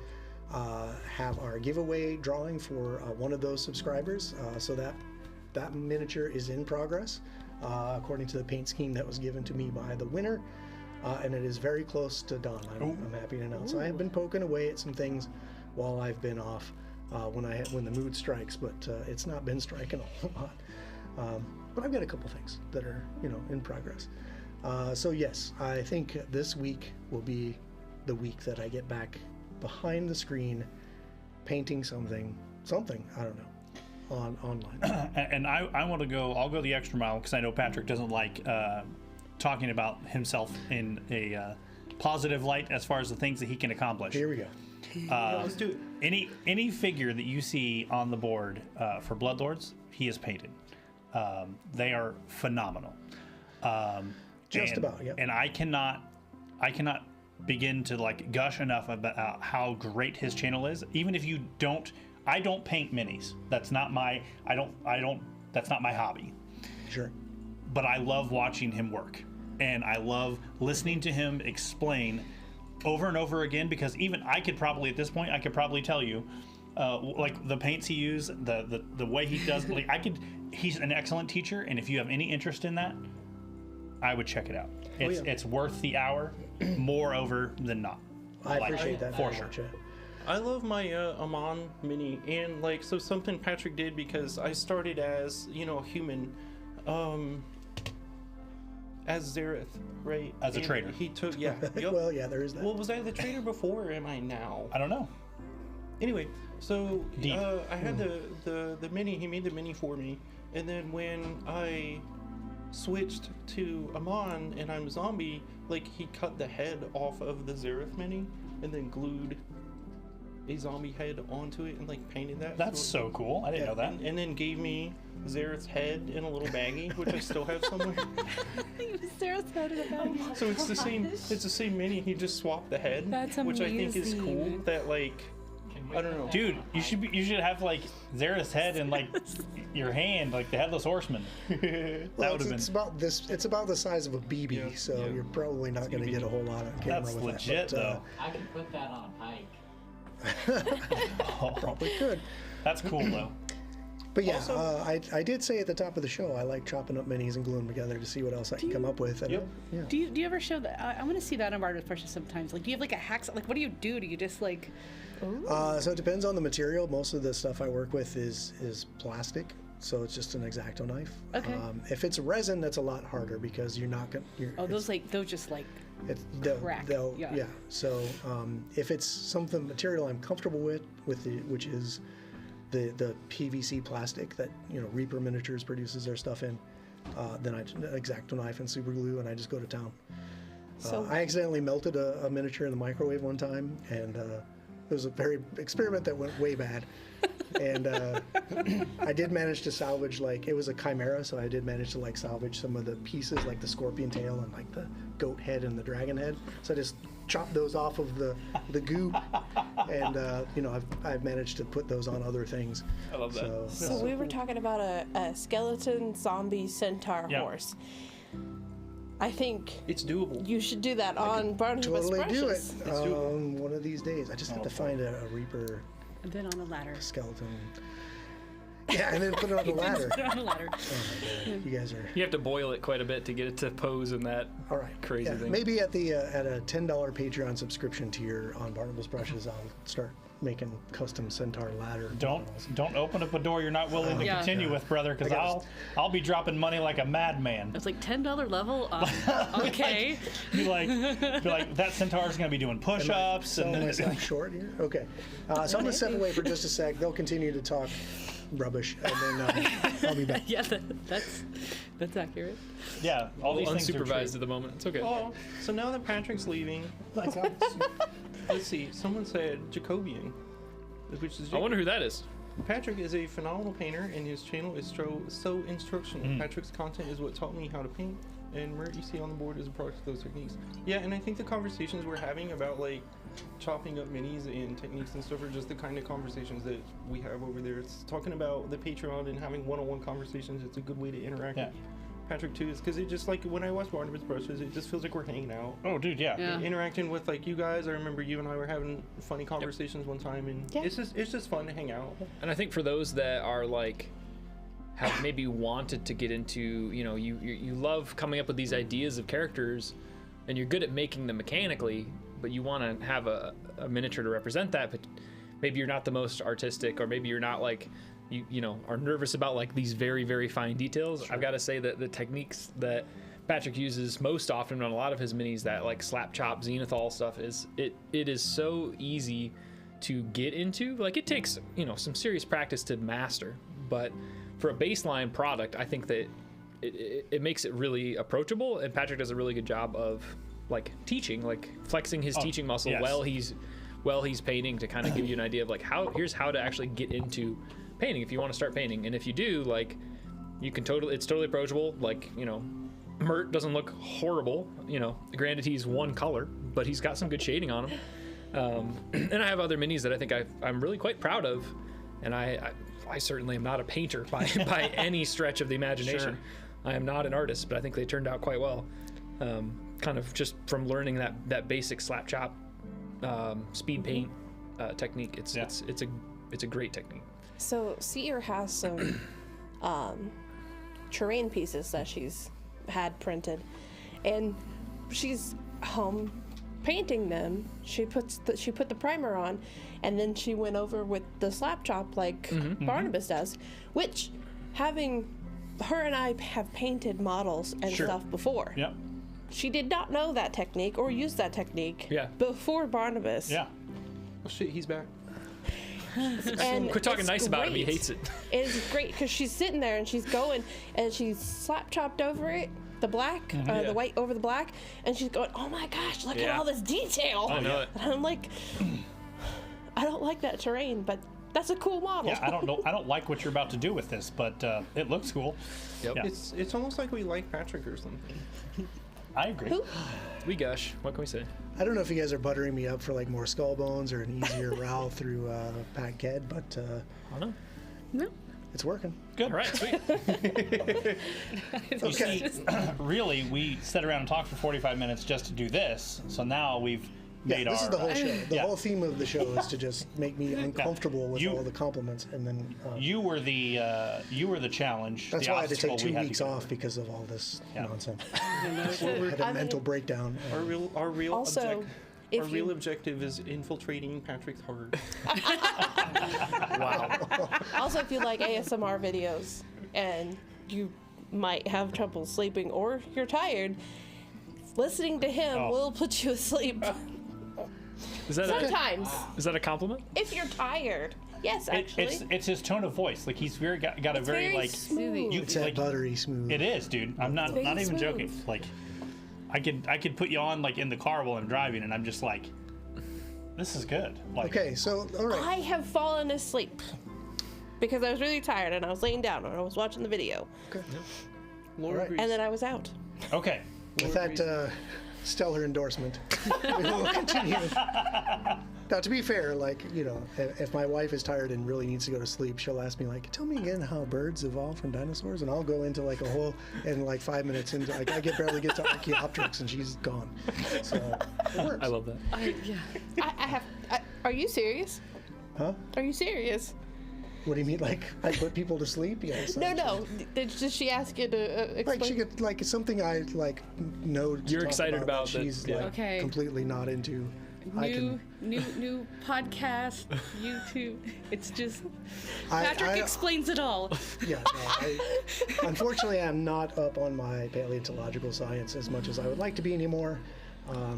Speaker 1: have our giveaway drawing for one of those subscribers. So that miniature is in progress, according to the paint scheme that was given to me by the winner. And it is very close to done. I'm happy to announce. I have been poking away at some things while I've been off when the mood strikes, but it's not been striking a whole lot. But I've got a couple things that are in progress. So yes, I think this week will be the week that I get back behind the screen, painting something I don't know, online.
Speaker 5: And I'll go the extra mile, because I know Patrick doesn't like talking about himself in a positive light as far as the things that he can accomplish.
Speaker 1: Here we go.
Speaker 3: Let's do it.
Speaker 5: Any figure that you see on the board for Bloodlords, he has painted. They are phenomenal.
Speaker 1: Just about, yeah.
Speaker 5: And I cannot begin to gush enough about how great his channel is. Even if you don't, I don't paint minis. That's not my that's not my hobby.
Speaker 1: Sure.
Speaker 5: But I love watching him work, and I love listening to him explain over and over again, because even I could probably at this point tell you the paints he used, the way he does, he's an excellent teacher, and if you have any interest in that, I would check it out. It's worth the hour more over than not.
Speaker 1: I appreciate that
Speaker 5: for
Speaker 1: very
Speaker 5: sure.
Speaker 1: much, yeah.
Speaker 3: I love my Amon mini, and so something Patrick did, because I started as a human, as Zareth, right?
Speaker 5: As a
Speaker 3: And
Speaker 5: trader.
Speaker 3: He took yep.
Speaker 1: Well, yeah, there is that.
Speaker 3: Well, was I the trader before, or am I now?
Speaker 5: I don't know.
Speaker 3: Anyway, so
Speaker 5: Deep.
Speaker 3: I had the mini. He made the mini for me, and then when I switched to Amon and I'm zombie, he cut the head off of the Zareth mini and then glued a zombie head onto it and painted that.
Speaker 5: That's so cool. I didn't know that.
Speaker 3: And then gave me Zareth's head in a little baggie, which I still have somewhere.
Speaker 7: Sarah's head in a bag.
Speaker 3: So it's the same. It's the same mini. He just swapped the head,
Speaker 7: That's
Speaker 3: which I think is
Speaker 7: amazing.
Speaker 3: cool. That I don't know.
Speaker 5: Dude, you should have like Zera's head in like your hand, like the headless horseman. That
Speaker 1: Well,
Speaker 5: would have been.
Speaker 1: it's about this. It's about the size of a BB,
Speaker 3: Yeah,
Speaker 1: so
Speaker 3: yeah.
Speaker 1: you're probably not going to get a whole lot of camera
Speaker 5: That's
Speaker 1: with
Speaker 5: legit,
Speaker 1: that.
Speaker 5: though.
Speaker 2: I can put that on a pike.
Speaker 1: Probably could.
Speaker 5: That's cool though.
Speaker 1: But yeah,
Speaker 3: Also-
Speaker 1: I did say at the top of the show I like chopping up minis and gluing them together to see what else I can come up with. And,
Speaker 3: Yep.
Speaker 1: Yeah.
Speaker 7: Do you ever show that? I want to see that on Barnabas Precious sometimes. Like, do you have like a hacksaw? Like, what do you do? Do you just like?
Speaker 1: So it depends on the material. Most of the stuff I work with is plastic, so it's just an X-Acto knife.
Speaker 7: Okay.
Speaker 1: If it's resin, that's a lot harder because you're not gonna.
Speaker 7: Oh, those just like. crack, yeah.
Speaker 1: Yeah. So if it's something material I'm comfortable with which is the PVC plastic that Reaper Miniatures produces their stuff in, then I X-Acto knife and super glue, and I just go to town.
Speaker 6: So
Speaker 1: I accidentally melted a miniature in the microwave one time, and it was a very experiment that went way bad. And I did manage to salvage, like, it was a chimera, so I did manage to like salvage some of the pieces, like the scorpion tail and like the goat head and the dragon head. So I just chopped those off of the goo, and I've managed to put those on other things.
Speaker 4: I love that.
Speaker 6: So we were talking about a skeleton zombie centaur
Speaker 5: Yeah.
Speaker 6: horse. I think
Speaker 3: It's doable.
Speaker 6: you should do that on Barnabas
Speaker 1: Totally
Speaker 6: Precious.
Speaker 1: do it
Speaker 3: Let's do it.
Speaker 1: one of these days. I just have to find a Reaper
Speaker 7: And then on a ladder.
Speaker 1: skeleton. Yeah, and then put it on the ladder.
Speaker 7: Put it on a ladder.
Speaker 1: You guys are
Speaker 4: You have to boil it quite a bit to get it to pose in that
Speaker 1: all right.
Speaker 4: crazy
Speaker 1: Yeah,
Speaker 4: thing.
Speaker 1: maybe at a $10 Patreon subscription tier on Barnabas Brushes, I'll start making custom centaur ladder. models.
Speaker 5: Don't open up a door you're not willing to
Speaker 7: Yeah.
Speaker 5: continue with, brother, because
Speaker 1: I gotta-
Speaker 5: I'll be dropping money like a madman.
Speaker 7: It's like $10 level. Okay.
Speaker 5: Be like that centaur's gonna be doing push-ups
Speaker 1: Selling
Speaker 5: and
Speaker 1: myself short here. Okay, so I'm gonna step away for just a sec. They'll continue to talk rubbish, and then I'll be back.
Speaker 7: Yeah, that's accurate.
Speaker 5: yeah, all these things are
Speaker 4: Unsupervised
Speaker 5: true.
Speaker 4: at the moment. It's okay.
Speaker 3: Oh, so now that Patrick's leaving, let's see. Someone said Jacobian, which is
Speaker 4: I wonder who that is.
Speaker 3: Patrick is a phenomenal painter, and his channel is so instructional. Patrick's content is what taught me how to paint, and what you see on the board is a product of those techniques. Yeah, and I think the conversations we're having about like chopping up minis and techniques and stuff are just the kind of conversations that we have over there. It's talking about the Patreon and having one-on-one conversations. It's a good way to interact
Speaker 5: Yeah.
Speaker 3: with Patrick too, is because it just like when I watch Barnabas Brushes, it just feels like we're hanging out.
Speaker 5: Oh, dude, yeah.
Speaker 7: Yeah.
Speaker 3: Interacting with like you guys. I remember you and I were having funny conversations one time, and
Speaker 6: Yeah.
Speaker 3: it's just fun to hang out.
Speaker 4: And I think for those that are like have maybe wanted to get into, you love coming up with these ideas of characters, and you're good at making them mechanically, but you want to have a miniature to represent that, but maybe you're not the most artistic, or maybe you're not like you are nervous about like these very, very fine details. I've got to say that the techniques that Patrick uses most often on a lot of his minis, that like slap chop zenithal stuff, it is so easy to get into. Like, it takes some serious practice to master, but for a baseline product, I think that it makes it really approachable, and Patrick does a really good job of like teaching, like flexing his teaching muscle
Speaker 5: yes.
Speaker 4: while he's painting, to kind of give you an idea of like here's how to actually get into painting if you want to start painting. And if you do, like, you can it's totally approachable. Like, Mert doesn't look horrible, granted he's one color, but he's got some good shading on him. And I have other minis that I think I'm really quite proud of, and I certainly am not a painter by any stretch of the imagination.
Speaker 5: Sure.
Speaker 4: I am not an artist, but I think they turned out quite well. Kind of just from learning that basic slap chop speed paint technique. It's a great technique.
Speaker 6: So Seer has some terrain pieces that she's had printed, and she's painting them. She put the primer on, and then she went over with the slap chop like Barnabas does, which, having her and I have painted models and
Speaker 5: Sure.
Speaker 6: stuff before.
Speaker 5: Yep.
Speaker 6: She did not know that technique or use that technique
Speaker 4: Yeah.
Speaker 6: before Barnabas.
Speaker 5: Yeah.
Speaker 3: Oh shit, he's back.
Speaker 6: And
Speaker 4: Quit talking
Speaker 6: it's
Speaker 4: nice about him. He
Speaker 6: great.
Speaker 4: hates it.
Speaker 6: It's great because she's sitting there and she's going and she's slap chopped over it, the black,
Speaker 4: Yeah.
Speaker 6: the white over the black, and she's going, "Oh my gosh, look at
Speaker 4: Yeah.
Speaker 6: all this detail!"
Speaker 4: I know it.
Speaker 6: And I'm like, I don't like that terrain, but that's a cool model.
Speaker 5: Yeah, I don't like what you're about to do with this, but it looks cool.
Speaker 4: Yep.
Speaker 5: Yeah.
Speaker 3: It's almost like we like Patrick or something.
Speaker 5: I agree.
Speaker 6: Who?
Speaker 4: We gush. What can we say?
Speaker 1: I don't know if you guys are buttering me up for like more skull bones or an easier route through Pat Ked, but
Speaker 4: I don't know.
Speaker 7: No.
Speaker 1: it's working.
Speaker 5: Good.
Speaker 4: All right, sweet.
Speaker 1: Okay.
Speaker 5: Really, we sat around and talked for 45 minutes just to do this. So now we've
Speaker 1: Yeah,
Speaker 5: made
Speaker 1: this
Speaker 5: our.
Speaker 1: is the whole show. The
Speaker 5: Yeah.
Speaker 1: whole theme of the show is to just make me uncomfortable with
Speaker 5: You-
Speaker 1: all the compliments, and then
Speaker 5: You were the challenge.
Speaker 1: that's
Speaker 5: the
Speaker 1: why I had to take
Speaker 5: obstacle we
Speaker 1: 2
Speaker 5: had
Speaker 1: weeks
Speaker 5: get
Speaker 1: off
Speaker 5: over.
Speaker 1: because of all this
Speaker 5: Yeah.
Speaker 1: nonsense. I had a
Speaker 6: I
Speaker 1: mental
Speaker 6: mean-
Speaker 1: breakdown.
Speaker 3: Our real
Speaker 6: Also, if
Speaker 3: our
Speaker 6: you-
Speaker 3: real objective is infiltrating Patrick's heart.
Speaker 4: Wow.
Speaker 6: Also, if you like ASMR videos and you might have trouble sleeping or you're tired, listening to him
Speaker 5: Oh.
Speaker 6: will put you asleep.
Speaker 4: Is that
Speaker 6: Sometimes,
Speaker 4: a compliment?
Speaker 6: if you're tired. Yes, actually.
Speaker 5: It's his tone of voice. Like he's got a
Speaker 6: It's
Speaker 5: very like.
Speaker 6: smooth.
Speaker 5: You,
Speaker 1: It's that
Speaker 5: like
Speaker 1: buttery smooth.
Speaker 5: it is, dude. I'm not
Speaker 6: very
Speaker 5: even
Speaker 6: smooth.
Speaker 5: joking. Like, I could put you on like in the car while I'm driving, and I'm just like, this is good. Like,
Speaker 1: Okay, so all right.
Speaker 6: I have fallen asleep because I was really tired and I was laying down and I was watching the video,
Speaker 3: Laura
Speaker 1: Alright.
Speaker 3: agrees.
Speaker 6: and then I was out.
Speaker 5: okay.
Speaker 1: With that stellar endorsement, we will continue. Now, to be fair, like, you know, if my wife is tired and really needs to go to sleep, she'll ask me, like, tell me again how birds evolved from dinosaurs, and I'll go into, like, a whole, and, like, 5 minutes into, like, I barely get to Archaeopteryx, and she's gone. So, it works.
Speaker 4: I love that.
Speaker 6: Are you serious?
Speaker 1: Huh?
Speaker 6: Are you serious?
Speaker 1: What do you mean, like, I put people to sleep? Yes.
Speaker 6: No. Did she ask you to explain?
Speaker 1: Like, she could, like, something I, like, know to
Speaker 4: You're
Speaker 1: talk
Speaker 4: excited about
Speaker 1: that
Speaker 4: that,
Speaker 1: she's,
Speaker 4: yeah.
Speaker 1: like,
Speaker 7: Okay.
Speaker 1: completely not into. I can,
Speaker 7: New podcast, YouTube. It's just
Speaker 1: I-
Speaker 7: Patrick
Speaker 1: I-
Speaker 7: explains it all.
Speaker 1: Yeah, no, unfortunately, I'm not up on my paleontological science as much as I would like to be anymore.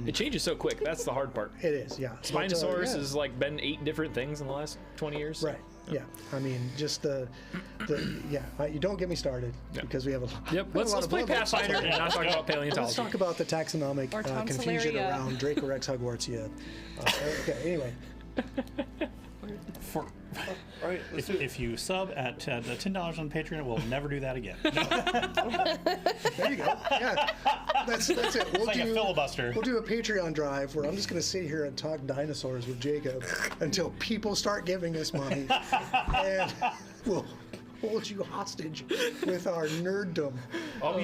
Speaker 4: It changes so quick. That's the hard part.
Speaker 1: It is, yeah. But,
Speaker 4: Spinosaurus
Speaker 1: yeah.
Speaker 4: has like been 8 different things in the last 20 years.
Speaker 1: Right. Yeah. I mean, just you don't get me started because we have a
Speaker 4: Yep.
Speaker 1: we have
Speaker 4: Let's
Speaker 1: a lot of
Speaker 4: play
Speaker 1: blood
Speaker 4: Pathfinder and not talk about paleontology.
Speaker 1: Let's talk about the taxonomic
Speaker 7: Or
Speaker 1: confusion
Speaker 7: Tonsillaria.
Speaker 1: around Dracorex hugwartsia. Okay. Anyway,
Speaker 5: For,
Speaker 3: All right, let's do it.
Speaker 5: if you sub at $10 on Patreon, we'll never do that again.
Speaker 1: there you go. Yeah. That's it.
Speaker 5: It's like a filibuster.
Speaker 1: We'll do a Patreon drive where I'm just going to sit here and talk dinosaurs with Jacob until people start giving us money, and we'll hold you hostage with our nerddom.
Speaker 3: I'll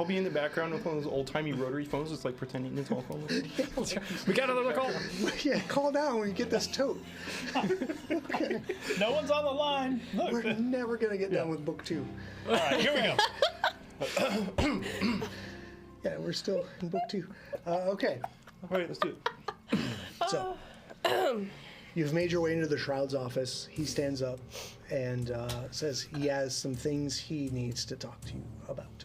Speaker 3: be in the background with one of those old timey rotary phones, just like pretending to talk on them.
Speaker 4: We got another call.
Speaker 1: Yeah, call down when you get this tote.
Speaker 5: No one's on the line. Look.
Speaker 1: We're never going to get done with book 2.
Speaker 5: All right, here we go.
Speaker 1: Yeah, we're still in book 2. Okay,
Speaker 3: All right, let's do it.
Speaker 1: so you've made your way into the Shroud's office. He stands up and says he has some things he needs to talk to you about.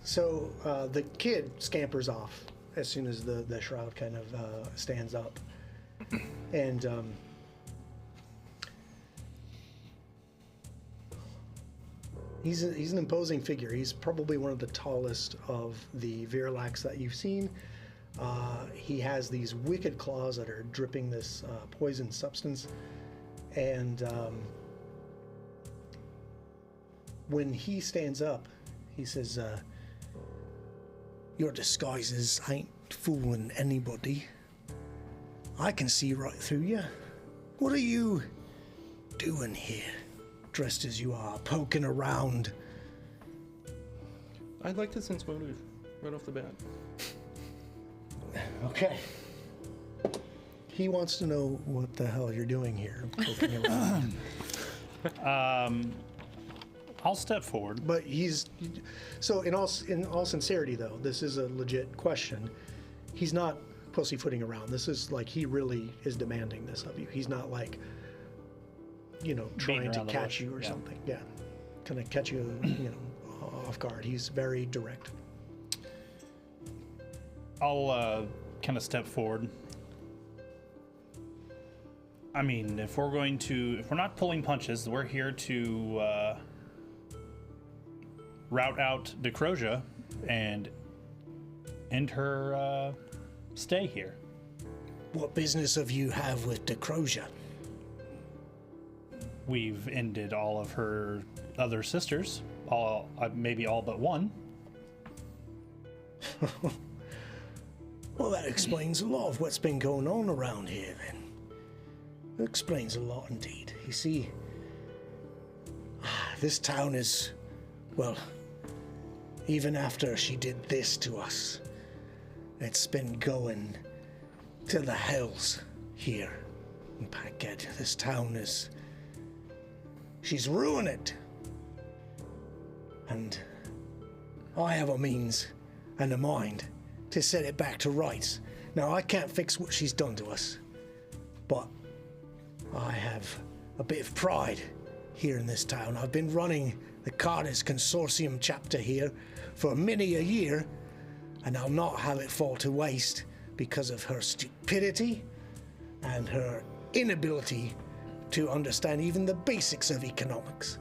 Speaker 1: So the kid scampers off as soon as the Shroud kind of stands up. And he's an imposing figure. He's probably one of the tallest of the Virlax that you've seen. He has these wicked claws that are dripping this poison substance. And when he stands up, he says, your disguises ain't fooling anybody. I can see right through you. What are you doing here, dressed as you are, poking around?
Speaker 3: I'd like to sense motive right off the bat.
Speaker 1: Okay. He wants to know what the hell you're doing here, poking around.
Speaker 5: I'll step forward.
Speaker 1: But he's so in all sincerity though, this is a legit question. He's not pussyfooting around. This is like he really is demanding this of you. He's not like, you know, trying to
Speaker 5: around the
Speaker 1: catch
Speaker 5: bush,
Speaker 1: you or
Speaker 5: yeah.
Speaker 1: something. Yeah, kind of catch you, you know, off guard. He's very direct.
Speaker 5: I'll kind of step forward. I mean, if we're not pulling punches, we're here to route out Decrosia and end her stay here.
Speaker 1: What business have you have with Decrosia?
Speaker 5: We've ended all of her other sisters, maybe all but one.
Speaker 1: Well, that explains a lot of what's been going on around here, then. It explains a lot indeed. You see, this town is, well, even after she did this to us, it's been going to the hells here in Packhead. This town is, she's ruined it. And I have a means and a mind to set it back to rights. Now, I can't fix what she's done to us, but I have a bit of pride here in this town. I've been running the Carter's Consortium chapter here for many a year, and I'll not have it fall to waste because of her stupidity and her inability to understand even the basics of economics.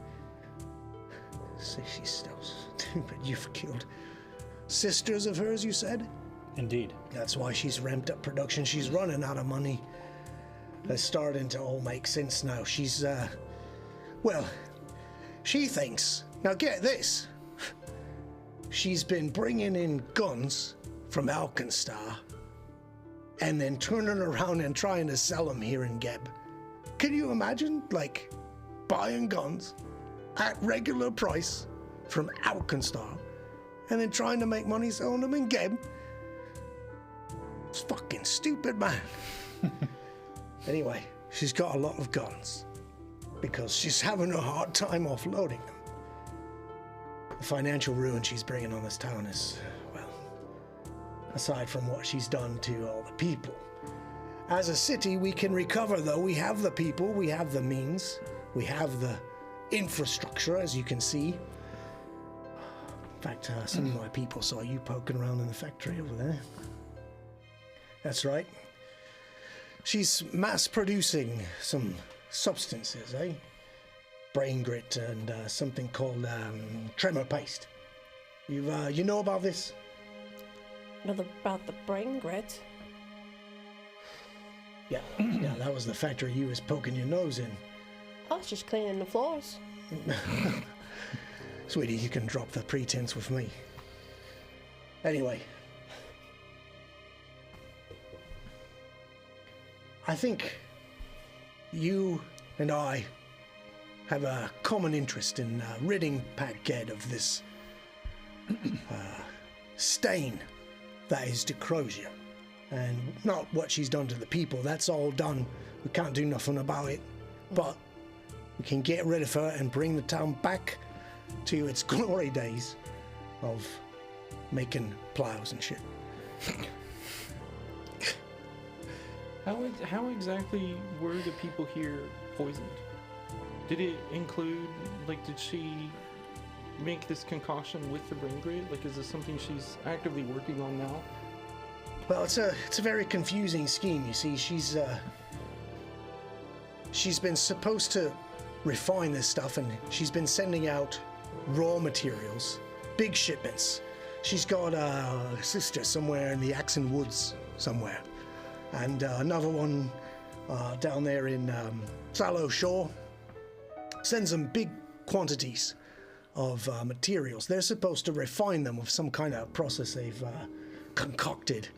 Speaker 1: See, she's so stupid. You've killed sisters of hers, you said?
Speaker 5: Indeed.
Speaker 1: That's why she's ramped up production. She's running out of money. It's starting to all make sense now. She's, well, she thinks, now get this, she's been bringing in guns from Alkenstar and then turning around and trying to sell them here in Geb. Can you imagine, like, buying guns at regular price from Alkenstar and then trying to make money selling them in Geb? It's fucking stupid, man. Anyway, she's got a lot of guns because she's having a hard time offloading them. The financial ruin she's bringing on this town is, well, aside from what she's done to all the people. As a city, we can recover, though. We have the people, we have the means, we have the infrastructure, as you can see. In fact, some of my people saw you poking around in the factory over there. That's right. She's mass producing some substances, eh? Brain grit and something called tremor paste. You know about this?
Speaker 6: Know about the brain grit?
Speaker 1: Yeah, yeah, that was the factory you was poking your nose in.
Speaker 6: I was just cleaning the floors.
Speaker 1: Sweetie, you can drop the pretense with me. Anyway, I think you and I have a common interest in ridding Packhead of this stain that is Decrosia. And not what she's done to the people, that's all done. We can't do nothing about it. But we can get rid of her and bring the town back to its glory days of making plows and shit.
Speaker 3: How exactly were the people here poisoned? Did it include, like, did she make this concoction with the brain grit? Like, is this something she's actively working on now?
Speaker 1: Well, it's a very confusing scheme. You see, she's been supposed to refine this stuff, and she's been sending out raw materials, big shipments. She's got a sister somewhere in the Axon Woods somewhere, and another one down there in Sallow Shore. Sends them big quantities of materials. They're supposed to refine them with some kind of process they've concocted.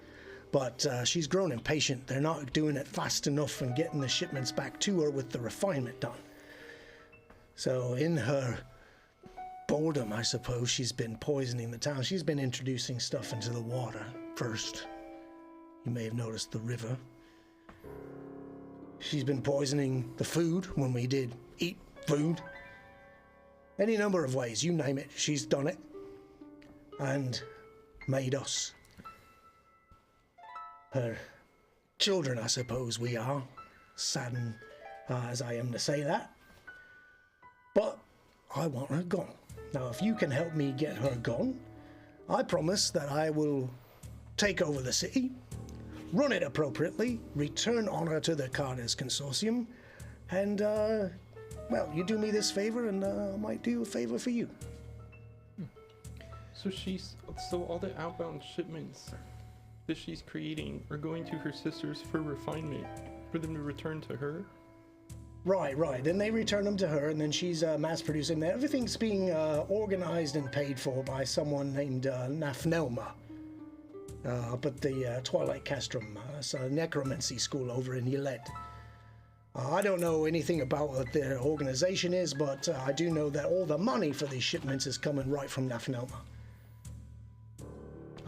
Speaker 1: But she's grown impatient. They're not doing it fast enough and getting the shipments back to her with the refinement done. So in her boredom, I suppose, she's been poisoning the town. She's been introducing stuff into the water first. You may have noticed the river. She's been poisoning the food when we did eat food. Any number of ways, you name it, she's done it. And made us her children, I suppose we are, saddened as I am to say that. But I want her gone. Now, if you can help me get her gone, I promise that I will take over the city, run it appropriately, return honor to the Carter's Consortium, and, well, you do me this favor, and I might do a favor for you.
Speaker 3: So all the outbound shipments that she's creating are going to her sisters for refinement, for them to return to her?
Speaker 1: Right. Then they return them to her, and then she's mass producing them. Everything's being organized and paid for by someone named Nafnelma up at the Twilight Castrum. It's a necromancy school over in Ylet. I don't know anything about what their organization is, but I do know that all the money for these shipments is coming right from Nafnelma.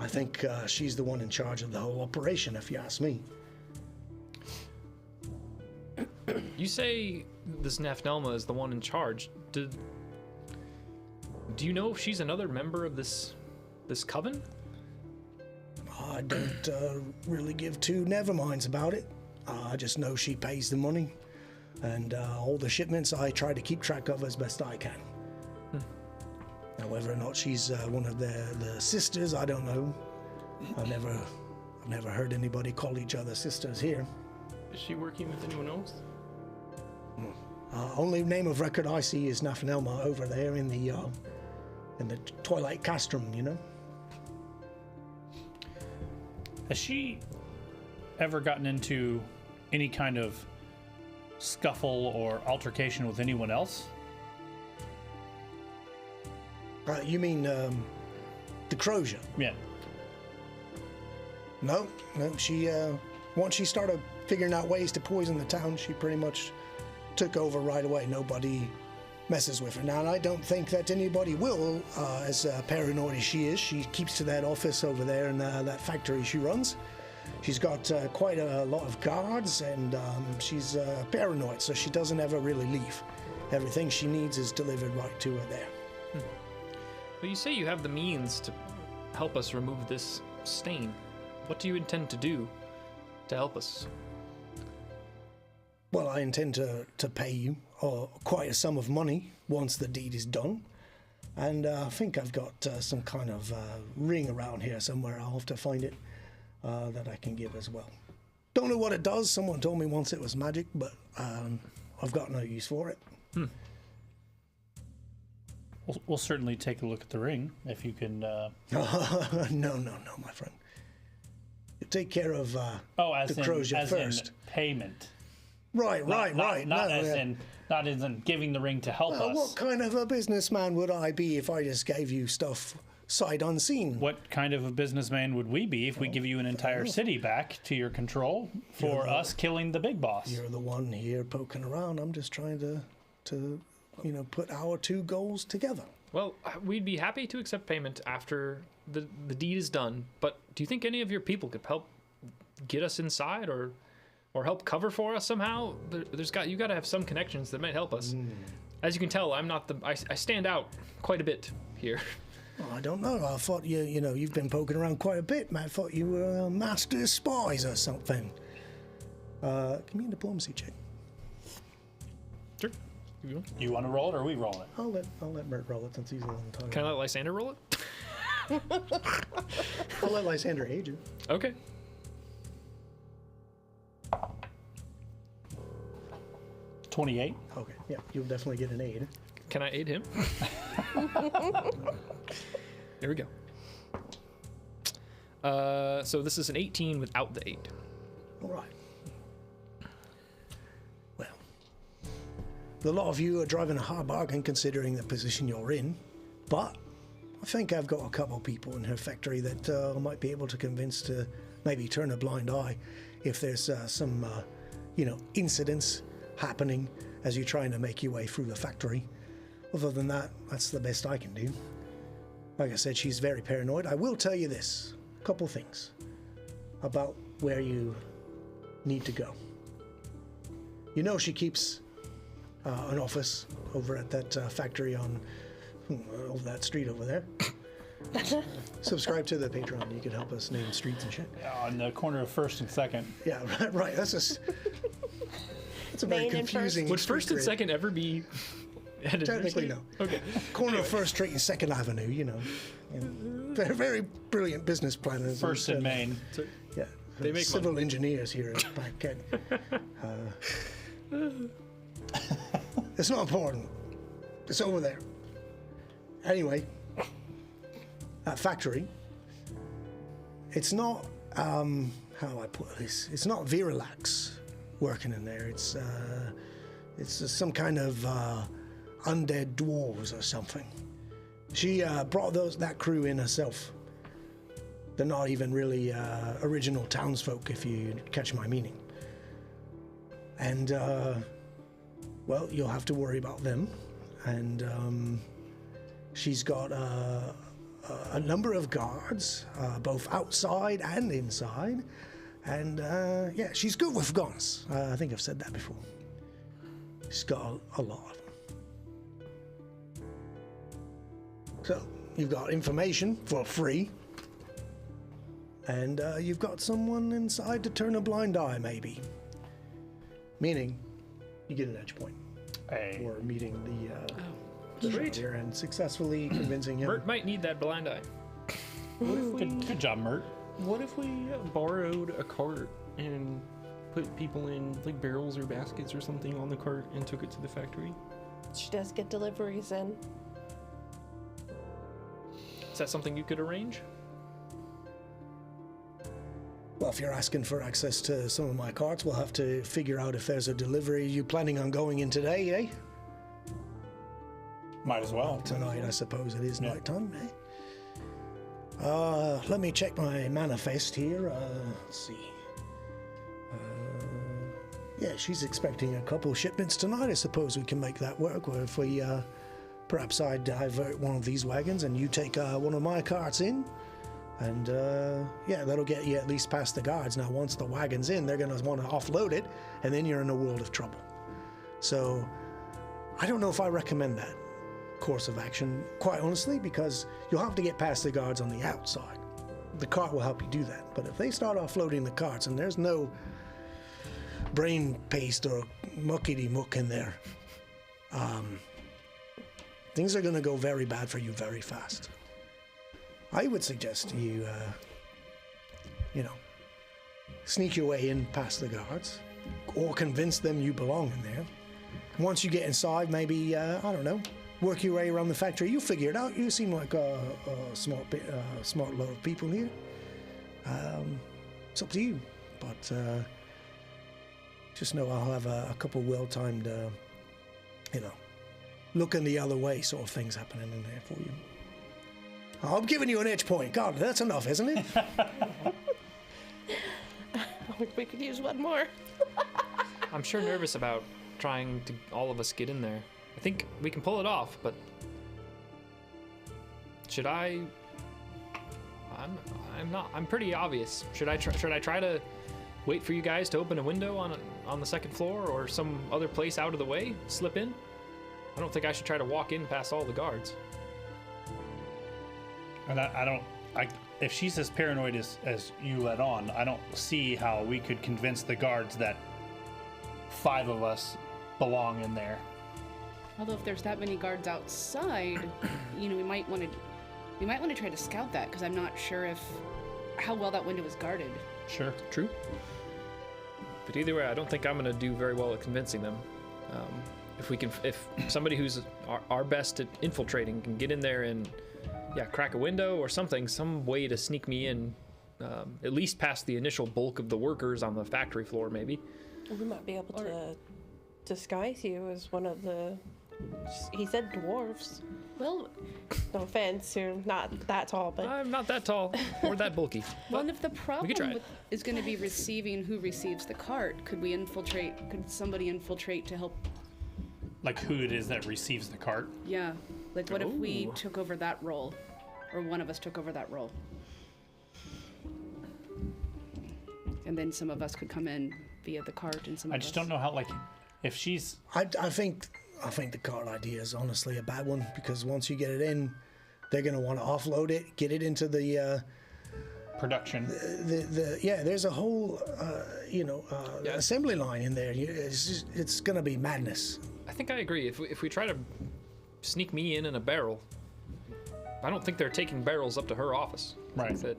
Speaker 1: I think she's the one in charge of the whole operation, if you ask me.
Speaker 4: You say this Nafnelma is the one in charge. Do you know if she's another member of this coven?
Speaker 1: I don't really give two neverminds about it. I just know she pays the money, and all the shipments I try to keep track of as best I can. Now, whether or not she's one of the sisters, I don't know. I've never heard anybody call each other sisters here.
Speaker 3: Is she working with anyone else?
Speaker 1: Only name of record I see is Nafnelma over there in the Twilight Castrum, you know.
Speaker 5: Has she ever gotten into any kind of scuffle or altercation with anyone else?
Speaker 1: You mean the Crozier?
Speaker 5: Yeah.
Speaker 1: No. She once she started figuring out ways to poison the town, she pretty much took over right away. Nobody messes with her now, and I don't think that anybody will. As paranoid as she is, she keeps to that office over there in that factory she runs. She's got quite a lot of guards, and she's paranoid, so she doesn't ever really leave. Everything she needs is delivered right to her there.
Speaker 4: Well, you say you have the means to help us remove this stain. What do you intend to do to help us?
Speaker 1: Well, I intend to pay you quite a sum of money once the deed is done. And I think I've got some kind of ring around here somewhere. I'll have to find it that I can give as well. Don't know what it does. Someone told me once it was magic, but I've got no use for it.
Speaker 5: We'll certainly take a look at the ring if you can.
Speaker 1: No, my friend. You take care of the Crozier first.
Speaker 5: In payment.
Speaker 1: Right.
Speaker 5: Not as in giving the ring to help us.
Speaker 1: What kind of a businessman would I be if I just gave you stuff sight unseen?
Speaker 5: What kind of a businessman would we be if we give you an entire city back to your control for us killing the big boss?
Speaker 1: You're the one here poking around. I'm just trying to put our two goals together.
Speaker 4: Well, we'd be happy to accept payment after the deed is done, but do you think any of your people could help get us inside or help cover for us somehow? You got to have some connections that might help us. As you can tell, I'm not I stand out quite a bit here.
Speaker 1: Well, I don't know. I thought you've been poking around quite a bit, man. I thought you were master spies or something. Give me a diplomacy check.
Speaker 4: Sure.
Speaker 5: You want to roll it or are we roll it?
Speaker 1: I'll let Mert roll it since he's the one talking.
Speaker 4: Can I let Lysander roll it?
Speaker 1: I'll let Lysander aid you.
Speaker 4: Okay.
Speaker 5: $28.
Speaker 1: Okay, yeah, you'll definitely get an aid.
Speaker 4: Can I aid him? Here we go. So this is an 18 without the 8.
Speaker 1: All right. Well, a lot of you are driving a hard bargain considering the position you're in, but I think I've got a couple people in her factory that I might be able to convince to maybe turn a blind eye if there's some, incidents happening as you're trying to make your way through the factory. Other than that, that's the best I can do. Like I said, she's very paranoid. I will tell you this, a couple things about where you need to go. You know she keeps an office over at that factory on over that street over there. Subscribe to the Patreon. You can help us name streets and shit.
Speaker 5: On the corner of 1st and 2nd.
Speaker 1: Yeah, right. That's a very confusing.
Speaker 4: Would 1st and 2nd ever be edited?
Speaker 1: Technically, no.
Speaker 4: Okay.
Speaker 1: Corner of 1st Street and 2nd Avenue, They're very brilliant business planners.
Speaker 5: 1st and Main.
Speaker 1: Yeah.
Speaker 4: They make
Speaker 1: civil engineers here at Backhead. It's not important. It's over there. Anyway, that factory, it's not, how do I put this? It's not Viralax working in there. It's It's some kind of undead dwarves or something. She brought that crew in herself. They're not even really original townsfolk, if you catch my meaning. And, well, you'll have to worry about them. And she's got a number of guards, both outside and inside. And, yeah, she's good with guns. I think I've said that before. She's got a lot of them. So, you've got information for free. And you've got someone inside to turn a blind eye, maybe. Meaning, you get an edge point.
Speaker 5: Hey.
Speaker 1: For meeting the here and successfully convincing him.
Speaker 4: Mert might need that blind eye.
Speaker 5: Good job, Mert.
Speaker 3: What if we borrowed a cart and put people in like barrels or baskets or something on the cart and took it to the factory?
Speaker 6: She does get deliveries in.
Speaker 4: Is that something you could arrange?
Speaker 1: Well, if you're asking for access to some of my carts, we'll have to figure out if there's a delivery. You planning on going in today, eh?
Speaker 5: Might as well.
Speaker 1: Tonight, I suppose it is nighttime, eh? Let me check my manifest here. Let's see. Yeah, she's expecting a couple shipments tonight. I suppose we can make that work. Or if we, perhaps I divert one of these wagons and you take one of my carts in. And, yeah, that'll get you at least past the guards. Now, once the wagon's in, they're going to want to offload it, and then you're in a world of trouble. So, I don't know if I recommend that course of action, quite honestly, because you'll have to get past the guards on the outside. The cart will help you do that. But if they start offloading the carts and there's no brain paste or muckety-muck in there, things are going to go very bad for you very fast. I would suggest you, sneak your way in past the guards, or convince them you belong in there. Once you get inside, maybe, I don't know, work your way around the factory. You'll figure it out. You seem like a smart lot of people here. It's up to you. But just know I'll have a couple well-timed, looking the other way sort of things happening in there for you. I'm giving you an edge point. God, that's enough, isn't it?
Speaker 6: We could use one more.
Speaker 4: I'm sure nervous about trying to all of us get in there. I think we can pull it off, but should I? I'm not. I'm pretty obvious. Should I try to wait for you guys to open a window on the second floor or some other place out of the way? Slip in? I don't think I should try to walk in past all the guards.
Speaker 5: And if she's as paranoid as you let on, I don't see how we could convince the guards that 5 of us belong in there.
Speaker 7: Although if there's that many guards outside, we might want to try to scout that, because I'm not sure how well that window is guarded.
Speaker 5: Sure.
Speaker 4: True. But either way, I don't think I'm going to do very well at convincing them. If somebody who's our best at infiltrating can get in there and crack a window or something, some way to sneak me in, at least past the initial bulk of the workers on the factory floor, maybe.
Speaker 6: We might be able to disguise you as one of the. He said dwarves.
Speaker 7: Well,
Speaker 6: no offense, you're not that tall, but
Speaker 4: I'm not that tall or that bulky.
Speaker 7: Well, if the problem
Speaker 4: it.
Speaker 7: is going to be receiving who receives the cart, could somebody infiltrate to help?
Speaker 5: Like who it is that receives the cart?
Speaker 7: Yeah. Like, what if we took over that role? Or one of us took over that role? And then some of us could come in via the cart, and
Speaker 5: I just don't know how, if she's...
Speaker 1: I think the cart idea is honestly a bad one, because once you get it in, they're going to want to offload it, get it into the...
Speaker 5: production.
Speaker 1: There's a whole, assembly line in there. It's going to be madness.
Speaker 4: I think I agree. If we try to sneak me in a barrel, I don't think they're taking barrels up to her office.
Speaker 5: Right.
Speaker 4: That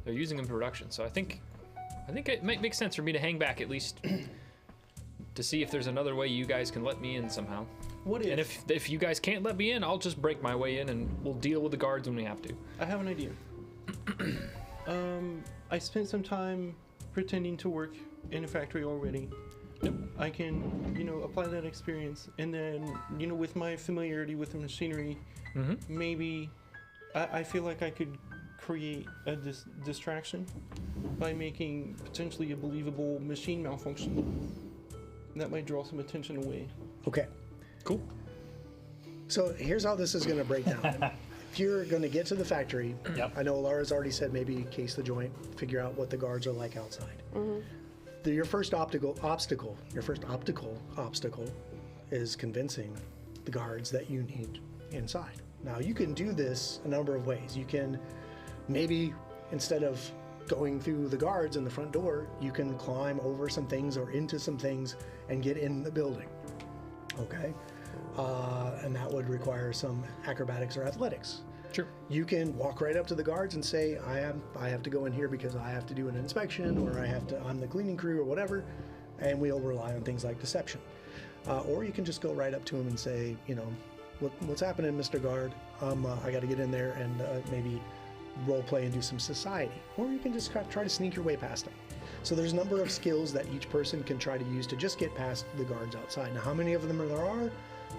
Speaker 4: they're using them in production. So I think it might make sense for me to hang back at least to see if there's another way you guys can let me in somehow.
Speaker 3: What if?
Speaker 4: And if you guys can't let me in, I'll just break my way in and we'll deal with the guards when we have to.
Speaker 3: I have an idea. I spent some time pretending to work in a factory already. I can, apply that experience, and then, with my familiarity with the machinery, maybe I feel like I could create a distraction by making potentially a believable machine malfunction. That might draw some attention away.
Speaker 1: Okay.
Speaker 4: Cool.
Speaker 1: So here's how this is going to break down. If you're going to get to the factory, I know Lara's already said maybe case the joint, figure out what the guards are like outside. Your first optical obstacle is convincing the guards that you need inside. Now you can do this a number of ways. You can maybe, instead of going through the guards in the front door, you can climb over some things or into some things and get in the building. Okay? And that would require some acrobatics or athletics.
Speaker 4: Sure.
Speaker 1: You can walk right up to the guards and say, I have to go in here because I have to do an inspection, or I'm the cleaning crew or whatever, and we'll rely on things like deception. Or you can just go right up to him and say, what's happening, Mr. Guard? I got to get in there and maybe role play and do some society. Or you can just try to sneak your way past them. So there's a number of skills that each person can try to use to just get past the guards outside. Now, how many of them there are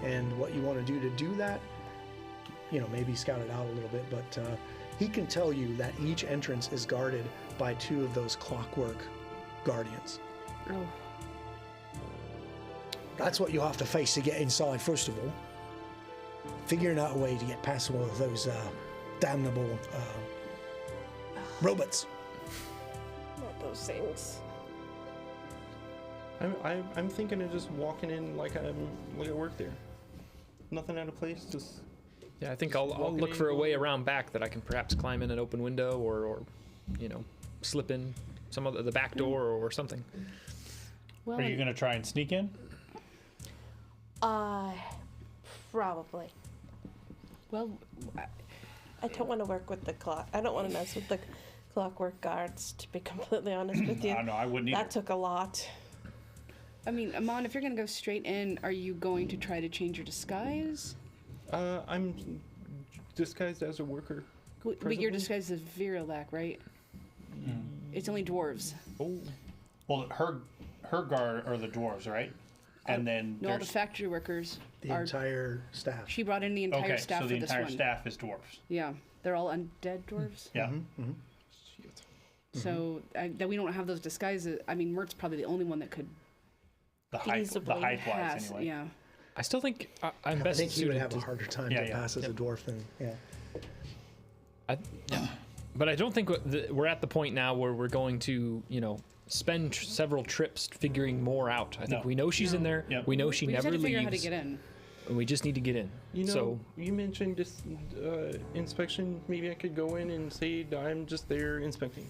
Speaker 1: and what you want to do that, maybe scout it out a little bit, but he can tell you that each entrance is guarded by 2 of those clockwork guardians.
Speaker 7: Oh.
Speaker 1: That's what you have to face to get inside, first of all. Figuring out a way to get past one of those damnable robots.
Speaker 6: Not those things.
Speaker 3: I'm thinking of just walking in like I work there. Nothing out of place, just...
Speaker 4: Yeah, I think I'll look for a way around back that I can perhaps climb in an open window or slip in some of the back door or something.
Speaker 7: Well,
Speaker 5: Are you going to try and sneak in?
Speaker 6: Probably.
Speaker 7: well,
Speaker 6: I don't want to work with the clock. I don't want to mess with the clockwork guards, to be completely honest with you.
Speaker 5: No, I wouldn't either.
Speaker 6: That took a lot.
Speaker 7: I mean, Amon, if you're gonna go straight in, are you going to try to change your disguise?
Speaker 3: I'm disguised as a worker.
Speaker 7: But your
Speaker 3: Presently?
Speaker 7: disguise is Virilak, right? It's only dwarves.
Speaker 3: Oh,
Speaker 5: Well, her guard are the dwarves, right? And then
Speaker 7: No, all the
Speaker 5: there's...
Speaker 7: factory workers
Speaker 1: The
Speaker 7: are.
Speaker 1: entire staff.
Speaker 7: She brought in the entire
Speaker 5: Okay,
Speaker 7: staff
Speaker 5: so
Speaker 7: for
Speaker 5: the
Speaker 7: this
Speaker 5: entire
Speaker 7: one.
Speaker 5: staff is dwarves.
Speaker 7: Yeah, they're all undead dwarves.
Speaker 5: Yeah.
Speaker 3: shit.
Speaker 7: So that we don't have those disguises. I mean, Mert's probably the only one that could
Speaker 5: The height
Speaker 6: Feasibly
Speaker 5: wise,
Speaker 7: pass.
Speaker 5: anyway.
Speaker 7: Yeah.
Speaker 4: I still think I'm
Speaker 1: I
Speaker 4: best
Speaker 1: think he would
Speaker 4: suited
Speaker 1: have a
Speaker 4: to-
Speaker 1: harder time
Speaker 5: Yeah,
Speaker 1: to
Speaker 5: yeah.
Speaker 1: pass as a dwarf than,
Speaker 4: But I don't think we're at the point now where we're going to, spend several trips figuring more out. I think
Speaker 5: No.
Speaker 4: we know she's in there.
Speaker 5: Yep.
Speaker 4: We know she
Speaker 7: We just
Speaker 4: never
Speaker 7: had to figure
Speaker 4: leaves.
Speaker 7: out how to get in.
Speaker 4: And we just need to get in. So
Speaker 3: You mentioned this inspection. Maybe I could go in and say I'm just there inspecting.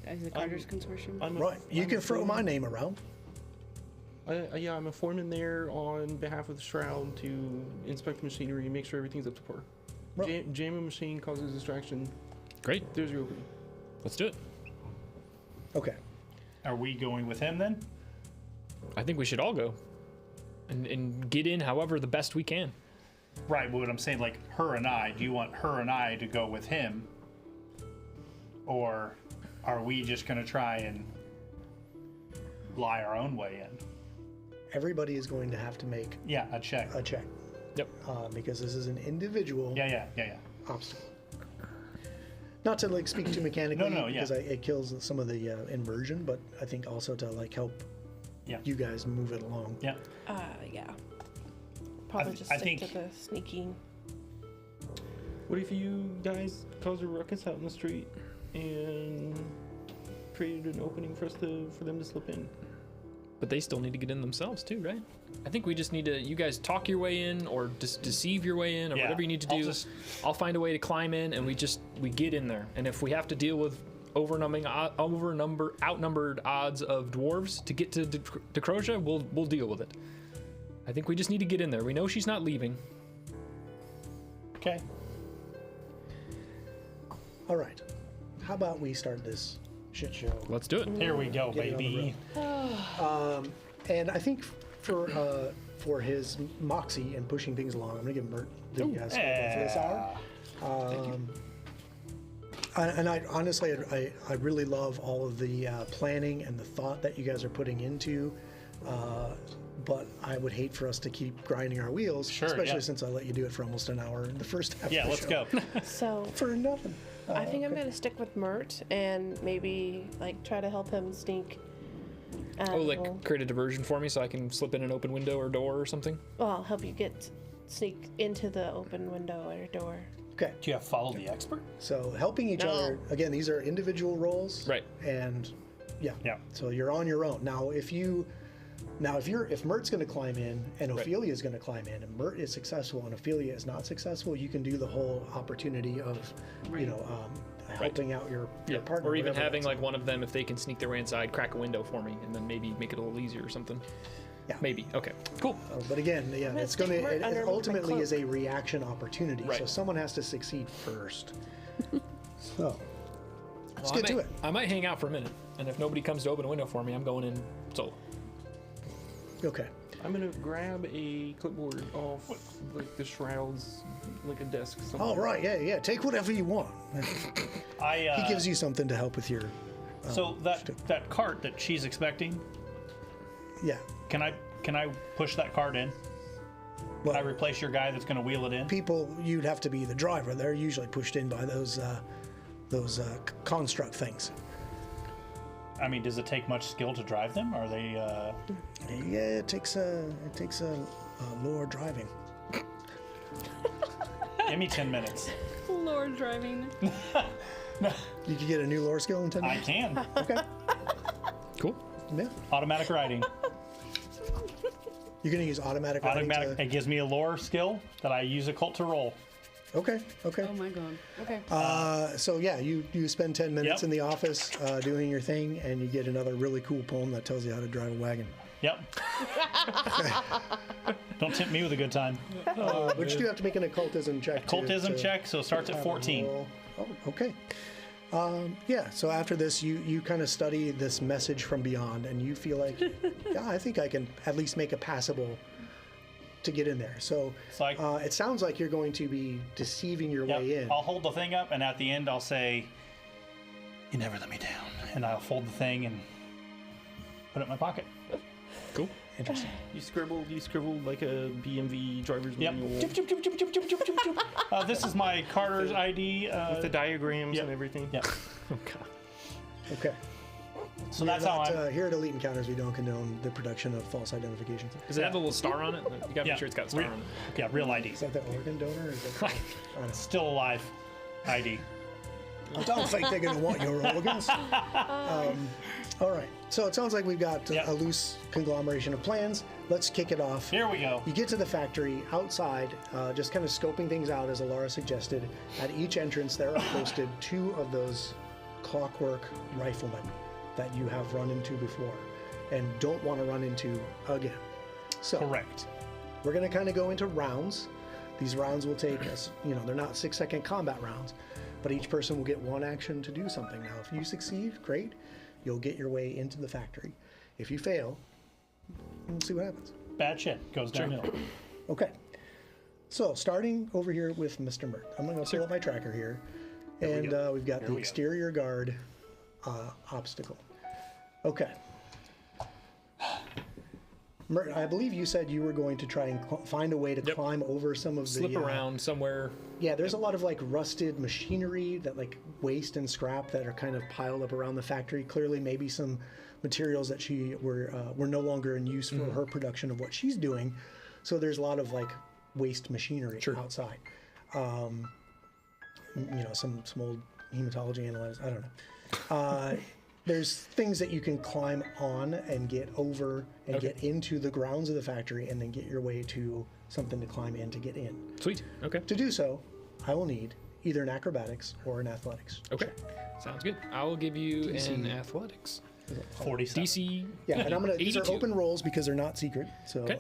Speaker 7: As the Carter's Consortium.
Speaker 1: right. You
Speaker 3: I'm
Speaker 1: can
Speaker 3: a
Speaker 1: throw my
Speaker 3: foreman.
Speaker 1: name around.
Speaker 3: Yeah, I'm a foreman there on behalf of the Shroud to inspect the machinery, make sure everything's up to par.
Speaker 1: Right.
Speaker 3: Jam a machine causes distraction.
Speaker 4: great.
Speaker 3: There's your opening.
Speaker 4: Let's do it.
Speaker 1: Okay.
Speaker 5: Are we going with him then?
Speaker 4: I think we should all go and get in however the best we can.
Speaker 5: Right, but what I'm saying, like her and I, do you want her and I to go with him? Or are we just going to try and lie our own way in?
Speaker 1: Everybody is going to have to make
Speaker 5: Yeah, a check.
Speaker 1: a check
Speaker 4: Yep.
Speaker 1: because this is an individual
Speaker 5: Yeah.
Speaker 1: obstacle. Not to speak too mechanically,
Speaker 5: No, yeah.
Speaker 1: because it kills some of the inversion, but I think also to help
Speaker 5: Yeah.
Speaker 1: you guys move it along.
Speaker 5: Yeah.
Speaker 6: Yeah. Probably just
Speaker 5: I
Speaker 6: stick
Speaker 5: think-
Speaker 6: to the sneaking.
Speaker 3: What if you guys caused a ruckus out in the street and created an opening for them to slip in?
Speaker 4: But they still need to get in themselves too, right? I think we just need to, you guys talk your way in or deceive your way in or
Speaker 5: Yeah,
Speaker 4: whatever you need to do. I'll find a way to climb in and we get in there. And if we have to deal with outnumbered odds of dwarves to get to Decrosia, we'll deal with it. I think we just need to get in there. We know she's not leaving.
Speaker 5: Okay.
Speaker 1: All right. How about we start this shit show?
Speaker 4: Let's do it.
Speaker 5: Here we go,
Speaker 1: Get it on the
Speaker 5: baby.
Speaker 1: And I think for his moxie and pushing things along, I'm gonna give Mert the score for this hour. I honestly, I really love all of the planning and the thought that you guys are putting into. But I would hate for us to keep grinding our wheels,
Speaker 5: Sure,
Speaker 1: especially
Speaker 5: yeah.
Speaker 1: since I let you do it for almost an hour in the first half.
Speaker 5: Yeah,
Speaker 1: of the
Speaker 5: let's
Speaker 1: show.
Speaker 5: go.
Speaker 6: So
Speaker 1: For nothing.
Speaker 6: I think I'm gonna stick with Mert and maybe like try to help him sneak.
Speaker 4: Oh, like create a diversion for me so I can slip in an open window or door or something?
Speaker 6: Well, I'll help you sneak into the open window or door.
Speaker 1: Okay,
Speaker 5: Do you have follow the expert?
Speaker 1: so helping each
Speaker 6: No.
Speaker 1: other again. These are individual roles,
Speaker 4: Right.
Speaker 1: And yeah,
Speaker 5: Yeah.
Speaker 1: So you're on your own now. If Mert's going to climb in and Ophelia is going to climb in, and Mert is successful and Ophelia is not successful, you can do the whole opportunity of,
Speaker 7: Right.
Speaker 1: helping out your partner,
Speaker 4: Or even
Speaker 1: whatever
Speaker 4: having
Speaker 1: that's.
Speaker 4: like one of them, if they can sneak their way inside, crack a window for me, and then maybe make it a little easier or something.
Speaker 1: Yeah.
Speaker 4: Maybe. Okay. Cool.
Speaker 1: But again, yeah,
Speaker 6: gonna
Speaker 1: it's going
Speaker 6: stick
Speaker 1: to.
Speaker 6: Mert
Speaker 1: It
Speaker 6: underneath my
Speaker 1: ultimately is
Speaker 6: cloak.
Speaker 1: a reaction opportunity, so
Speaker 4: Right.
Speaker 1: someone has to succeed first. So let's
Speaker 4: Well,
Speaker 1: get to it.
Speaker 4: I might hang out for a minute, and if nobody comes to open a window for me, I'm going in solo.
Speaker 1: Okay.
Speaker 3: I'm gonna grab a clipboard off like the shrouds, like a desk. Somewhere.
Speaker 1: All right. Yeah. Take whatever you want.
Speaker 5: I
Speaker 1: He gives you something to help with your.
Speaker 5: so that cart that she's expecting.
Speaker 1: Yeah.
Speaker 5: Can I push that cart in? Can I replace your guy that's going to wheel it in?
Speaker 1: People, you'd have to be the driver. They're usually pushed in by those construct things.
Speaker 5: I mean, does it take much skill to drive them? Are they?
Speaker 1: Yeah, it takes a lore driving.
Speaker 5: Give me 10 minutes.
Speaker 7: Lord driving.
Speaker 1: You can get a new lore skill in 10
Speaker 5: I
Speaker 1: minutes.
Speaker 5: can.
Speaker 1: Okay.
Speaker 4: Cool.
Speaker 1: Yeah.
Speaker 5: Automatic riding.
Speaker 1: You're gonna use automatic. riding
Speaker 5: Automatic. It gives me a lore skill that I use occult to roll.
Speaker 1: Okay.
Speaker 7: Oh my god. Okay.
Speaker 1: So yeah, you spend 10 minutes
Speaker 5: Yep.
Speaker 1: in the office doing your thing, and you get another really cool poem that tells you how to drive a wagon.
Speaker 5: Yep. Don't tempt me with a good time.
Speaker 1: Which you do have to make an occultism check.
Speaker 5: Occultism check, so it starts at
Speaker 1: have a
Speaker 5: 14.
Speaker 1: roll. Oh, okay. Yeah, so after this, you kind of study this message from beyond, and you feel like, yeah, I think I can at least make it passable to get in there. So
Speaker 5: It's like-
Speaker 1: it sounds like you're going to be deceiving your
Speaker 5: Yep.
Speaker 1: way in.
Speaker 5: I'll hold the thing up, and at the end, I'll say, "You never let me down," and I'll fold the thing and put it in my pocket.
Speaker 4: Cool.
Speaker 1: Interesting.
Speaker 3: You scribbled like a BMV driver's
Speaker 5: Yep.
Speaker 3: manual
Speaker 5: Chip, chip, chip, chip, chip, chip, chip, chip, chip. This is my Carter's ID.
Speaker 3: with the diagrams
Speaker 5: Yep.
Speaker 3: and everything.
Speaker 5: Yep.
Speaker 4: Oh god.
Speaker 1: Okay.
Speaker 5: So that's how I'm.
Speaker 1: Here at Elite Encounters, we don't condone the production of false identifications.
Speaker 4: Does it have a little star on it? You gotta
Speaker 5: Yeah.
Speaker 4: make sure it's got a star
Speaker 5: Re-
Speaker 4: on it.
Speaker 5: Yeah, real ID.
Speaker 1: Is that the organ donor? Or is that I don't know.
Speaker 5: Still alive. ID.
Speaker 1: Don't think they're going to want your organs. All right. So it sounds like we've got
Speaker 5: Yep.
Speaker 1: a loose conglomeration of plans. Let's kick it off.
Speaker 5: Here we go.
Speaker 1: You get to the factory outside, just kind of scoping things out, as Alara suggested. At each entrance, there are posted 2 of those clockwork riflemen that you have run into before and don't want to run into again. So
Speaker 5: Correct.
Speaker 1: we're going to kind of go into rounds. These rounds will take us, they're not 6-second combat rounds, but each person will get 1 action to do something. Now, if you succeed, great. You'll get your way into the factory. If you fail, we'll see what happens.
Speaker 5: Bad shit goes downhill.
Speaker 1: Okay. So, starting over here with Mr. Mert. I'm going to pull up my tracker here. And we've got the exterior guard obstacle. Okay. Mert, I believe you said you were going to try and find a way to
Speaker 4: Yep.
Speaker 1: climb over some of the...
Speaker 4: Slip around somewhere.
Speaker 1: Yeah, there's a lot of like rusted machinery that like waste and scrap that are kind of piled up around the factory. Clearly, maybe some materials that she were no longer in use for her production of what she's doing. So there's a lot of like waste machinery outside. Some old hematology analyzers. I don't know. There's things that you can climb on and get over and get into the grounds of the factory, and then get your way to something to climb in to get in.
Speaker 4: Sweet. Okay.
Speaker 1: To do so, I will need either an acrobatics or an athletics.
Speaker 4: Okay. Sounds good. I will give you
Speaker 1: DC.
Speaker 4: an athletics.
Speaker 5: 47.
Speaker 4: DC.
Speaker 1: Yeah, and I'm gonna. These are
Speaker 4: 82.
Speaker 1: open rolls because they're not secret. So,
Speaker 4: Okay.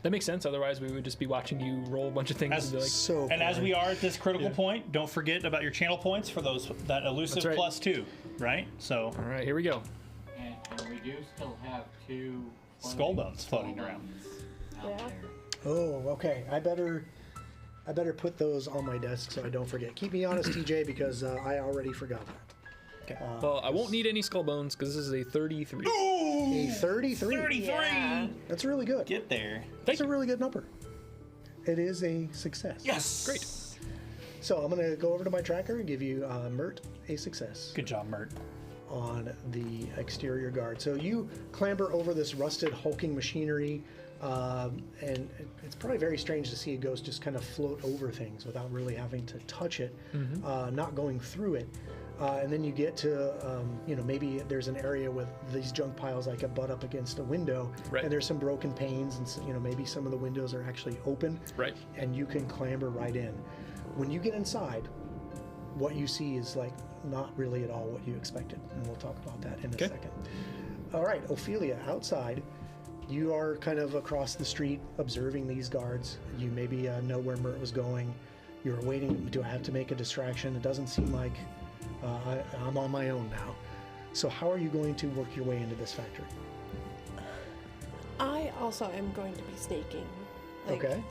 Speaker 4: That makes sense. Otherwise, we would just be watching you roll a bunch of things and be like,
Speaker 1: so.
Speaker 5: And as
Speaker 1: boring.
Speaker 5: we are at this critical point, don't forget about your channel points for that elusive
Speaker 4: That's right.
Speaker 5: +2, right? So
Speaker 4: all right, here we go.
Speaker 2: And we do still have 2
Speaker 5: skull bones floating around.
Speaker 2: out
Speaker 6: Yeah.
Speaker 2: there.
Speaker 1: Oh, okay. I better I better put those on my desk so I don't forget. Keep me honest, TJ, because I already forgot that.
Speaker 4: Okay. Well, I won't need any skull bones because this is a 33.
Speaker 1: A 33.
Speaker 5: 33.
Speaker 6: Yeah.
Speaker 1: That's really good.
Speaker 5: Get there.
Speaker 1: That's a really good number. It is a success.
Speaker 5: Yes.
Speaker 4: Great.
Speaker 1: So I'm going to go over to my tracker and give you, Mert, a success
Speaker 5: Good job, Mert.
Speaker 1: on the exterior guard. So you clamber over this rusted, hulking machinery, and it's probably very strange to see a ghost just kind of float over things without really having to touch it, not going through it. And then you get to, maybe there's an area with these junk piles like a butt up against a window,
Speaker 4: Right.
Speaker 1: and there's some broken panes, and maybe some of the windows are actually open,
Speaker 4: Right.
Speaker 1: and you can clamber right in. When you get inside, what you see is like not really at all what you expected, and we'll talk about that in a second. All right, Ophelia, outside. You are kind of across the street observing these guards. You maybe know where Mert was going. You're waiting. Do I have to make a distraction? It doesn't seem like I'm on my own now. So how are you going to work your way into this factory?
Speaker 6: I also am going to be sneaking.
Speaker 1: Okay.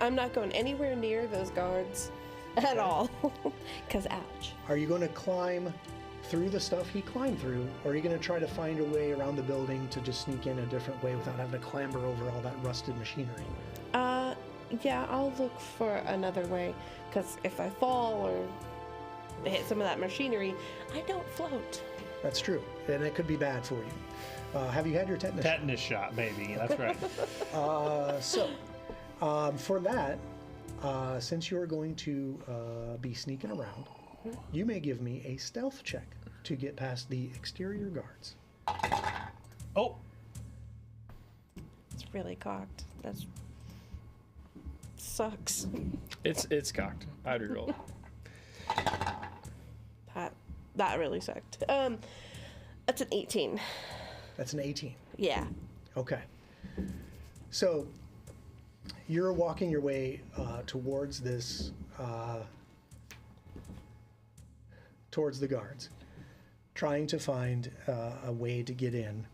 Speaker 6: I'm not going anywhere near those guards at all. Because ouch.
Speaker 1: Are you going to climb through the stuff he climbed through, or are you going to try to find a way around the building to just sneak in a different way without having to clamber over all that rusted machinery?
Speaker 6: Yeah, I'll look for another way. Because if I fall or hit some of that machinery, I don't float.
Speaker 1: That's true, and it could be bad for you. Have you had your tetanus?
Speaker 5: Tetanus shot, baby. That's right.
Speaker 1: For that, since you're going to be sneaking around, you may give me a stealth check to get past the exterior guards.
Speaker 5: Oh,
Speaker 6: It's really cocked. That's sucks.
Speaker 4: It's cocked. I'd reroll.
Speaker 6: That really sucked. That's an 18.
Speaker 1: That's an 18.
Speaker 6: Yeah.
Speaker 1: Okay. So you're walking your way towards this, towards the guards, trying to find a way to get in.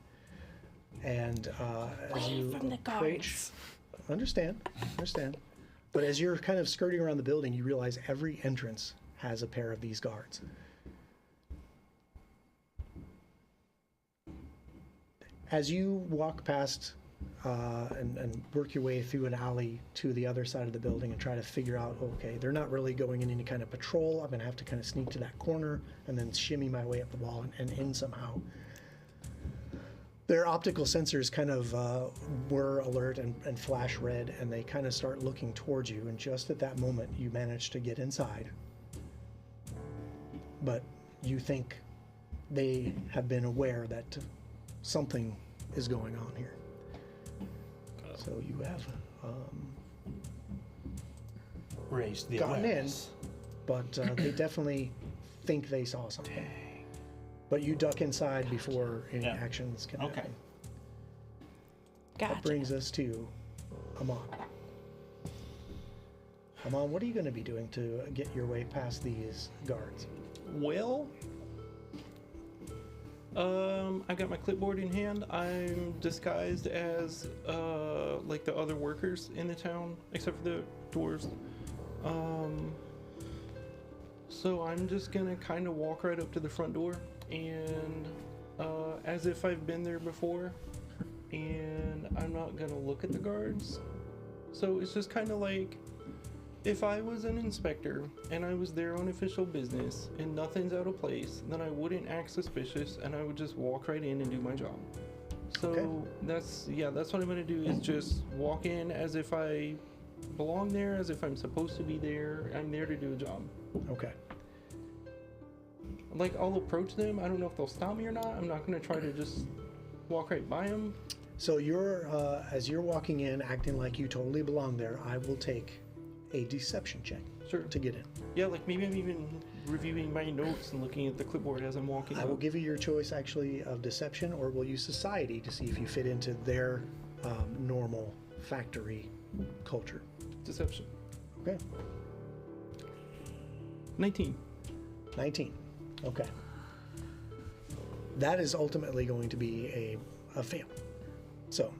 Speaker 1: And as
Speaker 6: Away
Speaker 1: you
Speaker 6: from the
Speaker 1: approach,
Speaker 6: guards.
Speaker 1: understand. But as you're kind of skirting around the building, you realize every entrance has a pair of these guards. As you walk past and work your way through an alley to the other side of the building and try to figure out, okay, they're not really going in any kind of patrol. I'm going to have to kind of sneak to that corner and then shimmy my way up the wall and in somehow. Their optical sensors kind of whir alert and flash red, and they kind of start looking towards you. And just at that moment, you manage to get inside. But you think they have been aware that something is going on here. So you have
Speaker 5: raised the
Speaker 1: gotten
Speaker 5: awareness.
Speaker 1: in, but they definitely think they saw something. But you duck inside before any actions can happen.
Speaker 6: Gotcha.
Speaker 1: That brings us to Amon. Amon, what are you going to be doing to get your way past these guards?
Speaker 3: Well, I got my clipboard in hand. I'm disguised as like the other workers in the town, except for the dwarves. So I'm just gonna kind of walk right up to the front door, and as if I've been there before, and I'm not gonna look at the guards. So it's just kind of like if I was an inspector and I was there on official business and nothing's out of place, then I wouldn't act suspicious and I would just walk right in and do my job. So
Speaker 1: Okay.
Speaker 3: that's what I'm gonna do is just walk in as if I belong there, as if I'm supposed to be there. I'm there to do a job.
Speaker 1: Okay.
Speaker 3: Like, I'll approach them. I don't know if they'll stop me or not. I'm not gonna try to just walk right by them.
Speaker 1: So you're, as you're walking in, acting like you totally belong there, I will take a deception check
Speaker 3: Sure.
Speaker 1: to get in.
Speaker 3: Yeah, like maybe I'm even reviewing my notes and looking at the clipboard as I'm walking.
Speaker 1: I will give you your choice actually of deception, or we'll use society to see if you fit into their normal factory culture.
Speaker 3: Deception.
Speaker 1: Okay.
Speaker 3: 19.
Speaker 1: 19. Okay. That is ultimately going to be a fail. So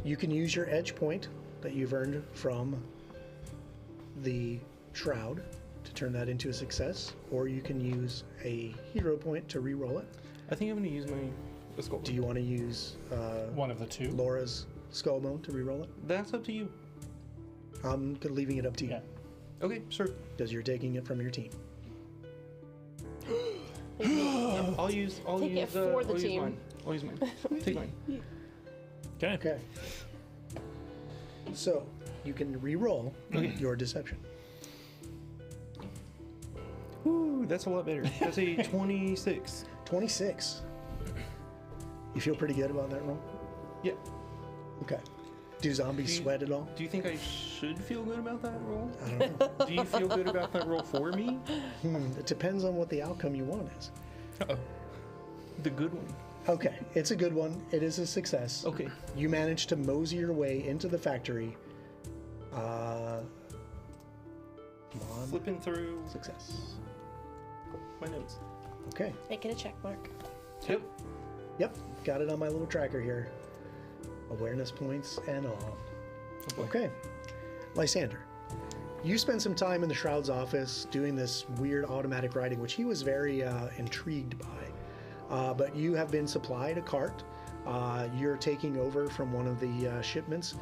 Speaker 1: you can use your edge point that you've earned from the shroud to turn that into a success, or you can use a hero point to re-roll it.
Speaker 3: I think I'm going to use my skull.
Speaker 1: Do you want to use
Speaker 5: One of the two.
Speaker 1: Laura's skull bone to re-roll it?
Speaker 3: That's up to you.
Speaker 1: I'm leaving it up to you
Speaker 5: Yeah.
Speaker 3: Okay, sure.
Speaker 1: because you're taking it from your team.
Speaker 3: I'll use.
Speaker 6: Take it for the
Speaker 3: I'll
Speaker 6: team.
Speaker 3: Use mine. I'll use mine. Take mine.
Speaker 4: Okay.
Speaker 1: Okay. So you can re-roll your deception.
Speaker 3: Ooh, that's a lot better. That's a 26.
Speaker 1: 26. You feel pretty good about that roll?
Speaker 3: Yeah.
Speaker 1: Okay. Do zombies sweat at all?
Speaker 3: Do you think I should feel good about that roll?
Speaker 1: I don't know.
Speaker 3: Do you feel good about that roll for me?
Speaker 1: It depends on what the outcome you want is.
Speaker 3: Uh-oh. The good one.
Speaker 1: Okay, it's a good one. It is a success.
Speaker 3: Okay.
Speaker 1: You managed to mosey your way into the factory. Come on.
Speaker 3: Flipping through
Speaker 1: Success.
Speaker 3: my notes.
Speaker 1: Okay.
Speaker 6: Making a check mark.
Speaker 3: Yep.
Speaker 1: Yep. Got it on my little tracker here. Awareness points and all.
Speaker 3: Oh boy.
Speaker 1: Okay. Lysander, you spent some time in the Shroud's office doing this weird automatic writing, which he was very intrigued by. But you have been supplied a cart. You're taking over from one of the shipments.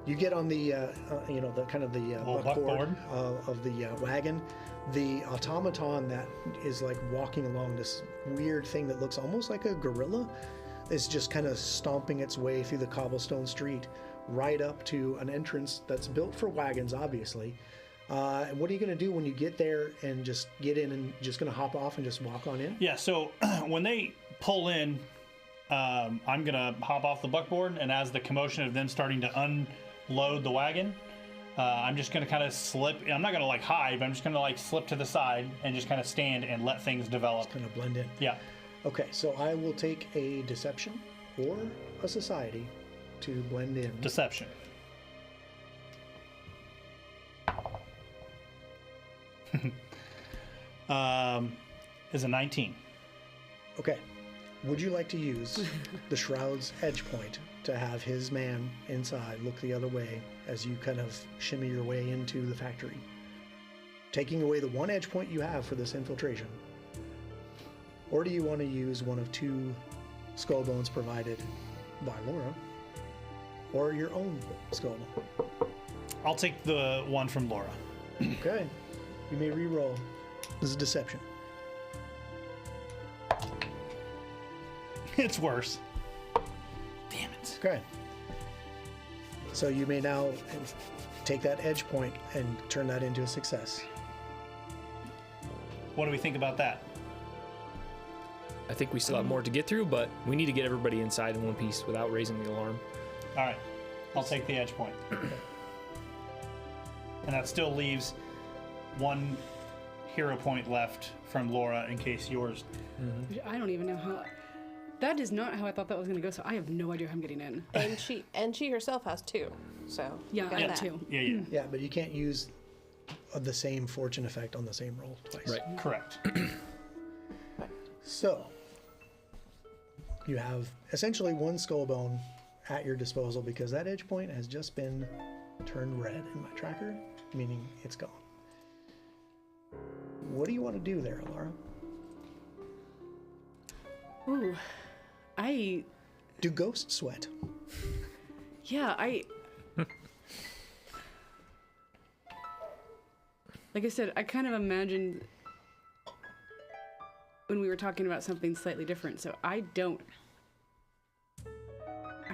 Speaker 1: You get on the, the kind of the buckboard of the wagon. The automaton that is like walking along this weird thing that looks almost like a gorilla is just kind of stomping its way through the cobblestone street right up to an entrance that's built for wagons, obviously. And what are you going to do when you get there and just get in and just going to hop off and just walk on in?
Speaker 5: Yeah, so when they pull in, I'm going to hop off the buckboard, and as the commotion of them starting to unload the wagon, I'm just going to kind of slip. I'm not going to like hide, but I'm just going to like slip to the side and just kind of stand and let things develop.
Speaker 1: Kind of blend in.
Speaker 5: Yeah.
Speaker 1: Okay, so I will take a deception or a society to blend in.
Speaker 5: Deception. Is a 19.
Speaker 1: Okay. Would you like to use the Shroud's edge point to have his man inside look the other way as you kind of shimmy your way into the factory? Taking away the one edge point you have for this infiltration. Or do you want to use one of two skull bones provided by Laura? Or your own skull bone?
Speaker 5: I'll take the one from Laura.
Speaker 1: Okay. You may re-roll. This is deception.
Speaker 5: It's worse. Damn it.
Speaker 1: Okay. So you may now take that edge point and turn that into a success.
Speaker 5: What do we think about that?
Speaker 4: I think we still have more to get through, but we need to get everybody inside in one piece without raising the alarm.
Speaker 5: All right. I'll take the edge point. And that still leaves one hero point left from Laura in case yours.
Speaker 7: I don't even know how. That is not how I thought that was going to go. So I have no idea how I'm getting in.
Speaker 6: And she herself has two. So
Speaker 7: Yeah,
Speaker 6: got
Speaker 7: I have
Speaker 6: that.
Speaker 7: two.
Speaker 5: Yeah.
Speaker 1: Yeah, but you can't use the same fortune effect on the same roll twice.
Speaker 4: Right.
Speaker 5: Correct.
Speaker 1: So you have essentially one skull bone at your disposal because that edge point has just been turned red in my tracker, meaning it's gone. What do you want to do there, Laura?
Speaker 7: Ooh,
Speaker 1: Do ghosts sweat?
Speaker 7: yeah, like I said, I kind of imagined when we were talking about something slightly different. So I'm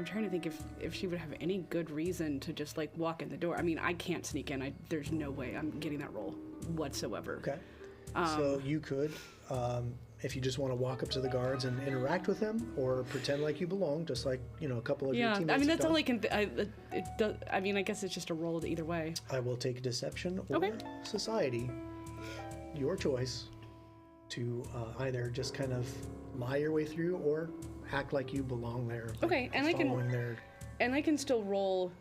Speaker 7: trying to think if she would have any good reason to just like walk in the door. I mean, I can't sneak in. There's no way I'm getting that roll whatsoever.
Speaker 1: Okay. So you could, if you just want to walk up to the guards and interact with them, or pretend like you belong, just like a couple of your
Speaker 7: Yeah,
Speaker 1: teammates.
Speaker 7: I mean
Speaker 1: have
Speaker 7: that's all
Speaker 1: done.
Speaker 7: I can. It does. I mean, I guess it's just a roll either way.
Speaker 1: I will take deception or
Speaker 7: Okay.
Speaker 1: society, your choice, to either just kind of lie your way through or act like you belong there. like
Speaker 7: Okay, and I can-
Speaker 1: following their-
Speaker 7: And I can still roll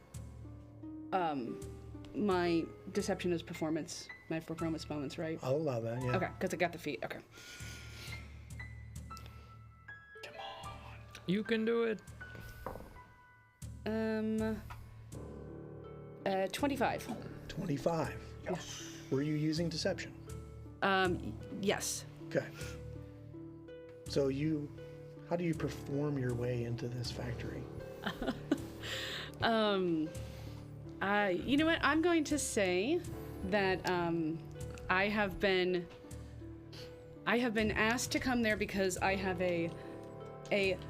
Speaker 7: my deception as performance, my performance moments, right?
Speaker 1: I'll allow that. Yeah.
Speaker 7: Okay, because I got the feat. Okay.
Speaker 4: You can do it.
Speaker 7: 25.
Speaker 1: 25. Were you using deception?
Speaker 7: Yes.
Speaker 1: Okay. So how do you perform your way into this factory?
Speaker 7: You know what? I'm going to say that I have been asked to come there because I have a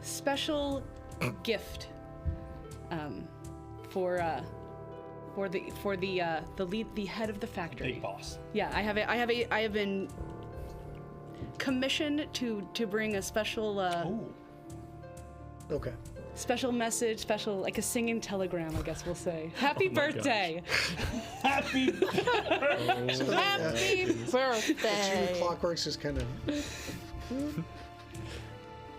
Speaker 7: special gift for the head of the factory.
Speaker 5: Big boss.
Speaker 7: Yeah, I have been commissioned to bring a special
Speaker 1: Okay.
Speaker 7: special message, like a singing telegram, I guess we'll say. Happy birthday!
Speaker 5: Happy.
Speaker 6: Happy birthday!
Speaker 1: Two clockworks just kind of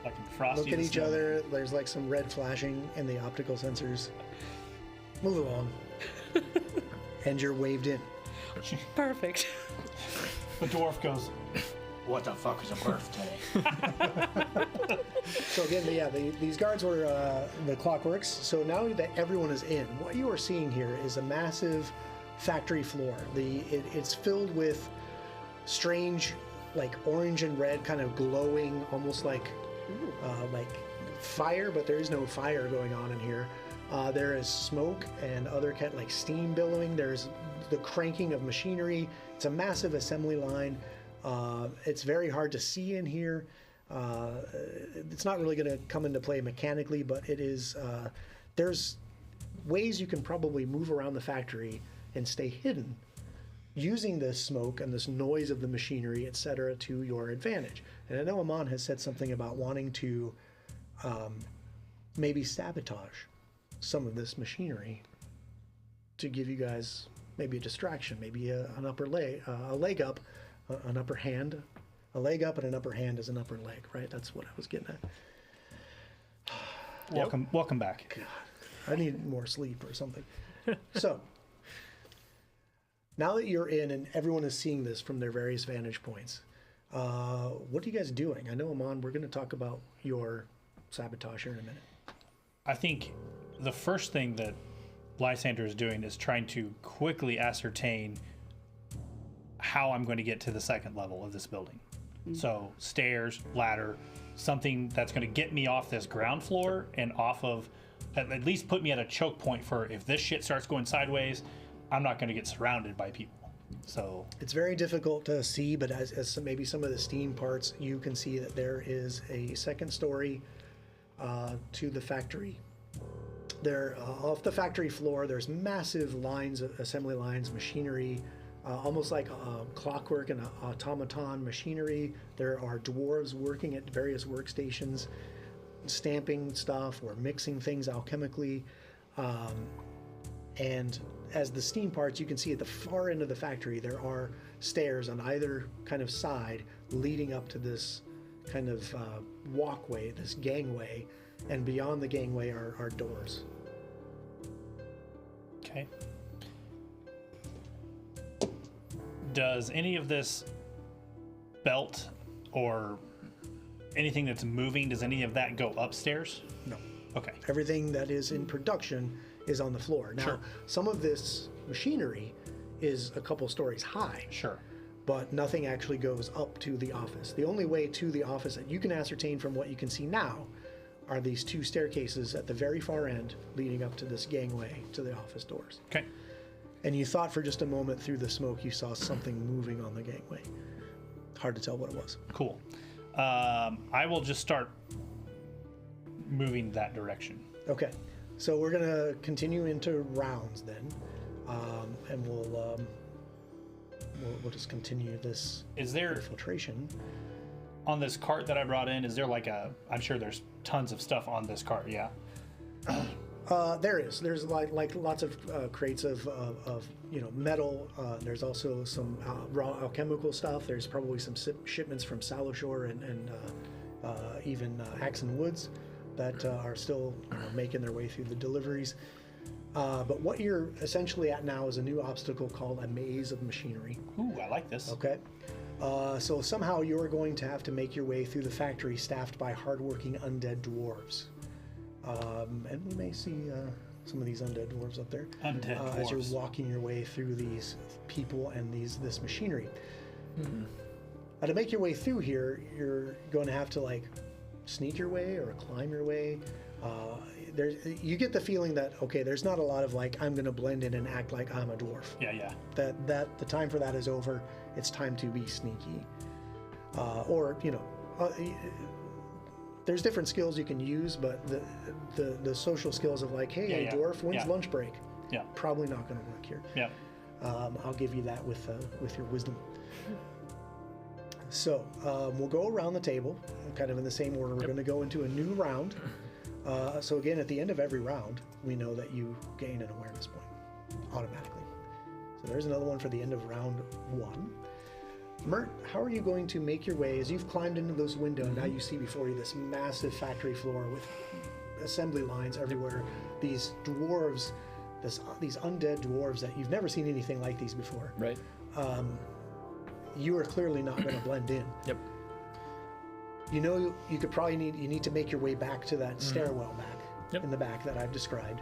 Speaker 5: Like Frosty
Speaker 1: look at
Speaker 5: the
Speaker 1: each
Speaker 5: Snowman.
Speaker 1: other. There's like some red flashing in the optical sensors. Move along. And you're waved in.
Speaker 7: Perfect.
Speaker 5: The dwarf goes,
Speaker 2: What the fuck is a birthday?
Speaker 1: So again, these guards were the clockworks. So now that everyone is in, what you are seeing here is a massive factory floor. It's filled with strange, like orange and red, kind of glowing, almost like fire, but there is no fire going on in here. There is smoke and other like steam billowing. There's the cranking of machinery. It's a massive assembly line. It's very hard to see in here. It's not really going to come into play mechanically, but it is. There's ways you can probably move around the factory and stay hidden using this smoke and this noise of the machinery, etc., to your advantage. And I know Amon has said something about wanting to maybe sabotage some of this machinery to give you guys maybe a distraction, maybe an upper leg, a leg up, an upper hand. A leg up and an upper hand is an upper leg, right? That's what I was getting at.
Speaker 5: welcome back.
Speaker 1: God, I need more sleep or something. So, now that you're in and everyone is seeing this from their various vantage points, what are you guys doing? I know, Amon, we're going to talk about your sabotage here in a minute.
Speaker 5: I think the first thing that Lysander is doing is trying to quickly ascertain how I'm going to get to the second level of this building. So stairs, ladder, something that's going to get me off this ground floor and off of, at least put me at a choke point for if this shit starts going sideways, I'm not going to get surrounded by people. So
Speaker 1: It's very difficult to see, but as maybe some of the steam parts, you can see that there is a second story to the factory. There, off the factory floor, there's massive lines, assembly lines, machinery, almost like clockwork and automaton machinery. There are dwarves working at various workstations, stamping stuff or mixing things alchemically. And as the steam parts, you can see at the far end of the factory, there are stairs on either kind of side leading up to this kind of walkway, this gangway. And beyond the gangway are doors.
Speaker 5: okay. Does any of this belt or anything that's moving, does any of that go upstairs?
Speaker 1: No.
Speaker 5: Okay.
Speaker 1: Everything that is in production is on the floor. Now,
Speaker 5: Sure.
Speaker 1: some of this machinery is a couple stories high,
Speaker 5: Sure.
Speaker 1: but nothing actually goes up to the office. The only way to the office that you can ascertain from what you can see now are these two staircases at the very far end leading up to this gangway to the office doors.
Speaker 5: Okay.
Speaker 1: And you thought for just a moment through the smoke you saw something moving on the gangway. Hard to tell what it was.
Speaker 5: Cool. I will just start moving that direction.
Speaker 1: Okay, so we're gonna continue into rounds then, and we'll just continue this
Speaker 5: Is there,
Speaker 1: infiltration.
Speaker 5: on this cart that I brought in, is there like I'm sure there's tons of stuff on this cart, yeah?
Speaker 1: There's like lots of crates of metal. There's also some raw alchemical stuff. There's probably some shipments from Saloshore and even Axe and Woods that are still making their way through the deliveries. But what you're essentially at now is a new obstacle called a maze of machinery.
Speaker 5: Ooh, I like this.
Speaker 1: Okay. So somehow you're going to have to make your way through the factory staffed by hardworking undead dwarves. And we may see some of these undead dwarves up there.
Speaker 5: Undead
Speaker 1: As you're
Speaker 5: dwarves.
Speaker 1: walking your way through these people and this machinery. To make your way through here, you're going to have to like sneak your way or climb your way. You get the feeling that, okay, there's not a lot of like, I'm going to blend in and act like I'm a dwarf.
Speaker 5: Yeah.
Speaker 1: That the time for that is over. It's time to be sneaky. There's different skills you can use, but the social skills of like, hey,
Speaker 5: Yeah.
Speaker 1: dwarf, when's
Speaker 5: Yeah.
Speaker 1: lunch break?
Speaker 5: Yeah.
Speaker 1: Probably not going to work here.
Speaker 5: Yeah.
Speaker 1: I'll give you that with your wisdom. So we'll go around the table, kind of in the same order. We're going to go into a new round. So again, at the end of every round, we know that you gain an awareness point automatically. So there's another one for the end of round 1. Mert, how are you going to make your way as you've climbed into this window and now you see before you this massive factory floor with assembly lines everywhere, these dwarves, these undead dwarves that you've never seen anything like these before.
Speaker 4: Right.
Speaker 1: You are clearly not going to blend in.
Speaker 4: Yep.
Speaker 1: You know, you could probably need to make your way back to that stairwell back in the back that I've described.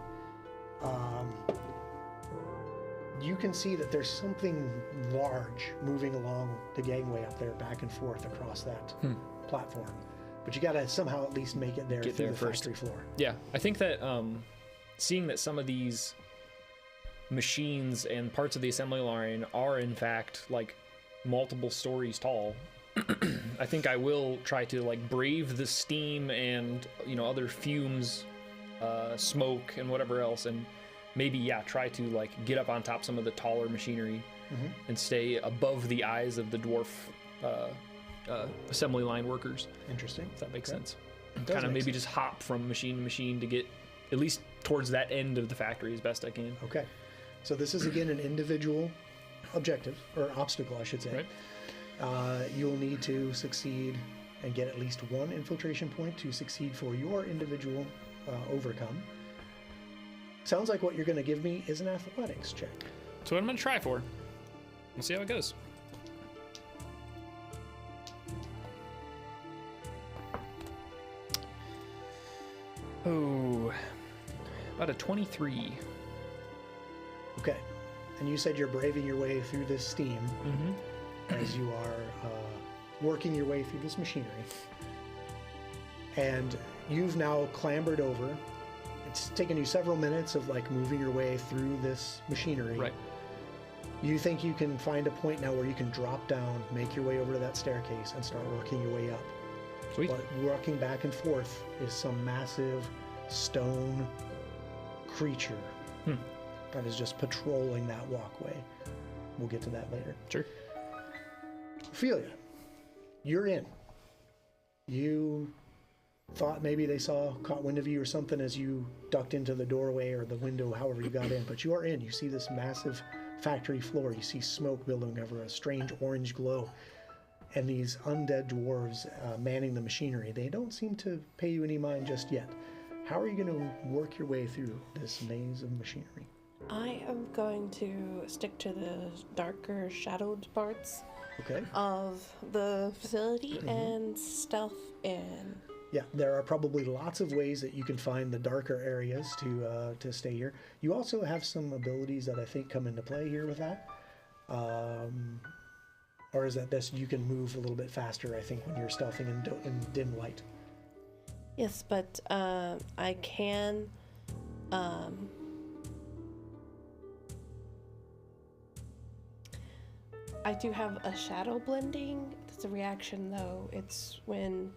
Speaker 1: You can see that there's something large moving along the gangway up there, back and forth across that platform. But you got to somehow at least make it there
Speaker 4: Get
Speaker 1: through
Speaker 4: there
Speaker 1: the
Speaker 4: first.
Speaker 1: factory floor.
Speaker 4: Yeah, I think that seeing that some of these machines and parts of the assembly line are in fact like multiple stories tall, I think I will try to like brave the steam and other fumes, smoke and whatever else, and maybe try to like get up on top some of the taller machinery and stay above the eyes of the dwarf assembly line workers.
Speaker 1: Interesting.
Speaker 4: If that makes sense.
Speaker 1: Does
Speaker 4: Kind of
Speaker 1: make
Speaker 4: maybe
Speaker 1: sense.
Speaker 4: just hop from machine to machine to get at least towards that end of the factory as best I can.
Speaker 1: Okay. So this is again an individual objective, or obstacle, I should say.
Speaker 4: Right.
Speaker 1: You'll need to succeed and get at least 1 infiltration point to succeed for your individual overcome. Sounds like what you're going to give me is an athletics check.
Speaker 4: That's what I'm going to try for. We'll see how it goes. Oh, about a 23.
Speaker 1: Okay. And you said you're braving your way through this steam as you are working your way through this machinery. And you've now clambered over. It's taken you several minutes of like moving your way through this machinery.
Speaker 4: Right.
Speaker 1: You think you can find a point now where you can drop down, make your way over to that staircase, and start working your way up.
Speaker 4: Sweet.
Speaker 1: But walking back and forth is some massive stone creature that is just patrolling that walkway. We'll get to that later.
Speaker 4: Sure.
Speaker 1: Ophelia, you're in. You thought maybe they caught wind of you or something as you ducked into the doorway or the window, however you got in, but you are in. You see this massive factory floor. You see smoke billowing over, a strange orange glow, and these undead dwarves manning the machinery. They don't seem to pay you any mind just yet. How are you going to work your way through this maze of machinery?
Speaker 6: I am going to stick to the darker shadowed parts
Speaker 1: Okay.
Speaker 6: of the facility and stealth in.
Speaker 1: Yeah, there are probably lots of ways that you can find the darker areas to stay here. You also have some abilities that I think come into play here with that. Or is that this, you can move a little bit faster, I think, when you're stealthing in dim light.
Speaker 6: Yes, but I can. I do have a shadow blending. It's a reaction, though. It's when.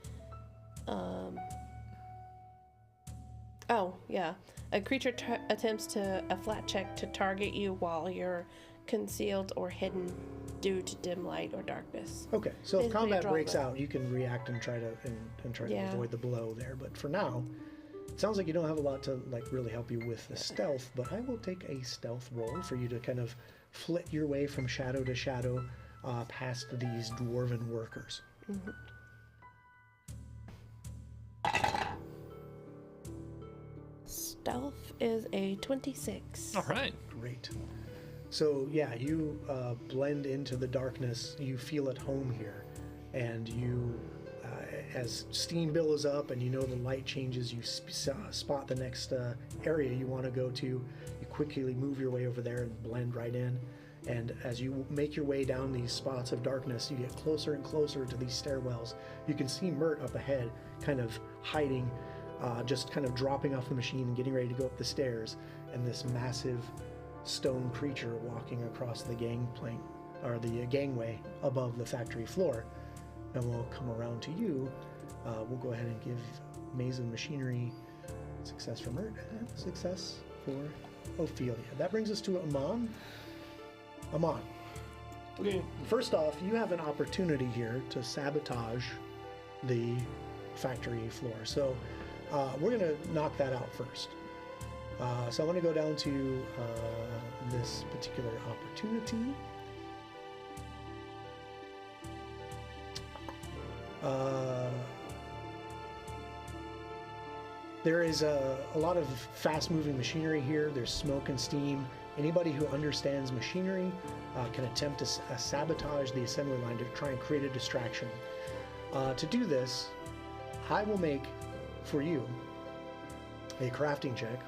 Speaker 6: Oh, yeah. A creature attempts a flat check to target you while you're concealed or hidden due to dim light or darkness.
Speaker 1: Okay, so if
Speaker 6: Basically,
Speaker 1: combat
Speaker 6: draw
Speaker 1: breaks
Speaker 6: the-
Speaker 1: out, you can react and try to
Speaker 6: Yeah.
Speaker 1: avoid the blow there. But for now, it sounds like you don't have a lot to like really help you with the stealth. But I will take a stealth roll for you to kind of flit your way from shadow to shadow past these dwarven workers.
Speaker 6: Stealth is a 26.
Speaker 4: All right.
Speaker 1: Great. So yeah, you blend into the darkness. You feel at home here, and as steam billows up and you know the light changes, you spot the next area you want to go to. You quickly move your way over there and blend right in. And as you make your way down these spots of darkness, you get closer and closer to these stairwells. You can see Mert up ahead, kind of hiding, just kind of dropping off the machine and getting ready to go up the stairs. And this massive stone creature walking across the gangplank, or the gangway above the factory floor. And we'll come around to you. We'll go ahead and give Maze of Machinery success for Mert and success for Ophelia. That brings us to Amon. Amon.
Speaker 3: Okay.
Speaker 1: First off, you have an opportunity here to sabotage the factory floor. So we're going to knock that out first. So I want to go down to this particular opportunity. There is a lot of fast-moving machinery here. There's smoke and steam. Anybody who understands machinery can attempt to sabotage the assembly line to try and create a distraction. To do this, I will make for you a crafting check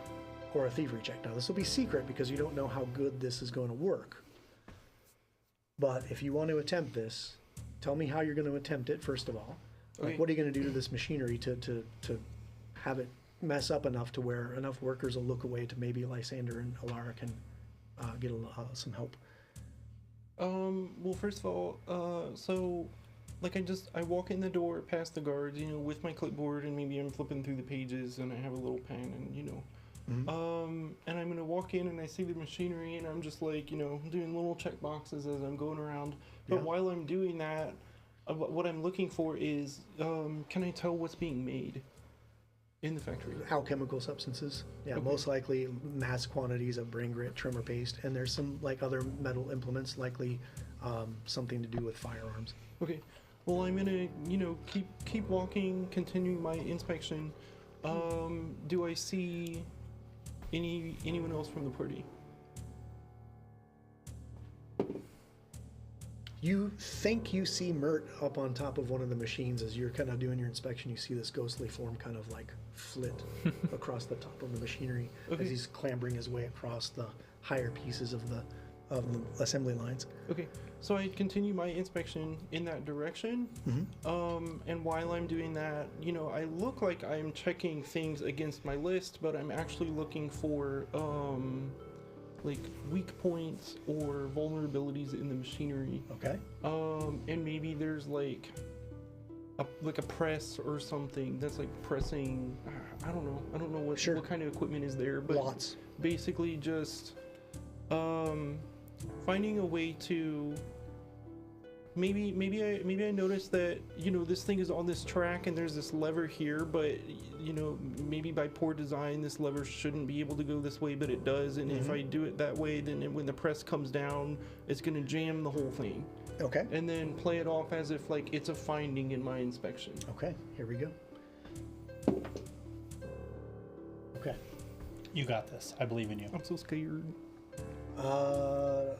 Speaker 1: or a thievery check. Now, this will be secret because you don't know how good this is going to work. But if you want to attempt this, tell me how you're going to attempt it, first of all.
Speaker 3: Okay.
Speaker 1: Like, what are you going to do to this machinery to have it mess up enough to where enough workers will look away to maybe Lysander and Alara can get some help?
Speaker 3: Well, first of all, so, like, I walk in the door past the guards, you know, with my clipboard, and maybe I'm flipping through the pages, and I have a little pen, and, you know, and I'm gonna walk in, and I see the machinery, and I'm just, like, you know, doing little check boxes as I'm going around. But
Speaker 1: Yeah.
Speaker 3: while I'm doing that, what I'm looking for is, can I tell what's being made in the factory?
Speaker 1: Alchemical substances. Yeah,
Speaker 3: Okay.
Speaker 1: most likely mass quantities of brain grit, trimmer paste, and there's some like other metal implements, likely something to do with firearms.
Speaker 3: Okay. Well, I'm gonna, you know, keep walking, continuing my inspection. Do I see anyone else from the party?
Speaker 1: You think you see Mert up on top of one of the machines as you're kind of doing your inspection. You see this ghostly form kind of like flit across the top of the machinery
Speaker 3: Okay.
Speaker 1: as he's clambering his way across the higher pieces of the assembly lines.
Speaker 3: Okay, so I continue my inspection in that direction. And while I'm doing that, you know, I look like I'm checking things against my list, but I'm actually looking for like weak points or vulnerabilities in the machinery.
Speaker 1: Okay.
Speaker 3: And maybe there's like a press or something that's like pressing. I don't know what
Speaker 1: Sure.
Speaker 3: what kind of equipment is there, but
Speaker 1: Lots.
Speaker 3: basically just finding a way to maybe I noticed that, you know, this thing is on this track and there's this lever here, but, you know, maybe by poor design this lever shouldn't be able to go this way, but it does, and if I do it that way, then when the press comes down, it's going to jam the whole thing.
Speaker 1: Okay.
Speaker 3: And then play it off as if like it's a finding in my inspection.
Speaker 1: Okay. Here we go. Okay.
Speaker 5: You got this. I believe in you.
Speaker 3: I'm so scared.
Speaker 1: I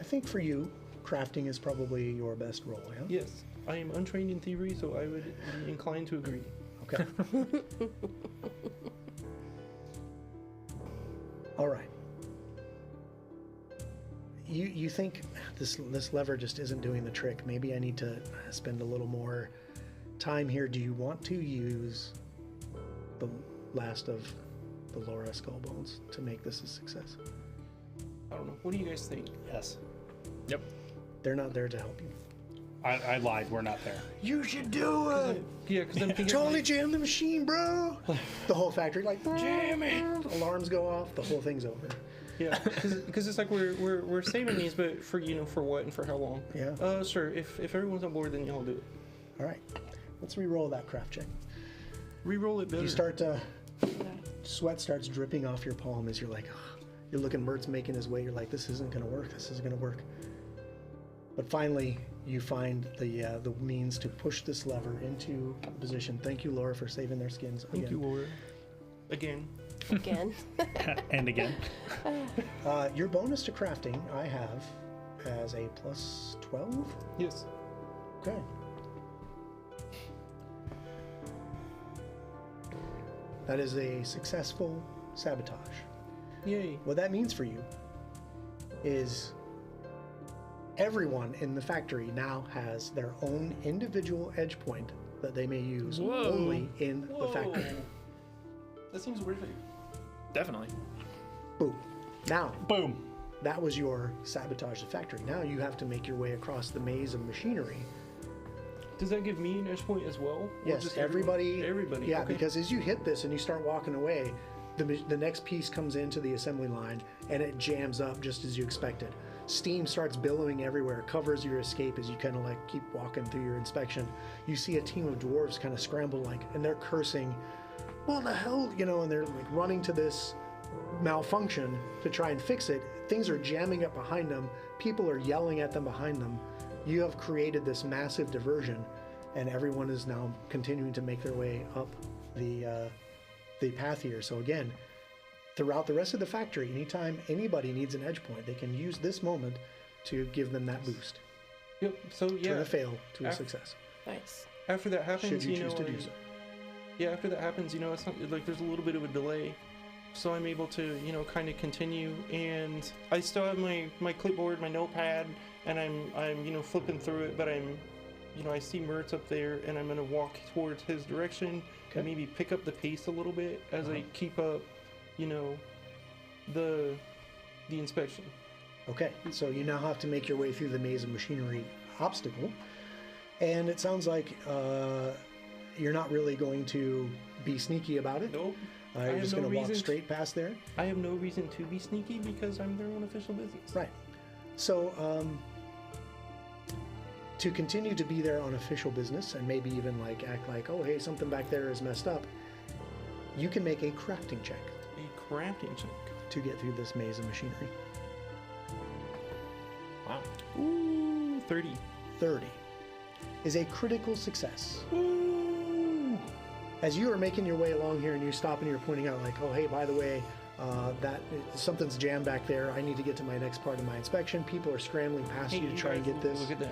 Speaker 1: think for you, crafting is probably your best role, yeah?
Speaker 3: Yes, I am untrained in thievery, so I would be inclined to agree.
Speaker 1: Okay. All right. You think this lever just isn't doing the trick. Maybe I need to spend a little more time here. Do you want to use the last of the Laura skull bones to make this a success?
Speaker 3: I don't know. What do you guys think?
Speaker 5: Yes.
Speaker 4: Yep.
Speaker 1: They're not there to help you.
Speaker 5: I lied. We're not there.
Speaker 1: You should do it.
Speaker 3: Yeah, because I'm thinking
Speaker 1: Totally
Speaker 3: like,
Speaker 1: jam the machine, bro. The whole factory, like, jam it. Alarms go off. The whole thing's over.
Speaker 3: yeah, because it's like we're saving these, but for, you know, for what and for how long?
Speaker 1: Yeah.
Speaker 3: Sure. If everyone's on board, then y'all do it.
Speaker 1: All right. Let's re-roll that craft check.
Speaker 3: Reroll it better.
Speaker 1: You start to sweat starts dripping off your palm as you're like, "Ugh." You're looking, Mert's making his way. You're like, this isn't gonna work. This isn't gonna work. But finally, you find the means to push this lever into position. Thank you, Laura, for saving their skins.
Speaker 3: Thank you, Laura. Again.
Speaker 6: Again.
Speaker 5: And again.
Speaker 1: Your bonus to crafting, I have as a plus 12.
Speaker 3: Yes.
Speaker 1: Okay. That is a successful sabotage.
Speaker 3: Yay.
Speaker 1: What that means for you is everyone in the factory now has their own individual edge point that they may use
Speaker 4: Whoa.
Speaker 1: only in the factory.
Speaker 3: That seems weird.
Speaker 4: Definitely.
Speaker 1: Boom. Now,
Speaker 5: Boom.
Speaker 1: that was your sabotage the factory. Now you have to make your way across the maze of machinery.
Speaker 3: Does that give me an edge point as well? Or
Speaker 1: Yes,
Speaker 3: just
Speaker 1: everybody.
Speaker 3: Everybody.
Speaker 1: Yeah,
Speaker 3: okay.
Speaker 1: because as you hit this and you start walking away, the next piece comes into the assembly line and it jams up just as you expected. Steam starts billowing everywhere, covers your escape as you kind of like keep walking through your inspection. You see a team of dwarves kind of scramble and they're cursing, "What the hell?" And they're like running to this malfunction to try and fix it. Things are jamming up behind them. People are yelling at them behind them. You have created this massive diversion, and everyone is now continuing to make their way up the path here. So again, throughout the rest of the factory, anytime anybody needs an edge point, they can use this moment to give them that boost.
Speaker 3: Yep. So yeah.
Speaker 1: Turn a fail to a
Speaker 3: Af-
Speaker 1: success.
Speaker 6: Nice.
Speaker 3: After that happens,
Speaker 1: Should you choose to do
Speaker 3: I'm-
Speaker 1: so.
Speaker 3: Yeah, after that happens, it's not like there's a little bit of a delay, so I'm able to, kind of continue, and I still have my clipboard, my notepad, and I'm flipping through it, but I see Mertz up there, and I'm gonna walk towards his direction,
Speaker 1: Okay.
Speaker 3: and maybe pick up the pace a little bit as I keep up, the inspection.
Speaker 1: Okay, so you now have to make your way through the maze of machinery obstacle, and it sounds like you're not really going to be sneaky about it.
Speaker 3: Nope. I
Speaker 1: You're
Speaker 3: have
Speaker 1: just
Speaker 3: no
Speaker 1: going to walk
Speaker 3: reason
Speaker 1: straight past there.
Speaker 3: I have no reason to be sneaky because I'm their own official business.
Speaker 1: Right. So, to continue to be there on official business and maybe even act like, oh, hey, something back there is messed up, you can make a crafting check
Speaker 3: A crafting check.
Speaker 1: to get through this maze of machinery.
Speaker 4: Wow.
Speaker 3: Ooh, 30.
Speaker 1: 30 is a critical success. As you are making your way along here and you stop and you're pointing out like, oh, hey, by the way, that something's jammed back there. I need to get to my next part of my inspection. People are scrambling past you to try and get this.
Speaker 3: Look at that.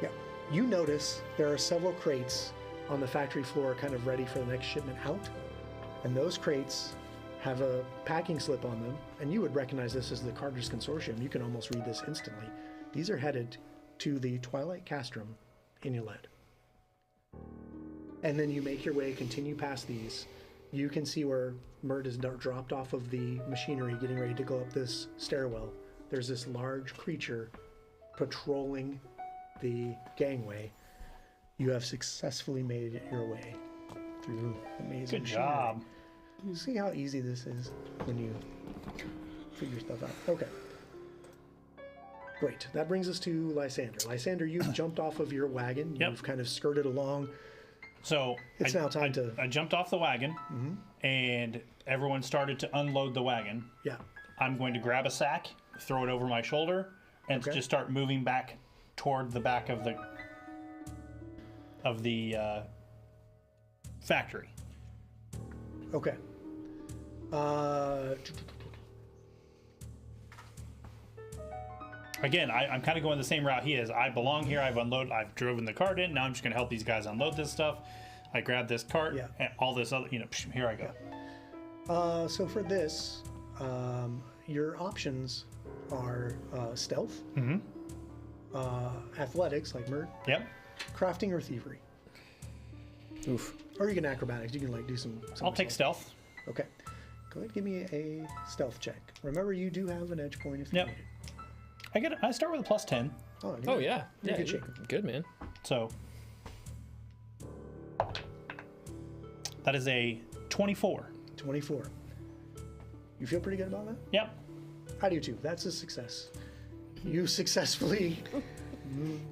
Speaker 1: Yeah. You notice there are several crates on the factory floor kind of ready for the next shipment out. And those crates have a packing slip on them. And you would recognize this as the Carter's Consortium. You can almost read this instantly. These are headed to the Twilight Castrum in Yuled. And then you make your way, continue past these. You can see where Mert is dropped off of the machinery, getting ready to go up this stairwell. There's this large creature patrolling the gangway. You have successfully made your way through the maze of
Speaker 5: Good
Speaker 1: machinery.
Speaker 5: job.
Speaker 1: See how easy this is when you figure stuff out. Okay. Great. That brings us to Lysander. Lysander, you've jumped off of your wagon.
Speaker 5: Yep.
Speaker 1: You've kind of skirted along.
Speaker 5: So
Speaker 1: It's now time to...
Speaker 5: I jumped off the wagon, and everyone started to unload the wagon.
Speaker 1: Yeah.
Speaker 5: I'm going to grab a sack, throw it over my shoulder, and
Speaker 1: Okay.
Speaker 5: just start moving back toward the back of the factory.
Speaker 1: Okay.
Speaker 5: Again, I'm kind of going the same route he is. I belong here. I've driven the cart in. Now I'm just going to help these guys unload this stuff. I grab this cart
Speaker 1: Yeah.
Speaker 5: and all this other, here I go.
Speaker 1: So for this, your options are stealth, athletics like Mert,
Speaker 5: Yep.
Speaker 1: crafting, or thievery.
Speaker 4: Oof.
Speaker 1: Or you can acrobatics. You can do some
Speaker 5: I'll take stealth.
Speaker 1: Okay. Go ahead and give me a stealth check. Remember, you do have an edge point if you
Speaker 5: Yep.
Speaker 1: need it.
Speaker 5: I start with a +10.
Speaker 1: Oh,
Speaker 4: Oh yeah.
Speaker 1: You're
Speaker 4: Yeah.
Speaker 1: good
Speaker 4: You're
Speaker 1: shape.
Speaker 4: good, man.
Speaker 5: So that is a 24.
Speaker 1: 24. You feel pretty good about that?
Speaker 5: Yep.
Speaker 1: I do too. That's a success. You successfully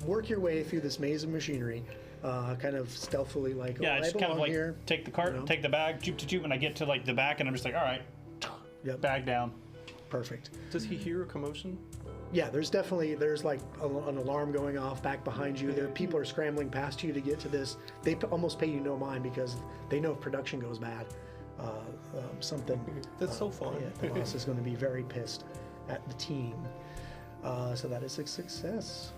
Speaker 1: work your way through this maze of machinery, kind of stealthily, like,
Speaker 5: Yeah,
Speaker 1: oh,
Speaker 5: I
Speaker 1: I
Speaker 5: just kind of
Speaker 1: belong
Speaker 5: like
Speaker 1: here.
Speaker 5: take the cart,
Speaker 1: you know?
Speaker 5: take the bag, joop, and I get to the back, and I'm just like, all right,
Speaker 1: Yep.
Speaker 5: bag down.
Speaker 1: Perfect.
Speaker 3: Does he hear a commotion?
Speaker 1: Yeah, there's like an alarm going off back behind you. There, people are scrambling past you to get to this. They almost pay you no mind because they know if production goes bad, something.
Speaker 3: That's so fun.
Speaker 1: Yeah, the boss is going to be very pissed at the team. So that is a success.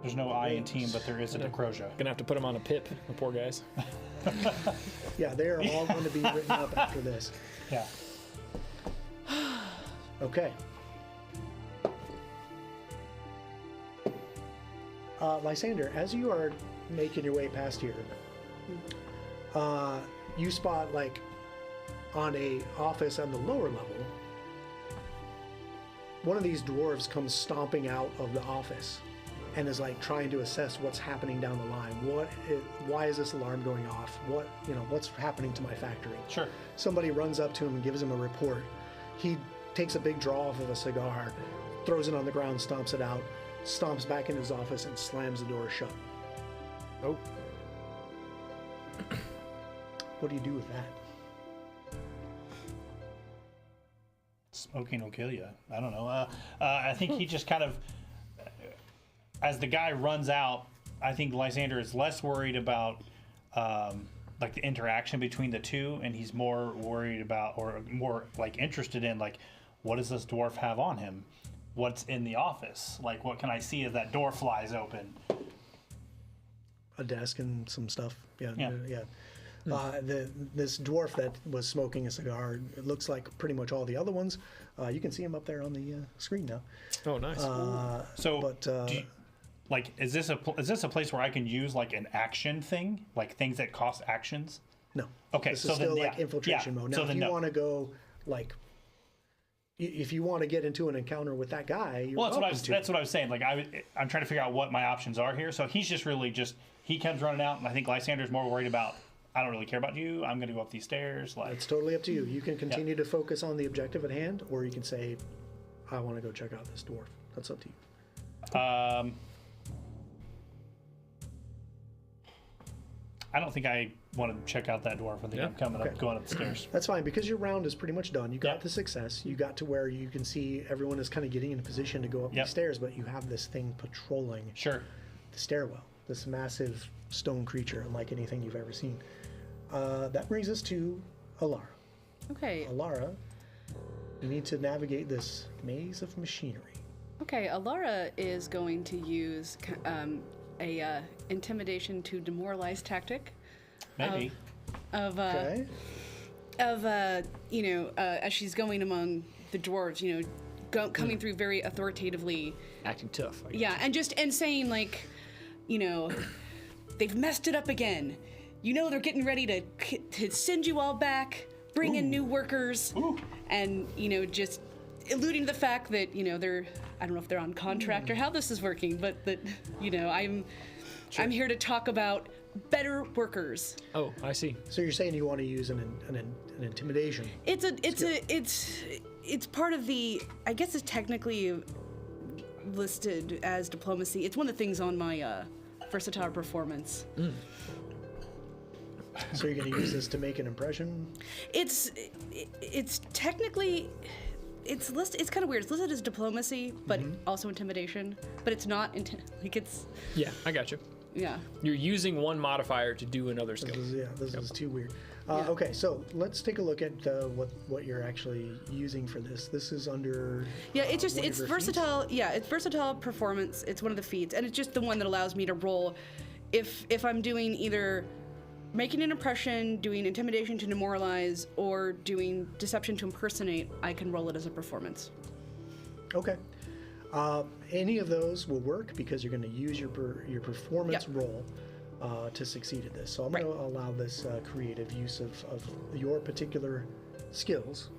Speaker 5: There's no I in team, but there is a Decrosia.
Speaker 4: Gonna have to put them on a pip, the poor guys.
Speaker 1: Yeah, they are all going to be written up after this.
Speaker 5: Yeah.
Speaker 1: Okay. Lysander, as you are making your way past here, you spot, like, on a office on the lower level, one of these dwarves comes stomping out of the office and is, like, trying to assess what's happening down the line. Why is this alarm going off? What's happening to my factory?
Speaker 5: Sure.
Speaker 1: Somebody runs up to him and gives him a report. He takes a big draw off of a cigar, throws it on the ground, stomps it out, stomps back in his office, and slams the door shut.
Speaker 4: Oh.
Speaker 1: What do you do with that?
Speaker 5: Smoking will kill you. I don't know. I think he just kind of, as the guy runs out, I think Lysander is less worried about like the interaction between the two, and he's more worried about, or more like interested in, like, what does this dwarf have on him? What's in the office? Like, what can I see as that door flies open?
Speaker 1: A desk and some stuff. Yeah.
Speaker 5: Yeah.
Speaker 1: This dwarf that was smoking a cigar, it looks like pretty much all the other ones. You can see him up there on the screen now.
Speaker 4: Oh, nice.
Speaker 5: Like, is this a place where I can use, like, an action thing, like things that cost actions?
Speaker 1: No.
Speaker 5: Okay,
Speaker 1: This
Speaker 5: so
Speaker 1: is still
Speaker 5: then,
Speaker 1: like infiltration mode. Now,
Speaker 5: so
Speaker 1: if
Speaker 5: then
Speaker 1: you
Speaker 5: no.
Speaker 1: want to go, like, if you want to get into an encounter with that guy, you're
Speaker 5: Well,
Speaker 1: welcome to.
Speaker 5: that's what I was saying. Like, I'm trying to figure out what my options are here. So he's just really he comes running out, and I think Lysander's more worried about, I don't really care about you. I'm going to go up these stairs. Like,
Speaker 1: It's totally up to you. You can continue to focus on the objective at hand, or you can say, I want to go check out this dwarf. That's up to you.
Speaker 5: I don't think I want to check out that dwarf. I think I'm going up the stairs.
Speaker 1: That's fine, because your round is pretty much done. You got
Speaker 5: Yep.
Speaker 1: the success. You got to where you can see everyone is kind of getting in a position to go up
Speaker 5: Yep.
Speaker 1: these stairs, but you have this thing patrolling
Speaker 5: Sure.
Speaker 1: the stairwell. This massive stone creature, unlike anything you've ever seen. That brings us to Alara.
Speaker 7: Okay.
Speaker 1: Alara, you need to navigate this maze of machinery.
Speaker 7: Okay, Alara is going to use a intimidation to demoralize tactic
Speaker 5: Maybe.
Speaker 7: of
Speaker 1: Okay.
Speaker 7: as she's going among the dwarves, coming through very authoritatively.
Speaker 4: Acting tough.
Speaker 7: Yeah, and saying, like, they've messed it up again. They're getting ready to send you all back, bring in new workers, and just alluding to the fact that they're, I don't know if they're on contract or how this is working, but that I'm here to talk about better workers.
Speaker 4: Oh, I see.
Speaker 1: So you're saying you want to use an intimidation?
Speaker 7: It's part of the, I guess it's technically listed as diplomacy. It's one of the things on my versatile performance.
Speaker 1: So you're going to use this to make an impression?
Speaker 7: It's technically, it's listed. It's kind of weird. It's listed as diplomacy, but also intimidation. But it's not it's.
Speaker 4: Yeah, I got you.
Speaker 7: Yeah.
Speaker 4: You're using one modifier to do another skill.
Speaker 1: This is too weird. Okay, so let's take a look at what you're actually using for this. This is under.
Speaker 7: Yeah, it's
Speaker 1: one of
Speaker 7: it's
Speaker 1: your
Speaker 7: versatile. Yeah, it's versatile performance. It's one of the feats, and it's just the one that allows me to roll. If I'm doing either making an impression, doing intimidation to demoralize, or doing deception to impersonate, I can roll it as a performance.
Speaker 1: Okay. Any of those will work because you're going to use your performance roll to succeed at this. So I'm going to allow this creative use of your particular skills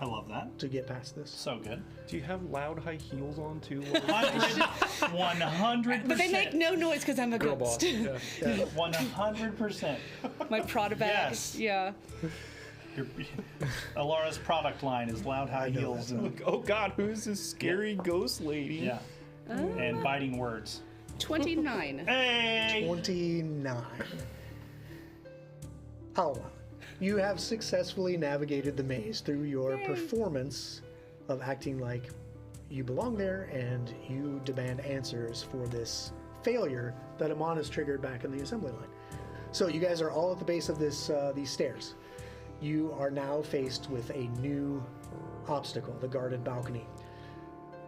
Speaker 5: I love that.
Speaker 1: to get past this.
Speaker 5: So good.
Speaker 3: Do you have loud high heels on too?
Speaker 5: 100%.
Speaker 7: But they make no noise because I'm a
Speaker 4: Girl
Speaker 7: ghost.
Speaker 4: boss. Yeah.
Speaker 5: 100%.
Speaker 7: My Prada bag.
Speaker 5: Yes.
Speaker 7: Yeah.
Speaker 5: Alara's product line is loud high heels and
Speaker 3: Oh God, who's this scary ghost lady?
Speaker 5: and biting words.
Speaker 7: 29.
Speaker 5: Hey!
Speaker 1: 29. I'll allow it. You have successfully navigated the maze through your performance of acting like you belong there and you demand answers for this failure that Amon has triggered back in the assembly line. So you guys are all at the base of these stairs. You are now faced with a new obstacle, the guarded balcony.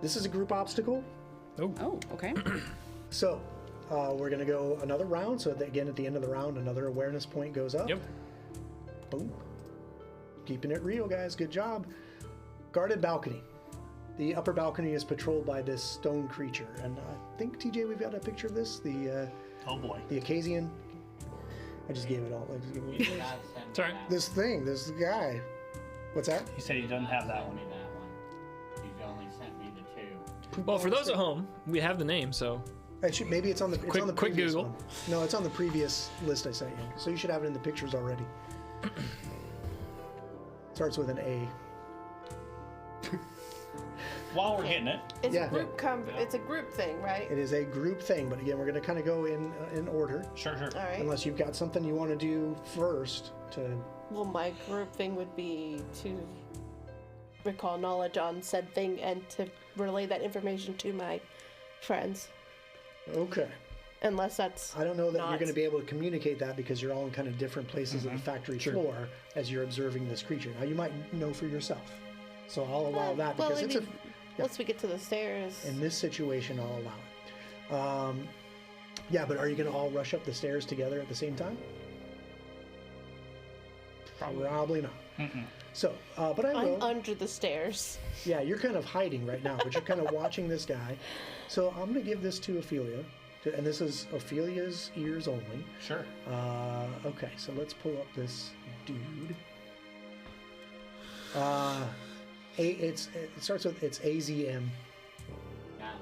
Speaker 1: This is a group obstacle.
Speaker 7: Oh, okay.
Speaker 1: So we're going to go another round. So again, at the end of the round, another awareness point goes up.
Speaker 4: Yep.
Speaker 1: Boom. Keeping it real, guys. Good job. Guarded balcony. The upper balcony is patrolled by this stone creature. And I think, TJ, we've got a picture of this.
Speaker 5: Oh boy.
Speaker 1: The Acasian. I just gave it all.
Speaker 4: It's all right.
Speaker 1: This thing, this guy. What's that?
Speaker 5: He said he doesn't have that one.
Speaker 2: Send me that one. He's only sent me the 2.
Speaker 4: Well, for those at home, we have the name, so
Speaker 1: Maybe it's on the
Speaker 4: Quick-
Speaker 1: on the
Speaker 4: quick
Speaker 1: previous
Speaker 4: Google.
Speaker 1: one. No, it's on the previous list I sent you. So you should have it in the pictures already. Starts with an A.
Speaker 5: While we're getting it,
Speaker 6: It's
Speaker 1: Yeah.
Speaker 6: a group it's a group thing, right?
Speaker 1: It is a group thing, but again, we're going to kind of go in order,
Speaker 5: sure.
Speaker 6: All right.
Speaker 1: unless you've got something you want to do first.
Speaker 6: Well, my group thing would be to recall knowledge on said thing and to relay that information to my friends.
Speaker 1: Okay.
Speaker 6: Unless that's
Speaker 1: I don't know that you're
Speaker 6: not-
Speaker 1: going to be able to communicate that because you're all in kind of different places of the factory floor as you're observing this creature. Now you might know for yourself, so I'll allow that
Speaker 6: well,
Speaker 1: because
Speaker 6: I
Speaker 1: it's
Speaker 6: mean, once we get to the stairs.
Speaker 1: in this situation I'll allow it. Yeah, but are you going to all rush up the stairs together at the same time? Probably not. So, but I will.
Speaker 6: I'm under the stairs.
Speaker 1: Yeah, you're kind of hiding right now, but you're kind of watching this guy. So I'm going to give this to Ophelia, and this is Ophelia's ears only.
Speaker 5: Sure.
Speaker 1: Okay, so let's pull up this dude. It starts with it's AZM.
Speaker 2: Got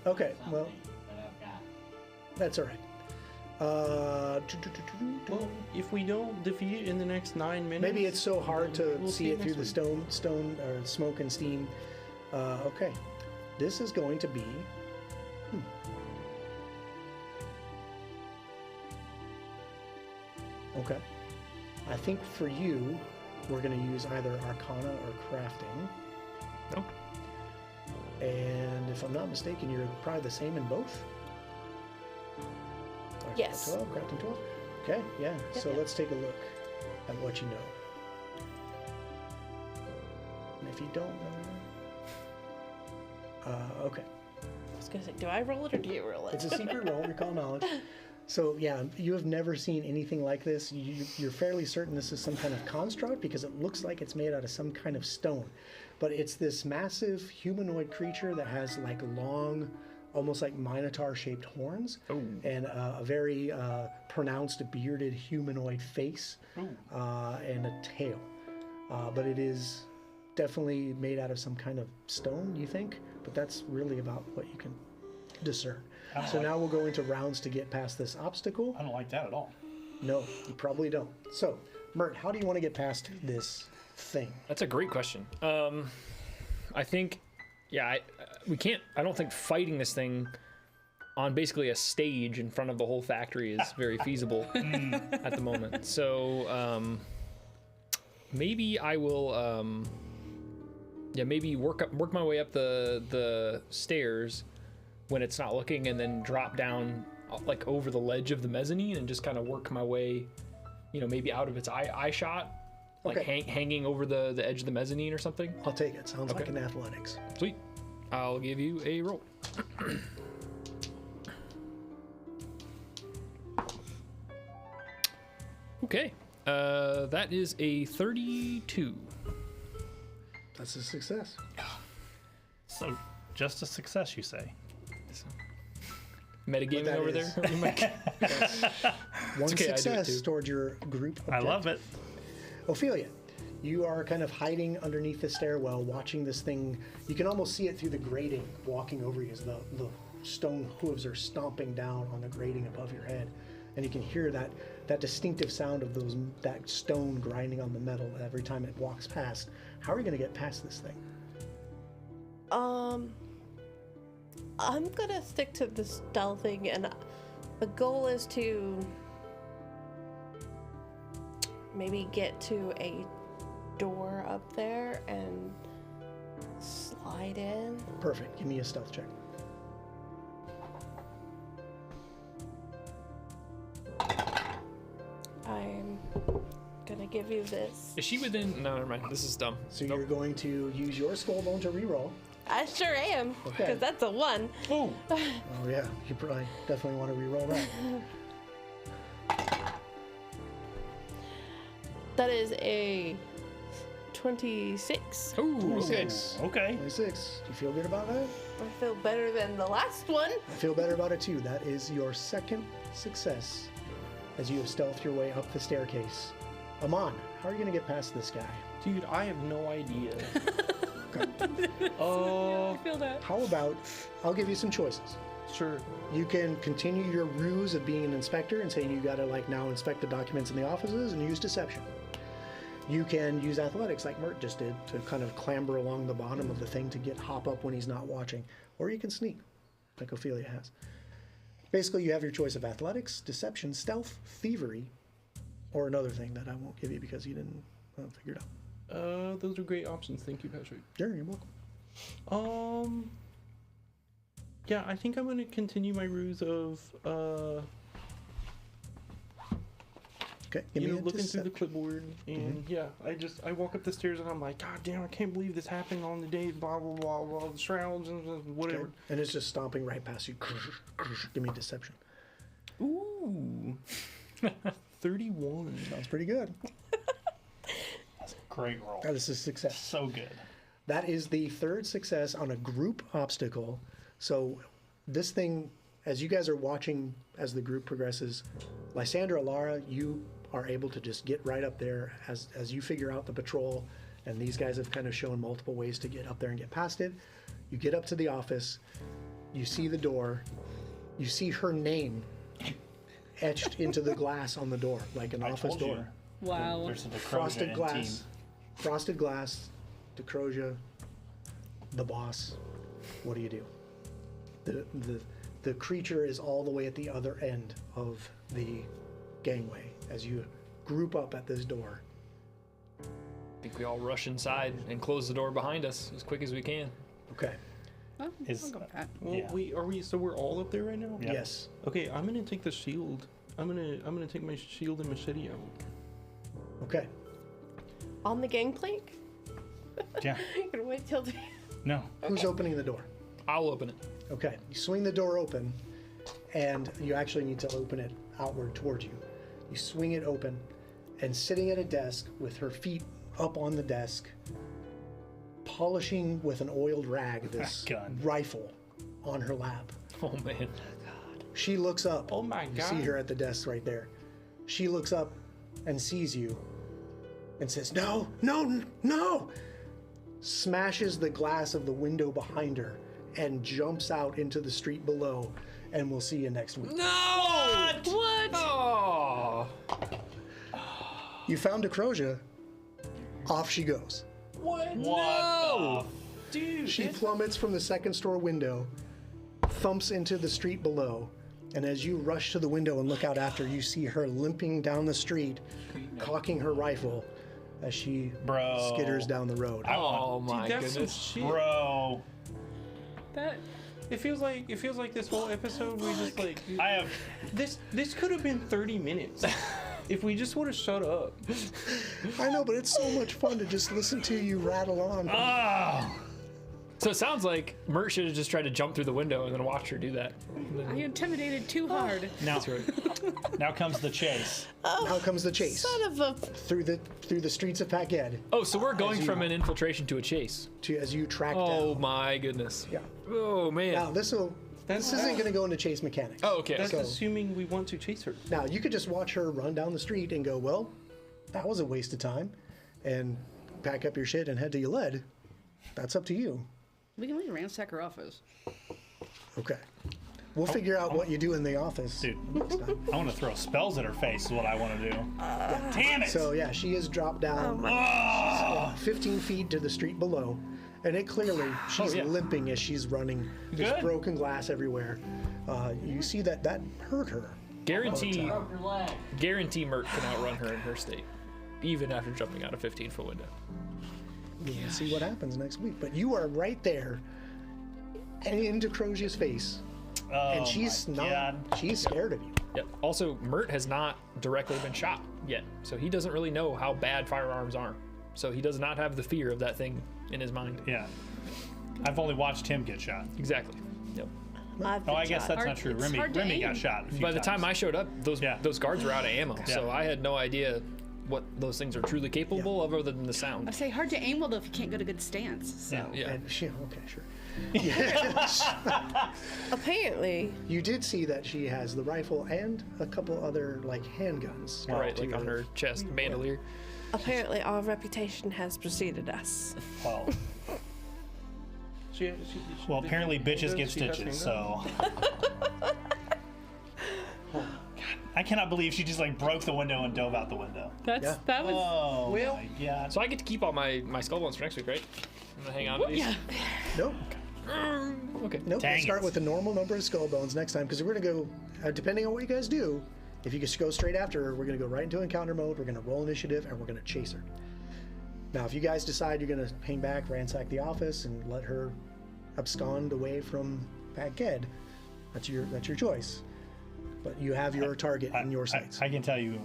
Speaker 1: Okay, well
Speaker 2: something that I've got.
Speaker 1: that's all right.
Speaker 3: Well, if we don't defeat it in the next 9 minutes,
Speaker 1: Maybe it's so hard to
Speaker 3: we'll
Speaker 1: see it through the
Speaker 3: next
Speaker 1: stone or smoke and steam. Okay, this is going to be. Okay, I think for you, we're going to use either Arcana or Crafting.
Speaker 4: no.
Speaker 1: And if I'm not mistaken, you're probably the same in both. Arcana
Speaker 6: Yes.
Speaker 1: 12, Crafting 12. Okay, yeah. So
Speaker 6: yeah.
Speaker 1: let's take a look at what you know. And if you don't know, okay.
Speaker 6: I was gonna say, do I roll it or do you roll
Speaker 1: It's
Speaker 6: it?
Speaker 1: a secret roll, recall knowledge. So yeah, you have never seen anything like this. You're fairly certain this is some kind of construct because it looks like it's made out of some kind of stone. But it's this massive humanoid creature that has like long, almost like minotaur-shaped horns and a very pronounced bearded humanoid face and a tail. But it is definitely made out of some kind of stone, you think? But that's really about what you can discern. So now we'll go into rounds to get past this obstacle.
Speaker 5: I don't like that at all.
Speaker 1: No, you probably don't. So, Mert, how do you want to get past this thing?
Speaker 4: That's a great question. I think, yeah, we can't. I don't think fighting this thing on basically a stage in front of the whole factory is very feasible at the moment. So maybe I will. Maybe work my way up the stairs when it's not looking, and then drop down like over the ledge of the mezzanine and just kind of work my way, maybe out of its eye shot. Like
Speaker 1: Okay.
Speaker 4: hanging over the edge of the mezzanine or something.
Speaker 1: I'll take it. Sounds like
Speaker 4: Okay.
Speaker 1: an athletics.
Speaker 4: Sweet. I'll give you a roll. Okay. That is a 32.
Speaker 1: That's a success.
Speaker 5: So, just a success, you say?
Speaker 4: Metagaming
Speaker 1: that
Speaker 4: over
Speaker 1: is-
Speaker 4: there.
Speaker 1: One
Speaker 4: okay, I do it
Speaker 1: success
Speaker 4: too.
Speaker 1: towards your group objective.
Speaker 5: I love it.
Speaker 1: Ophelia, you are kind of hiding underneath the stairwell, watching this thing. You can almost see it through the grating walking over you as the stone hooves are stomping down on the grating above your head. And you can hear that distinctive sound of that stone grinding on the metal every time it walks past. How are you going to get past this thing?
Speaker 6: I'm gonna stick to the stealthing, and the goal is to maybe get to a door up there and slide in.
Speaker 1: Perfect. Give me a stealth check.
Speaker 6: I'm gonna give you this.
Speaker 4: Is she within? No, never mind. This is dumb.
Speaker 1: So you're going to use your skull bone to reroll.
Speaker 6: I sure am, because
Speaker 1: Okay.
Speaker 6: that's a 1.
Speaker 5: Oh,
Speaker 1: Oh yeah, you probably definitely want to re-roll that.
Speaker 6: That is a 26.
Speaker 4: Ooh,
Speaker 1: 26.
Speaker 5: okay.
Speaker 1: 26. Do you feel good about that?
Speaker 6: I feel better than the last one.
Speaker 1: I feel better about it too. That is your second success as you have stealthed your way up the staircase. Amon, how are you going to get past this guy?
Speaker 3: Dude, I have no idea.
Speaker 7: I feel that.
Speaker 1: How about, I'll give you some choices.
Speaker 3: Sure.
Speaker 1: You can continue your ruse of being an inspector and say you gotta like now inspect the documents in the offices and use deception. You can use athletics like Mert just did to kind of clamber along the bottom of the thing to hop up when he's not watching. Or you can sneak, like Ophelia has. Basically, you have your choice of athletics, deception, stealth, thievery, or another thing that I won't give you because you didn't figure it out.
Speaker 3: Those are great options. Thank you, Patrick.
Speaker 1: Sure, you're welcome.
Speaker 3: Yeah, I think I'm gonna continue my ruse of,
Speaker 1: Okay, give me a
Speaker 3: looking through the
Speaker 1: deception.
Speaker 3: clipboard, and yeah, I walk up the stairs and I'm like, God damn, I can't believe this happened on the day, blah blah blah blah, the shrouds and whatever.
Speaker 1: Okay, and it's just stomping right past you. Give me deception.
Speaker 3: Ooh, 31.
Speaker 1: Sounds pretty good.
Speaker 5: Great roll.
Speaker 1: This is success.
Speaker 5: So good.
Speaker 1: That is the third success on a group obstacle. So this thing, as you guys are watching as the group progresses, Lysandra, Lara, you are able to just get right up there as you figure out the patrol, and these guys have kind of shown multiple ways to get up there and get past it. You get up to the office, you see the door, you see her name etched into the glass on the door, like an
Speaker 5: I
Speaker 1: office
Speaker 5: told
Speaker 1: door.
Speaker 5: you.
Speaker 7: Wow.
Speaker 5: There's a
Speaker 1: Frosted
Speaker 5: Decrosia
Speaker 1: glass.
Speaker 5: team.
Speaker 1: Frosted glass, Decrosia, the boss. What do you do? The creature is all the way at the other end of the gangway as you group up at this door.
Speaker 4: I think we all rush inside and close the door behind us as quick as we can.
Speaker 1: Okay.
Speaker 7: Oh,
Speaker 5: Is-
Speaker 7: I'll go with that.
Speaker 3: Well,
Speaker 5: Yeah.
Speaker 3: so we're all up there right now?
Speaker 5: Yeah.
Speaker 1: Yes.
Speaker 3: Okay, I'm gonna take the shield. I'm gonna take my shield and machete out.
Speaker 1: Okay.
Speaker 6: On the gangplank?
Speaker 5: Yeah.
Speaker 6: You're gonna wait till the...
Speaker 5: No.
Speaker 1: Who's opening the door?
Speaker 4: I'll open it.
Speaker 1: Okay. You swing the door open, and you actually need to open it outward towards you. You swing it open, and sitting at a desk with her feet up on the desk, polishing with an oiled rag this
Speaker 5: Gun.
Speaker 1: rifle on her lap.
Speaker 4: Oh man.
Speaker 1: She looks up.
Speaker 3: Oh my
Speaker 1: You
Speaker 3: God.
Speaker 1: see her at the desk right there. She looks up and sees you and says, "No, no, no!" Smashes the glass of the window behind her and jumps out into the street below. And we'll see you next week.
Speaker 4: No!
Speaker 6: What?
Speaker 4: Oh.
Speaker 1: You found Decrosia. Off she goes.
Speaker 3: What?
Speaker 5: What?
Speaker 3: Dude,
Speaker 1: She plummets from the second store window, thumps into the street below, and as you rush to the window and look out after, you see her limping down the street, cocking her rifle as she
Speaker 5: Bro.
Speaker 1: skitters down the road.
Speaker 4: Oh my
Speaker 3: that's some
Speaker 4: goodness.
Speaker 3: shit.
Speaker 5: Bro.
Speaker 7: That
Speaker 3: It feels like this whole episode we just like
Speaker 5: I have.
Speaker 3: this could have been 30 minutes if we just would have shut up.
Speaker 1: I know, but it's so much fun to just listen to you rattle on.
Speaker 5: Oh.
Speaker 4: So it sounds like Mert should have just tried to jump through the window and then watch her do that.
Speaker 7: I intimidated too hard.
Speaker 5: Now, now comes the chase.
Speaker 1: Now comes the chase
Speaker 6: Son of a...
Speaker 1: through the streets of Paked
Speaker 4: Oh, so we're going
Speaker 1: you-
Speaker 4: from an infiltration to a chase.
Speaker 1: as you track
Speaker 4: Oh
Speaker 1: down.
Speaker 4: my goodness.
Speaker 1: Yeah.
Speaker 4: Oh man.
Speaker 1: Now this isn't going to go into chase mechanics.
Speaker 4: Oh, okay.
Speaker 3: That's
Speaker 1: So-
Speaker 3: assuming we want to chase her.
Speaker 1: Now you could just watch her run down the street and go, well, that was a waste of time, and pack up your shit and head to your lead. That's up to you.
Speaker 7: We can ransack her office.
Speaker 1: Okay. We'll figure out what you do in the office.
Speaker 5: Dude, I want to throw spells at her face is what I want to do. Damn it!
Speaker 1: So yeah, she is dropped down 15 feet to the street below, and it clearly she's
Speaker 4: yeah.
Speaker 1: limping as she's running. There's
Speaker 5: Good.
Speaker 1: broken glass everywhere. You see that hurt her.
Speaker 4: Guarantee
Speaker 2: Broke your leg.
Speaker 4: Mert can outrun her in her state. Even after jumping out a 15-foot window.
Speaker 1: We'll see what happens next week. But you are right there, and into Crosia's face,
Speaker 5: Oh
Speaker 1: and she's
Speaker 5: my
Speaker 1: not.
Speaker 5: God.
Speaker 1: She's scared of you.
Speaker 4: Yep. Also, Mert has not directly been shot yet, so he doesn't really know how bad firearms are. So he does not have the fear of that thing in his mind.
Speaker 5: Yeah. I've only watched him get shot.
Speaker 4: Exactly. Yep.
Speaker 6: I've
Speaker 5: Oh,
Speaker 6: been
Speaker 5: I guess
Speaker 6: shot.
Speaker 5: that's
Speaker 7: Hard-
Speaker 5: not true.
Speaker 7: it's
Speaker 5: Remy
Speaker 7: hard to
Speaker 5: got
Speaker 7: aim.
Speaker 5: shot. A few
Speaker 4: By the time I
Speaker 5: times.
Speaker 4: showed up, those guards were out of ammo, so
Speaker 5: Yeah.
Speaker 4: I had no idea what those things are truly capable of, other than the
Speaker 7: I
Speaker 4: sound.
Speaker 7: say hard to aim well though if you can't get a good stance. So.
Speaker 4: Yeah.
Speaker 1: And she, okay, sure.
Speaker 6: Apparently,
Speaker 1: You did see that she has the rifle and a couple other like handguns.
Speaker 4: Right, like on her chest, bandolier.
Speaker 6: apparently our reputation has preceded us.
Speaker 5: Well,
Speaker 3: She,
Speaker 5: well, apparently bitches get
Speaker 3: she has
Speaker 5: stitches.
Speaker 3: handguns?
Speaker 5: So. God, I cannot believe she just like broke the window and dove out the window.
Speaker 1: Yeah.
Speaker 7: That was
Speaker 5: Oh
Speaker 3: Well-
Speaker 5: my God.
Speaker 4: So I get to keep all my skull bones for next week, right? I'm gonna hang on to these.
Speaker 7: yeah.
Speaker 1: Nope.
Speaker 4: Okay.
Speaker 1: Nope.
Speaker 5: Dang
Speaker 1: We'll start
Speaker 5: it.
Speaker 1: with the normal number of skull bones next time because we're gonna go. Depending on what you guys do, if you just go straight after her, we're gonna go right into encounter mode. We're gonna roll initiative and we're gonna chase her. Now, if you guys decide you're gonna hang back, ransack the office, and let her abscond away from Baghead, that's your choice. But you have your target in your sights.
Speaker 5: I can tell you,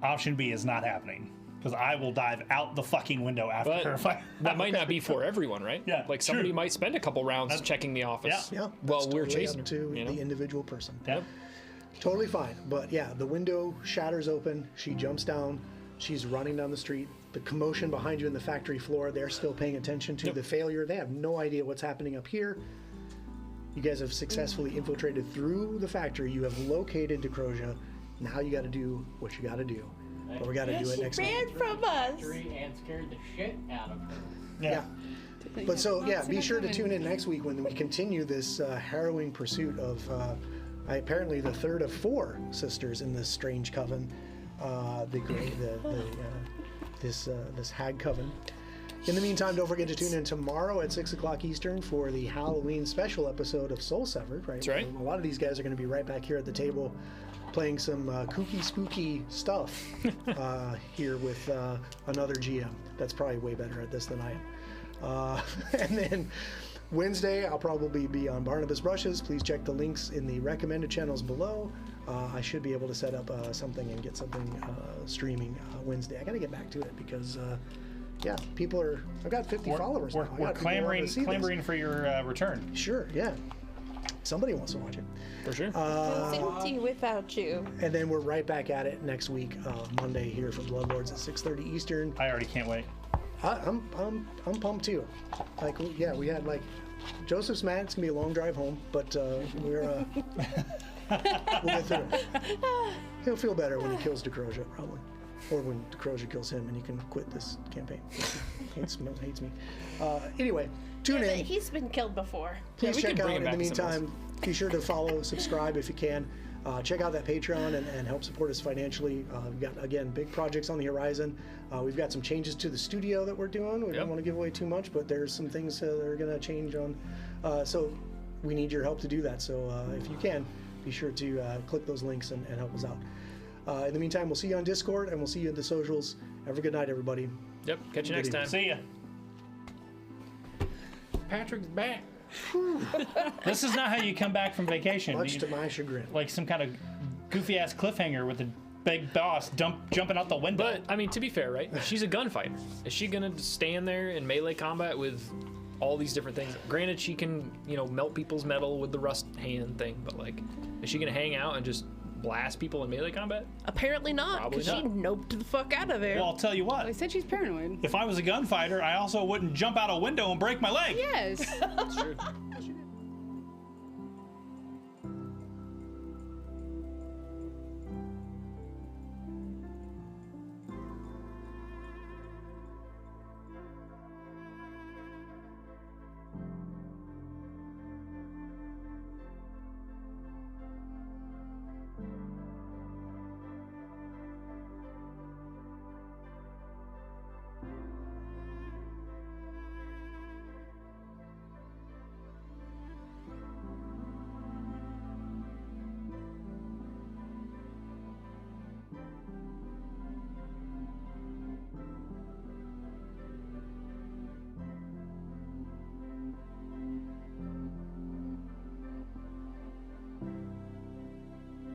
Speaker 5: option B is not happening because I will dive out the fucking window after
Speaker 4: But
Speaker 5: her. If I,
Speaker 4: that might not be for everyone, right?
Speaker 5: Yeah,
Speaker 4: Like somebody
Speaker 5: true.
Speaker 4: might spend a couple rounds checking the office.
Speaker 1: yeah.
Speaker 4: While
Speaker 1: that's
Speaker 4: we're
Speaker 1: totally
Speaker 4: chasing
Speaker 1: up
Speaker 4: her,
Speaker 1: to
Speaker 4: you know?
Speaker 1: the individual person.
Speaker 5: yeah.
Speaker 1: Totally fine. But yeah, the window shatters open. She jumps down. She's running down the street. The commotion behind you in the factory floor, they're still paying attention to the failure. They have no idea what's happening up here. You guys have successfully infiltrated through the factory. You have located Decrosia. Now you got to do what you got to do. But we got to do it next week.
Speaker 6: Ran from us.
Speaker 2: And scared the shit out of her.
Speaker 1: Yeah. But so, yeah, be sure to tune in next week when we continue this harrowing pursuit of apparently the third of 4 sisters in this strange coven, this hag coven. In the meantime, don't forget to tune in tomorrow at 6 o'clock Eastern for the Halloween special episode of Soul Severed. Right?
Speaker 4: That's right.
Speaker 1: A lot of these guys are going to be right back here at the table playing some kooky, spooky stuff here with another GM that's probably way better at this than I am. And then Wednesday, I'll probably be on Barnabas Brushes. Please check the links in the recommended channels below. I should be able to set up something and get something streaming Wednesday. I got to get back to it because, yeah, people are. I've got 50 followers now. I
Speaker 5: We're
Speaker 1: got people who want to see this.
Speaker 5: clamoring for your return.
Speaker 1: Sure, yeah. Somebody wants to watch it.
Speaker 4: For sure.
Speaker 6: It's empty without you.
Speaker 1: And then we're right back at it next week, Monday here for Bloodlords at 6:30 Eastern.
Speaker 5: I already can't wait.
Speaker 1: I'm pumped too. Like, yeah, we had like Joseph's mad. It's gonna be a long drive home, but we'll get through it. He'll feel better when he kills Decrosia, probably, or when Decrosia kills him, and he can quit this campaign. He hates me. Anyway, tune in.
Speaker 6: He's been killed before.
Speaker 1: Please
Speaker 4: we
Speaker 1: check
Speaker 4: can
Speaker 1: out.
Speaker 4: bring him
Speaker 1: In the
Speaker 4: back to
Speaker 1: meantime, be sure to follow, subscribe if you can. Check out that Patreon and help support us financially. We've got, again, big projects on the horizon. We've got some changes to the studio that we're doing. We don't want to give away too much, but there's some things that are going to change on. So we need your help to do that. So if you can, be sure to click those links and help us out. In the meantime, we'll see you on Discord and we'll see you at the socials. Have a good night, everybody.
Speaker 4: Yep. Catch you next
Speaker 1: evening.
Speaker 4: time.
Speaker 5: See ya.
Speaker 3: Patrick's back.
Speaker 5: This is not how you come back from vacation.
Speaker 1: Much to my chagrin.
Speaker 5: Like some kind of goofy ass cliffhanger with the big boss jumping out the window.
Speaker 4: But I mean, to be fair, right? She's a gunfighter. Is she gonna stand there in melee combat with all these different things? Granted, she can, melt people's metal with the rust hand thing, but like, is she gonna hang out and just blast people in melee combat?
Speaker 6: Apparently not,
Speaker 4: Probably
Speaker 6: because she
Speaker 4: not.
Speaker 6: noped the fuck out of there.
Speaker 5: Well, I'll tell you what.
Speaker 7: I said she's paranoid.
Speaker 5: If I was a gunfighter, I also wouldn't jump out a window and break my leg.
Speaker 7: Yes.
Speaker 4: That's true.